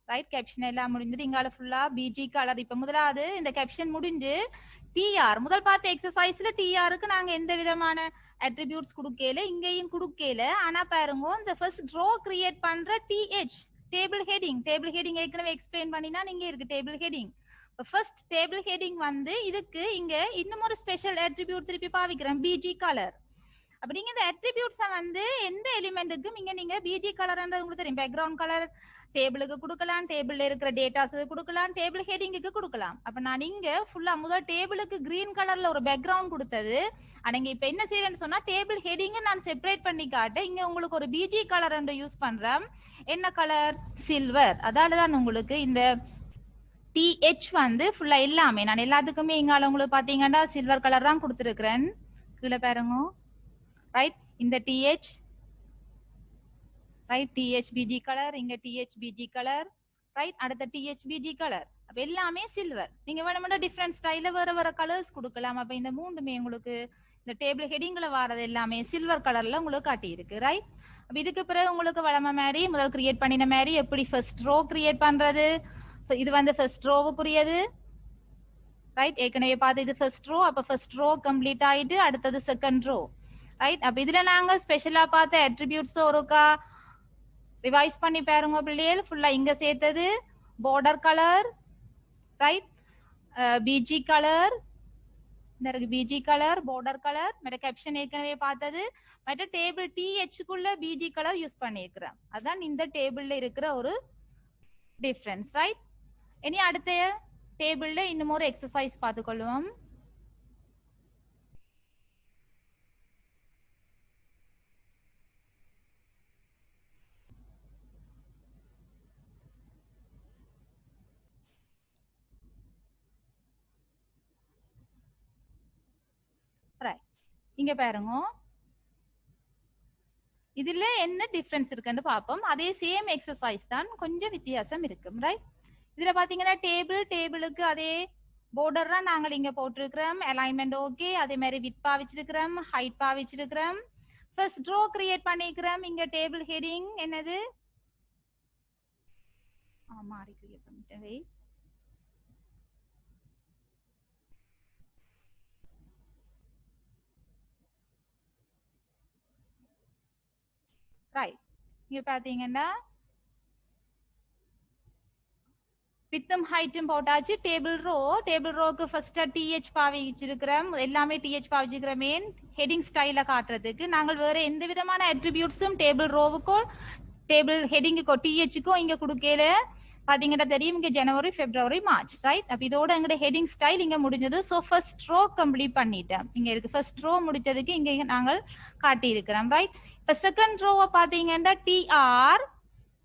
ரைட். கேப்ஷன் எல்லாம் முடிஞ்சது, இங்கால ஃபுல்லா பிஜி கலர். இப்ப முதலாவது இந்த கேப்ஷன் முடிஞ்சு டிஆர் முதல் பார்த்த எக்ஸசைஸ்ல டிஆருக்கு நாங்க எந்த விதமான அட்ரிபியூட்ஸ் கொடுக்கல, இங்கேயும் கொடுக்கல. ஆனா பாருங்க, இந்த ஃபர்ஸ்ட் ரோ கிரியேட் பண்ற டிஹெச் டேபிள் ஹெடிங் ஏற்கனவே எக்ஸ்பிளைன் பண்ணினா நீங்க இருக்கு table heading. First table heading வந்து இதுக்கு இங்க இன்னும் ஒரு ஸ்பெஷல் அட்ரிபியூட் திருப்பி பாவிக்கிறேன், பிஜி கலர். அப்ப நீங்க இந்த அட்ரிபியூட்ஸை வந்து எந்த எலிமெண்ட்டுக்கும் இங்க நீங்க பிஜி கலர்ன்றது உங்களுக்கு தெரியும், பேக்ரவுண்ட் கலர் டேபிளுக்கு கொடுக்கலாம், டேபிள்ல இருக்கிற டேட்டாஸ் கொடுக்கலாம், டேபிள் ஹெடிங்குக்கு கொடுக்கலாம். அப்ப நான் இங்க ஃபுல்லா முதல் டேபிளுக்கு கிரீன் கலர்ல ஒரு பேக்ரவுண்ட் கொடுத்தது. அடங்க இப்ப என்ன செய்யறேன்னு சொன்னா டேபிள் ஹெடிங்க நான் செப்பரேட் பண்ணி காட்ட இங்க உங்களுக்கு ஒரு பிஜி கலர் யூஸ் பண்றேன். என்ன கலர், சில்வர். அதாலதான் உங்களுக்கு இந்த டிஹெச் வந்து ஃபுல்லா எல்லாமே நான் எல்லாத்துக்குமே இங்கால உங்களுக்கு பாத்தீங்கன்னா சில்வர் கலர் தான் கொடுத்துருக்கிறேன். கீழே பாருங்க. ரைட். இந்த டிஹெச் ரைட், THBG கலர், இங்க THBG கலர். ரைட். அடுத்த THBG கலர். அப்ப எல்லாமே சில்வர். நீங்க வேணும்னா டிஃபரண்ட் ஸ்டைல்ல வேற கலர்ஸ் கொடுக்கலாம். அப்ப இந்த மூணுமே உங்களுக்கு இந்த டேபிள் ஹெடிங்ல வரது எல்லாமே சில்வர் கலர்ல உங்களுக்கு காட்டி இருக்கு. ரைட். அப்ப இதுக்கு பிறகு உங்களுக்கு வளம மாதிரி முதல் கிரியேட் பண்ணின மாதிரி எப்படி ஃபர்ஸ்ட் ரோ கிரியேட் பண்றது, இது வந்து ஃபர்ஸ்ட் ரோவுக்குரியது. ரைட். ஏற்கனவே பார்த்து இது ஃபர்ஸ்ட் ரோ. அப்ப ஃபர்ஸ்ட் ரோ கம்ப்ளீட் ஆயிட்டு அடுத்தது செகண்ட் ரோ. ரைட். அப்ப இதுல நாங்க ஸ்பெஷலா பார்த்த அட்ரிபியூட்ஸ் ஒருக்கா ரிவைஸ் பண்ணி பாருங்க பிள்ளைகள். ஃபுல்லா இங்க சேர்த்தது border colour. Right. PG colour, இந்த இருக்கு பிஜி கலர், border கலர். மற்ற கேப்ஷன் ஏற்கனவே பார்த்தது. மற்ற டேபிள் டிஹெச்க்குள்ள பிஜி கலர் யூஸ் பண்ணியிருக்கிறேன். அதான் இந்த டேபிள்ல இருக்கிற ஒரு டிஃபரன்ஸ். ரைட். இனி அடுத்த டேபிள்ல இன்னும் ஒரு எக்ஸசைஸ் பார்த்துக்கொள்வோம். இங்க பாருங்க, இதுல என்ன டிஃபரன்ஸ் இருக்குன்னு பாப்போம். அதே சேம் எக்ஸசைஸ் தான், கொஞ்சம் வித்தியாசம் இருக்கும். ரைட். இதுல பாத்தீங்கன்னா டேபிளுக்கு அதே border நாங்கள் இங்க போட்டிருக்கிறோம். Alignment okay. அதே மாதிரி வித் பாவிச்சிருக்கிறோம், ஹைட் பாவிச்சிருக்கிறோம். ஃபர்ஸ்ட் ரோ கிரியேட் பண்ணிக்கிறோம். இங்க டேபிள் ஹெடிங் என்னது, மாறி கிரியேட் பண்ணிட்டேன். ரைட். இங்க பாத்தீங்கன்னா வித்தும் ஹைட்டும் போட்டாச்சு. டேபிள் ரோக்கு ஃபர்ஸ்ட் டிஹெச் பாவிச்சிருக்கிறோம். எல்லாமே டிஹெச் பாவிச்சிருக்கிற மெயின் ஹெடிங் ஸ்டைல காட்டுறதுக்கு நாங்கள் வேற எந்த விதமான அட்ரிபியூட்ஸும் டேபிள் ரோவுக்கோ டேபிள் ஹெடிங்குக்கோ டிஹெச்சுக்கோ இங்க கொடுக்கல பாத்தீங்கன்னா தெரியும் இங்க ஜனவரி பிப்ரவரி மார்ச் ரைட். அப்ப இதோட எங்கட ஹெடிங் ஸ்டைல் இங்க முடிஞ்சது. சோ ஃபர்ஸ்ட் ரோ கம்ப்ளீட் பண்ணிட்டேன். இங்க இருக்கு ஃபர்ஸ்ட் ரோ முடிச்சதுக்கு இங்க நாங்கள் காட்டி இருக்கிறோம் ரைட். இப்ப செகண்ட் ரோவை பாத்தீங்கன்னா டிஆர்.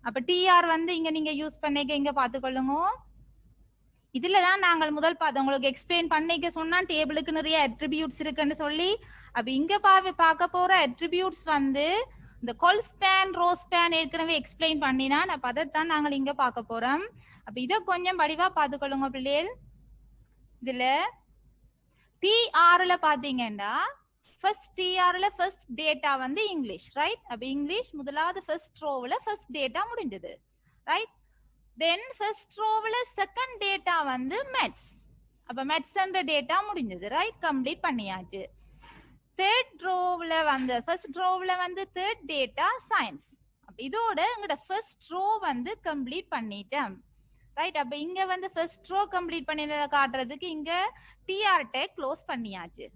அப்ப டிஆர் வந்து இங்க நீங்க யூஸ் பண்ணிக்க இங்க பாத்துக்கொள்ளுங்க. இதுலதான் நாங்கள் முதல் பார்த்தோம் உங்களுக்கு எக்ஸ்பிளைன் பண்ணிக்க சொன்னா டேபிளுக்கு நிறைய அட்ரிபியூட்ஸ் இருக்குன்னு சொல்லி. அப்ப இங்க பார்க்க போற அட்ரிபியூட்ஸ் வந்து இந்த கொல் ஸ்பேன் ரோ ஸ்பேன் ஏற்கனவே எக்ஸ்பிளைன் பண்ணினா அப்ப அதைத்தான் நாங்கள் இங்க பார்க்க போறோம். அப்ப இதை கொஞ்சம் வடிவா பார்த்துக்கொள்ளுங்க பிள்ளைகள். இதுல டிஆர்ல பாத்தீங்கன்னா ஃபர்ஸ்ட் டிஆர்ல ஃபர்ஸ்ட் டேட்டா வந்து இங்கிலீஷ் ரைட். அப்ப இங்கிலீஷ் முதலாவது ஃபர்ஸ்ட் ரோவ்ல ஃபர்ஸ்ட் டேட்டா முடிஞ்சது ரைட். தென் ஃபர்ஸ்ட் ரோவ்ல செகண்ட் டேட்டா வந்து மேத்ஸ். அப்ப மேத்ஸ் என்ற டேட்டா முடிஞ்சது ரைட், கம்ப்ளீட் பண்ணியாச்சு. தேர்ட் ரோவ்ல வந்து ஃபர்ஸ்ட் ரோவ்ல வந்து தேர்ட் டேட்டா சயின்ஸ். அப்ப இதோட எங்கட ஃபர்ஸ்ட் ரோ வந்து கம்ப்ளீட் பண்ணிட்டோம் ரைட். அப்ப இங்க வந்து ஃபர்ஸ்ட் ரோ கம்ப்ளீட் பண்ணினத காட்டுறதுக்கு இங்க டிஆர் டேக் க்ளோஸ் பண்ணியாச்சு.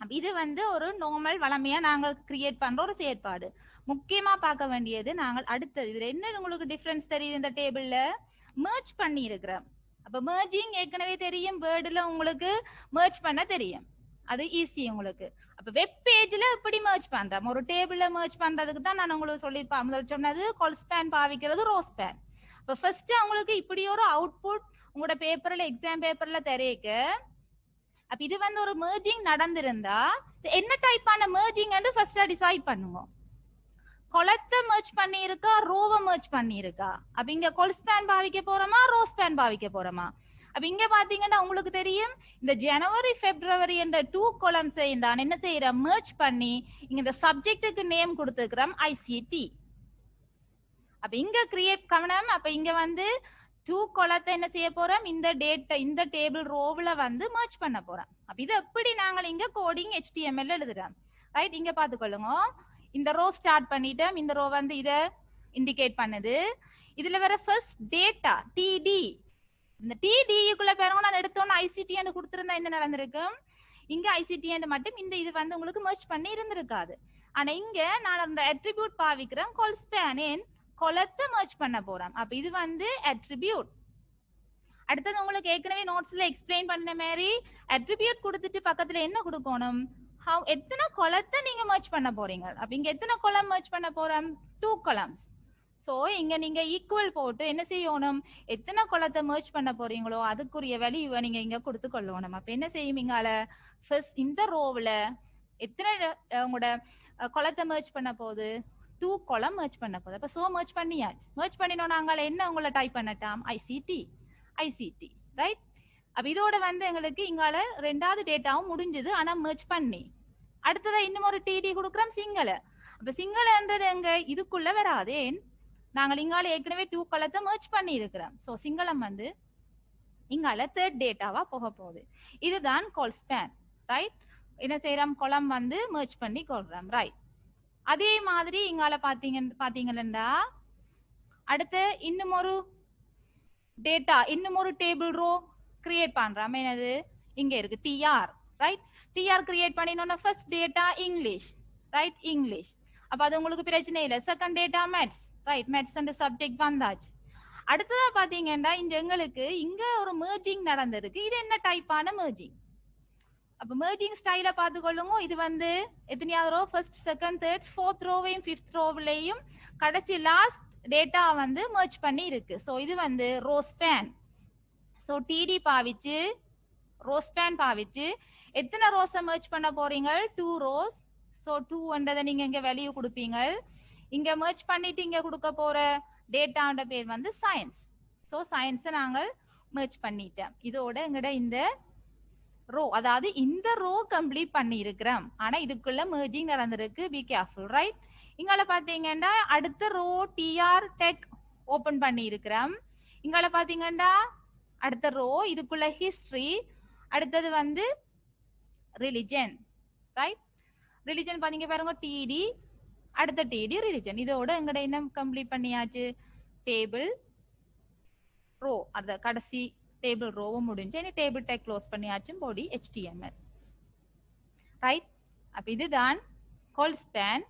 அப்ப இது வந்து ஒரு நார்மல் வளமையா நாங்கள் கிரியேட் பண்ற ஒரு செயற்பாடு. முக்கியமா பார்க்க வேண்டியது நாங்கள் அடுத்தது இதுல என்ன உங்களுக்கு டிஃபரன்ஸ் தெரியுது இந்த டேபிள்ல மெர்ஜ் பண்ணி இருக்கிறோம். அப்ப மெர்ஜிங் ஏற்கனவே தெரியும், வேர்டுல உங்களுக்கு மெர்ஜ் பண்ண தெரியும், அது ஈஸி உங்களுக்கு. அப்ப வெப் பேஜ்ல எப்படி மெர்ஜ் பண்றோம், ஒரு டேபிள்ல மெர்ஜ் பண்றதுக்கு தான் நான் உங்களுக்கு சொல்லியிருப்பேன் முதல் சொன்னது கொல் ஸ்பேன் பாவிக்கிறது ரோ ஸ்பேன். அப்ப ஃபர்ஸ்ட் உங்களுக்கு இப்படி ஒரு அவுட்புட் உங்களோட பேப்பர்ல எக்ஸாம் பேப்பர்ல தெரியக்க. அப்ப இது வந்து ஒரு மெர்ஜிங் நடந்திருந்தா என்ன டைப்பான மெர்ஜிங் வந்து ஃபர்ஸ்ட் டிசைட் பண்ணுங்க. கொலத்தை மெர்ஜ் பண்ணி இருக்கா, ரோவை மெர்ஜ் பண்ணி இருக்கா. அப்ப இங்க கொல் ஸ்பேன் பாவிக்க போறோமா, ரோ ஸ்பேன் பாவிக்க போறோமா. அப்ப இங்க பாத்தீங்கன்னா உங்களுக்கு தெரியும் இந்த ஜனவரி பிப்ரவரி என்ற 2 காலம்ஸ் நான் என்ன செய்யறேன் மெர்ஜ் பண்ணி இங்க இந்த சப்ஜெக்ட்டுக்கு நேம் கொடுத்துக்கிறோம் ஐசிடி. அப்ப இங்க கிரியேட் கவனம். அப்ப இங்க வந்து 2 காலத்தை என்ன செய்ய போறோம் இந்த டேட்டா இந்த டேபிள் ரோவ்ல வந்து மெர்ஜ் பண்ண போறோம். அப்ப இது எப்படி நாங்கள் இங்க கோடிங் HTML எழுதுறோம் ரைட். இங்க பாத்துக்கொள்ளுங்க இந்த ரோ ஸ்டார்ட் பண்ணிட்டோம். இந்த ரோ வந்து இத இண்டிகேட் பண்ணுது. இதுல வர ஃபர்ஸ்ட் டேட்டா டிடி. இந்த டிடிக்குள்ள பாருங்க நான் எடுத்தோன்னு ஐசிடி என்று கொடுத்திருந்தா என்ன நடந்திருக்கும், இங்க ஐசிடி என்று மட்டும் இந்த இது வந்து உங்களுக்கு மெர்ஜ் பண்ணி இருந்திருக்காது. ஆனா இங்க நான் அந்த அட்ரிபியூட் பாவிக்கிறேன் கொல் ஸ்பேன் கொலத்தை மெர்ஜ் பண்ண போறோம். அப்ப இது வந்து அட்ரிபியூட். அடுத்தது உங்களுக்கு ஏற்கனவே நோட்ஸ்ல எக்ஸ்பிளைன் பண்ண மாதிரி அட்ரிபியூட் கொடுத்துட்டு பக்கத்துல என்ன கொடுக்கணும், எத்தனை கொலத்தை நீங்க மெர்ஜ் பண்ண போறீங்க. அப்ப இங்க எத்தனை கொலம் மெர்ஜ் பண்ண போறோம் 2 columns. சோ இங்க நீங்க ஈக்குவல் போட்டு என்ன செய்யணும், எத்தனை கொலத்தை மெர்ஜ் பண்ண போறீங்களோ அதுக்குரிய வேல்யூவை நீங்க இங்க கொடுத்து கொள்ளணும். அப்ப என்ன செய்யும் இங்கால ஃபர்ஸ்ட் இந்த ரோவ்ல எத்தனை உங்களோட கொலத்தை மெர்ஜ் பண்ண போகுது 2 column மெர்ஜ் பண்ண போகுது. அப்ப சோ மெர்ஜ் பண்ணியாச்சு. மெர்ஜ் பண்ணினோம் நாங்கள என்ன உங்களை டைப் பண்ணட்டாம் ஐசிடி ரைட். அப்ப இதோட வந்து எங்களுக்கு இங்கால ரெண்டாவது டேட்டாவும் முடிஞ்சது. ஆனா மெர்ஜ் பண்ணி அடுத்ததா இன்னும் ஒரு டிடி கொடுக்குறோம் சிங்கள. அப்ப சிங்களன்றது எங்க இதுக்குள்ள வராது, நாங்கள் இங்கால ஏற்கனவே 2 column மெர்ஜ் பண்ணி இருக்கிறோம். சோ சிங்களம் வந்து இங்கால தேர்ட் டேட்டாவா போக போகுது. இதுதான் கொல் ஸ்பேன் ரைட். என்ன செய்யறோம் கொலம் வந்து மெர்ஜ் பண்ணி கொள்றோம் ரைட். அதே மாதிரி இங்கால பாத்தீங்கன்னா அடுத்து இன்னும் ஒரு டேட்டா இன்னும் ஒரு டேபிள் ரோ கிரியேட் பண்றோம். என்னது இங்க இருக்கு டிஆர் ரைட். டிஆர் கிரியேட் பண்ணினோம்னா first data English right English. அப்ப அது உங்களுக்கு பிரச்சனை இல்லை. Second data maths right, maths and subject வந்தாச்சு. அடுத்ததா பாத்தீங்கன்னா இந்த எங்களுக்கு இங்க ஒரு மெர்ஜிங் நடந்திருக்கு. இது என்ன டைப்பான மெர்ஜிங். அப்ப மெர்ஜிங் ஸ்டைல பாத்துக்கொள்ளுங்க. இது வந்து எத்தனையாவது row first second third fourth ரோவையும் ஃபிஃப்த் ரோவ்லையும் கடைசி லாஸ்ட் டேட்டா வந்து மெர்ஜ் பண்ணி இருக்கு. சோ இது வந்து ரோ ஸ்பேன். சோ டிடி பாவிச்சு ரோ ஸ்பேன் பாவிச்சு எத்தனை ரோஸை மெர்ஜ் பண்ண போறீங்க 2 rows. சோ 2ன்றதை நீங்க இங்க வேல்யூ கொடுப்பீங்க. இங்க மெர்ஜ் பண்ணிட்டு இங்க கொடுக்க போற டேட்டான்ற பேர் வந்து சயின்ஸ். சோ சயின்ஸ் நாங்கள் மெர்ஜ் பண்ணிட்டோம். இதோட எங்கட இந்த ரோ அதாவது இந்த ரோ கம்ப்ளீட் பண்ணி இருக்கிறோம். ஆனா இதுக்குள்ள மெர்ஜிங் நடந்திருக்கு, பி கேர்ஃபுல் ரைட். இங்கால பாத்தீங்கன்னா அடுத்த ரோ டிஆர் டெக் ஓபன் பண்ணி இருக்கிறோம். இங்கால பாத்தீங்கன்னா அடுத்த ரோ இதுக்குள்ள ஹிஸ்டரி, அடுத்தது வந்து ரிலிஜன் ரைட். ரிலிஜன் பாத்தீங்க பாருங்க டிடி, அடுத்த டிடி ரிலிஜன். இதோட எங்கட என்ன கம்ப்ளீட் பண்ணியாச்சு டேபிள் ரோ. அந்த கடைசி டேபிள் ரோவும் முடிஞ்சு இனி டேபிள் டேக் க்ளோஸ் பண்ணியாச்சு பாடி HTML ரைட். அப்ப இதுதான் கொல் ஸ்பேன்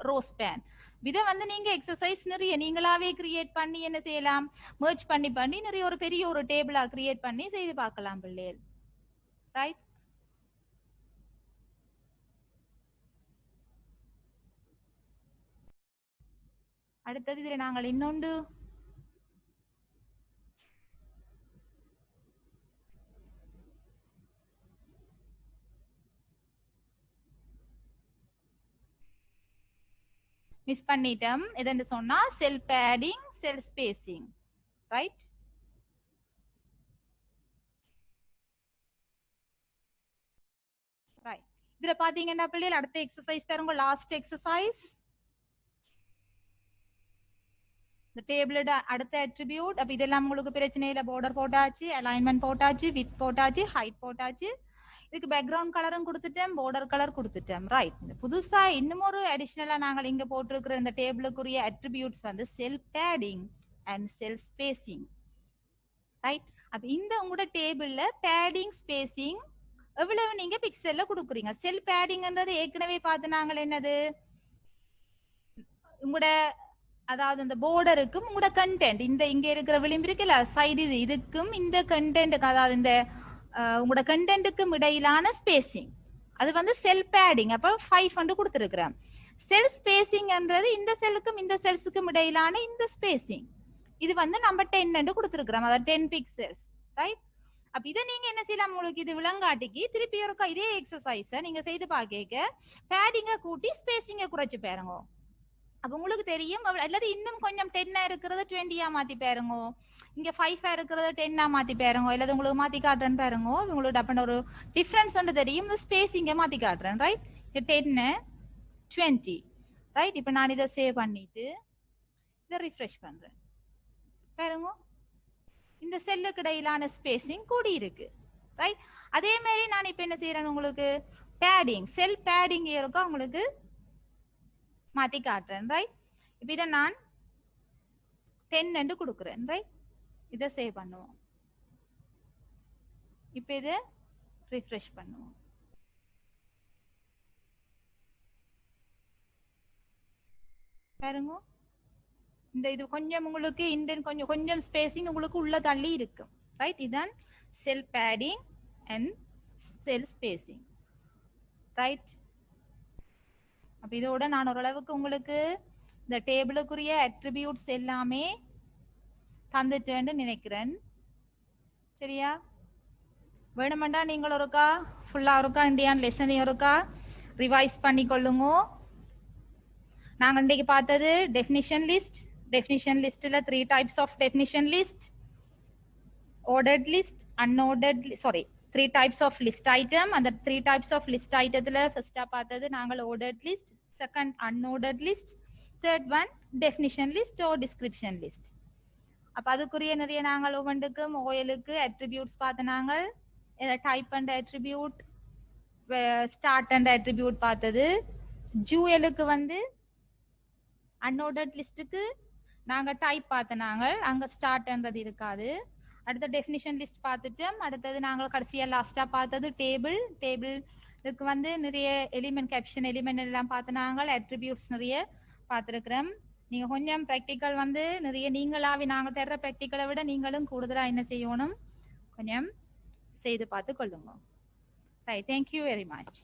ரோ ஸ்பேன். இதை வந்து நீங்க எக்ஸசைஸ் நிறைய நீங்களாவே கிரியேட் பண்ணி என்ன செய்யலாம், merge பண்ணி பண்ணி நிறைய ஒரு பெரிய ஒரு டேபிளா கிரியேட் பண்ணி செய்து பார்க்கலாம் பிள்ளைகள். ரைட்? அடுத்தது இதுல நாங்கள் இன்னொன்று மிஸ் பண்ணிட்டோம். எதுன்னு சொன்னா cell padding, cell spacing. Right? Right. இதுல பாத்தீங்கன்னா பிள்ளைகள் அடுத்த எக்ஸசைஸ் தருங்க, லாஸ்ட் எக்ஸசைஸ். இந்த டேபிளோட அடுத்த அட்ரிபியூட். அப்ப இதெல்லாம் உங்களுக்கு பிரச்சனை இல்ல, பார்டர் போட்டாச்சு, அலைன்மெண்ட் போட்டாச்சு, வித் போட்டாச்சு, ஹைட் போட்டாச்சு. இதுக்கு பேக்ரவுண்ட் கலரும் கொடுத்துட்டேன், பார்டர் கலர் கொடுத்துட்டேன். ரைட். புதுசா இன்னும் ஒரு அடிஷனலா நாங்கள் இங்க போட்டிருக்கிற இந்த டேபிளுக்குரிய அட்ரிபியூட்ஸ் வந்து cell padding and cell spacing. Right? அப்ப இந்த உங்களோட டேபிள்ல பேடிங் ஸ்பேசிங் எவ்வளவு நீங்க பிக்சல்ல கொடுக்குறீங்க. செல் பேடிங்ன்றது ஏற்கனவே பார்த்து நாங்கள் என்னது, உங்களோட அதாவது இந்த பார்டருக்கும் உங்களோட கண்டென்ட், இந்த இங்க இருக்கிற விளிம்பு இருக்குல்ல சைடு, இதுக்கும் இந்த கண்டென்ட், அதாவது இந்த உங்களோட கண்டென்ட்டுக்கும் இடையிலான ஸ்பேசிங், அது வந்து செல் பேடிங். அப்ப 5 வந்து கொடுத்துருக்கிறேன். செல் ஸ்பேசிங்ன்றது இந்த செல்லுக்கும் இந்த செல்ஸுக்கும் இடையிலான இந்த ஸ்பேசிங், இது வந்து நம்ம 10 என்று கொடுத்துருக்கிறோம், அதாவது 10 பிக்சல்ஸ். ரைட்? அப்ப இதை நீங்க என்ன செய்யலாம், உங்களுக்கு இது விளங்காட்டிக்கு திருப்பி ஒருக்கா இதே எக்ஸசைஸ நீங்க செய்து பார்க்க பேடிங்க கூட்டி ஸ்பேசிங்க குறைச்சு பாருங்க. அப்ப உங்களுக்கு தெரியும். அல்லது இன்னும் கொஞ்சம் 10 இருக்கிறத 20 மாத்தி பாருங்க, இங்க 5 இருக்கிறத 10 மாத்தி பாருங்க, இல்லது உங்களுக்கு மாத்தி காட்டுறேன்னு பாருங்க. உங்களுக்கு அப்ப ஒரு டிஃபரன்ஸ் ஒன்று தெரியும். இந்த ஸ்பேசிங்க மாத்தி காட்டுறேன். ரைட்? 10 20. ரைட்? இப்ப நான் இதை சேவ் பண்ணிட்டு இதை ரிஃப்ரெஷ் பண்றேன். பாருங்க, இந்த செல்லுக்கு இடையிலான ஸ்பேசிங் கூடி இருக்கு. ரைட்? அதே மாதிரி நான் இப்ப என்ன செய்யறேன், உங்களுக்கு பேடிங், செல் பேடிங் இருக்கா உங்களுக்கு மாத்தி காட்டுறேன். ரைட்? இப்ப இதை நான் 10 என்று கொடுக்குறேன். ரைட்? இதை சேவ் பண்ணுவோம். இப்ப இதை ரிஃப்ரெஷ் பண்ணுவோம். பாருங்க, இந்த இது கொஞ்சம் உங்களுக்கு இந்த கொஞ்சம் கொஞ்சம் ஸ்பேசிங் உங்களுக்கு உள்ள தள்ளி இருக்கும். ரைட்? இதான் cell padding and cell spacing. Right? அப்ப இதோட நான் ஓரளவுக்கு உங்களுக்கு இந்த டேபிளுக்குரிய அட்ரிபியூட்ஸ் எல்லாமே தந்துட்டேன்னு நினைக்கிறேன். சரியா? வேணுமெண்டா நீங்கள் ஒருக்கா ஃபுல்லா ஒருக்கா இந்தியான் லெசனையும் ஒருக்கா ரிவைஸ் பண்ணி கொள்ளுங்க. நாங்க இன்றைக்கு பார்த்தது டெஃபினிஷன் லிஸ்ட். டெஃபினிஷன் லிஸ்ட்ல 3 types of definition list, ordered list, unordered, sorry, 3 types of list item. அந்த 3 types of list itemத்துல ஃபர்ஸ்டா பார்த்தது நாங்கள் ordered list, second unordered list, third one definition list or description list. அப்ப அதுக்குரிய நிறைய நாங்கள் ஒவ்வொன்றுக்கும் ஓஎலுக்கு அட்ரிபியூட்ஸ் பார்த்து நாங்கள் type and attribute, start and attribute பார்த்தது. ஜூஎலுக்கு வந்து அன்ஆர்டர்ட் லிஸ்ட்டுக்கு நாங்க டைப் பார்த்து நாங்கள் அங்க ஸ்டார்ட்ன்றது இருக்காது. அடுத்த டெஃபினிஷன் லிஸ்ட் பார்த்துட்டோம். அடுத்தது நாங்கள் கடைசியா லாஸ்டா பார்த்தது டேபிள். டேபிளுக்கு வந்து நிறைய எலிமெண்ட், கேப்ஷன் எலிமெண்ட் எல்லாம் பார்த்து நாங்கள் அட்ரிபியூட்ஸ் நிறைய பார்த்துருக்கிறோம். நீங்க கொஞ்சம் ப்ராக்டிக்கல் வந்து நிறைய நீங்களாவே நாங்க தர்ற ப்ராக்டிக்கலை விட நீங்களும் கூடுதலா என்ன செய்யணும், கொஞ்சம் செய்து பார்த்து கொள்ளுங்க. Right, thank you very much.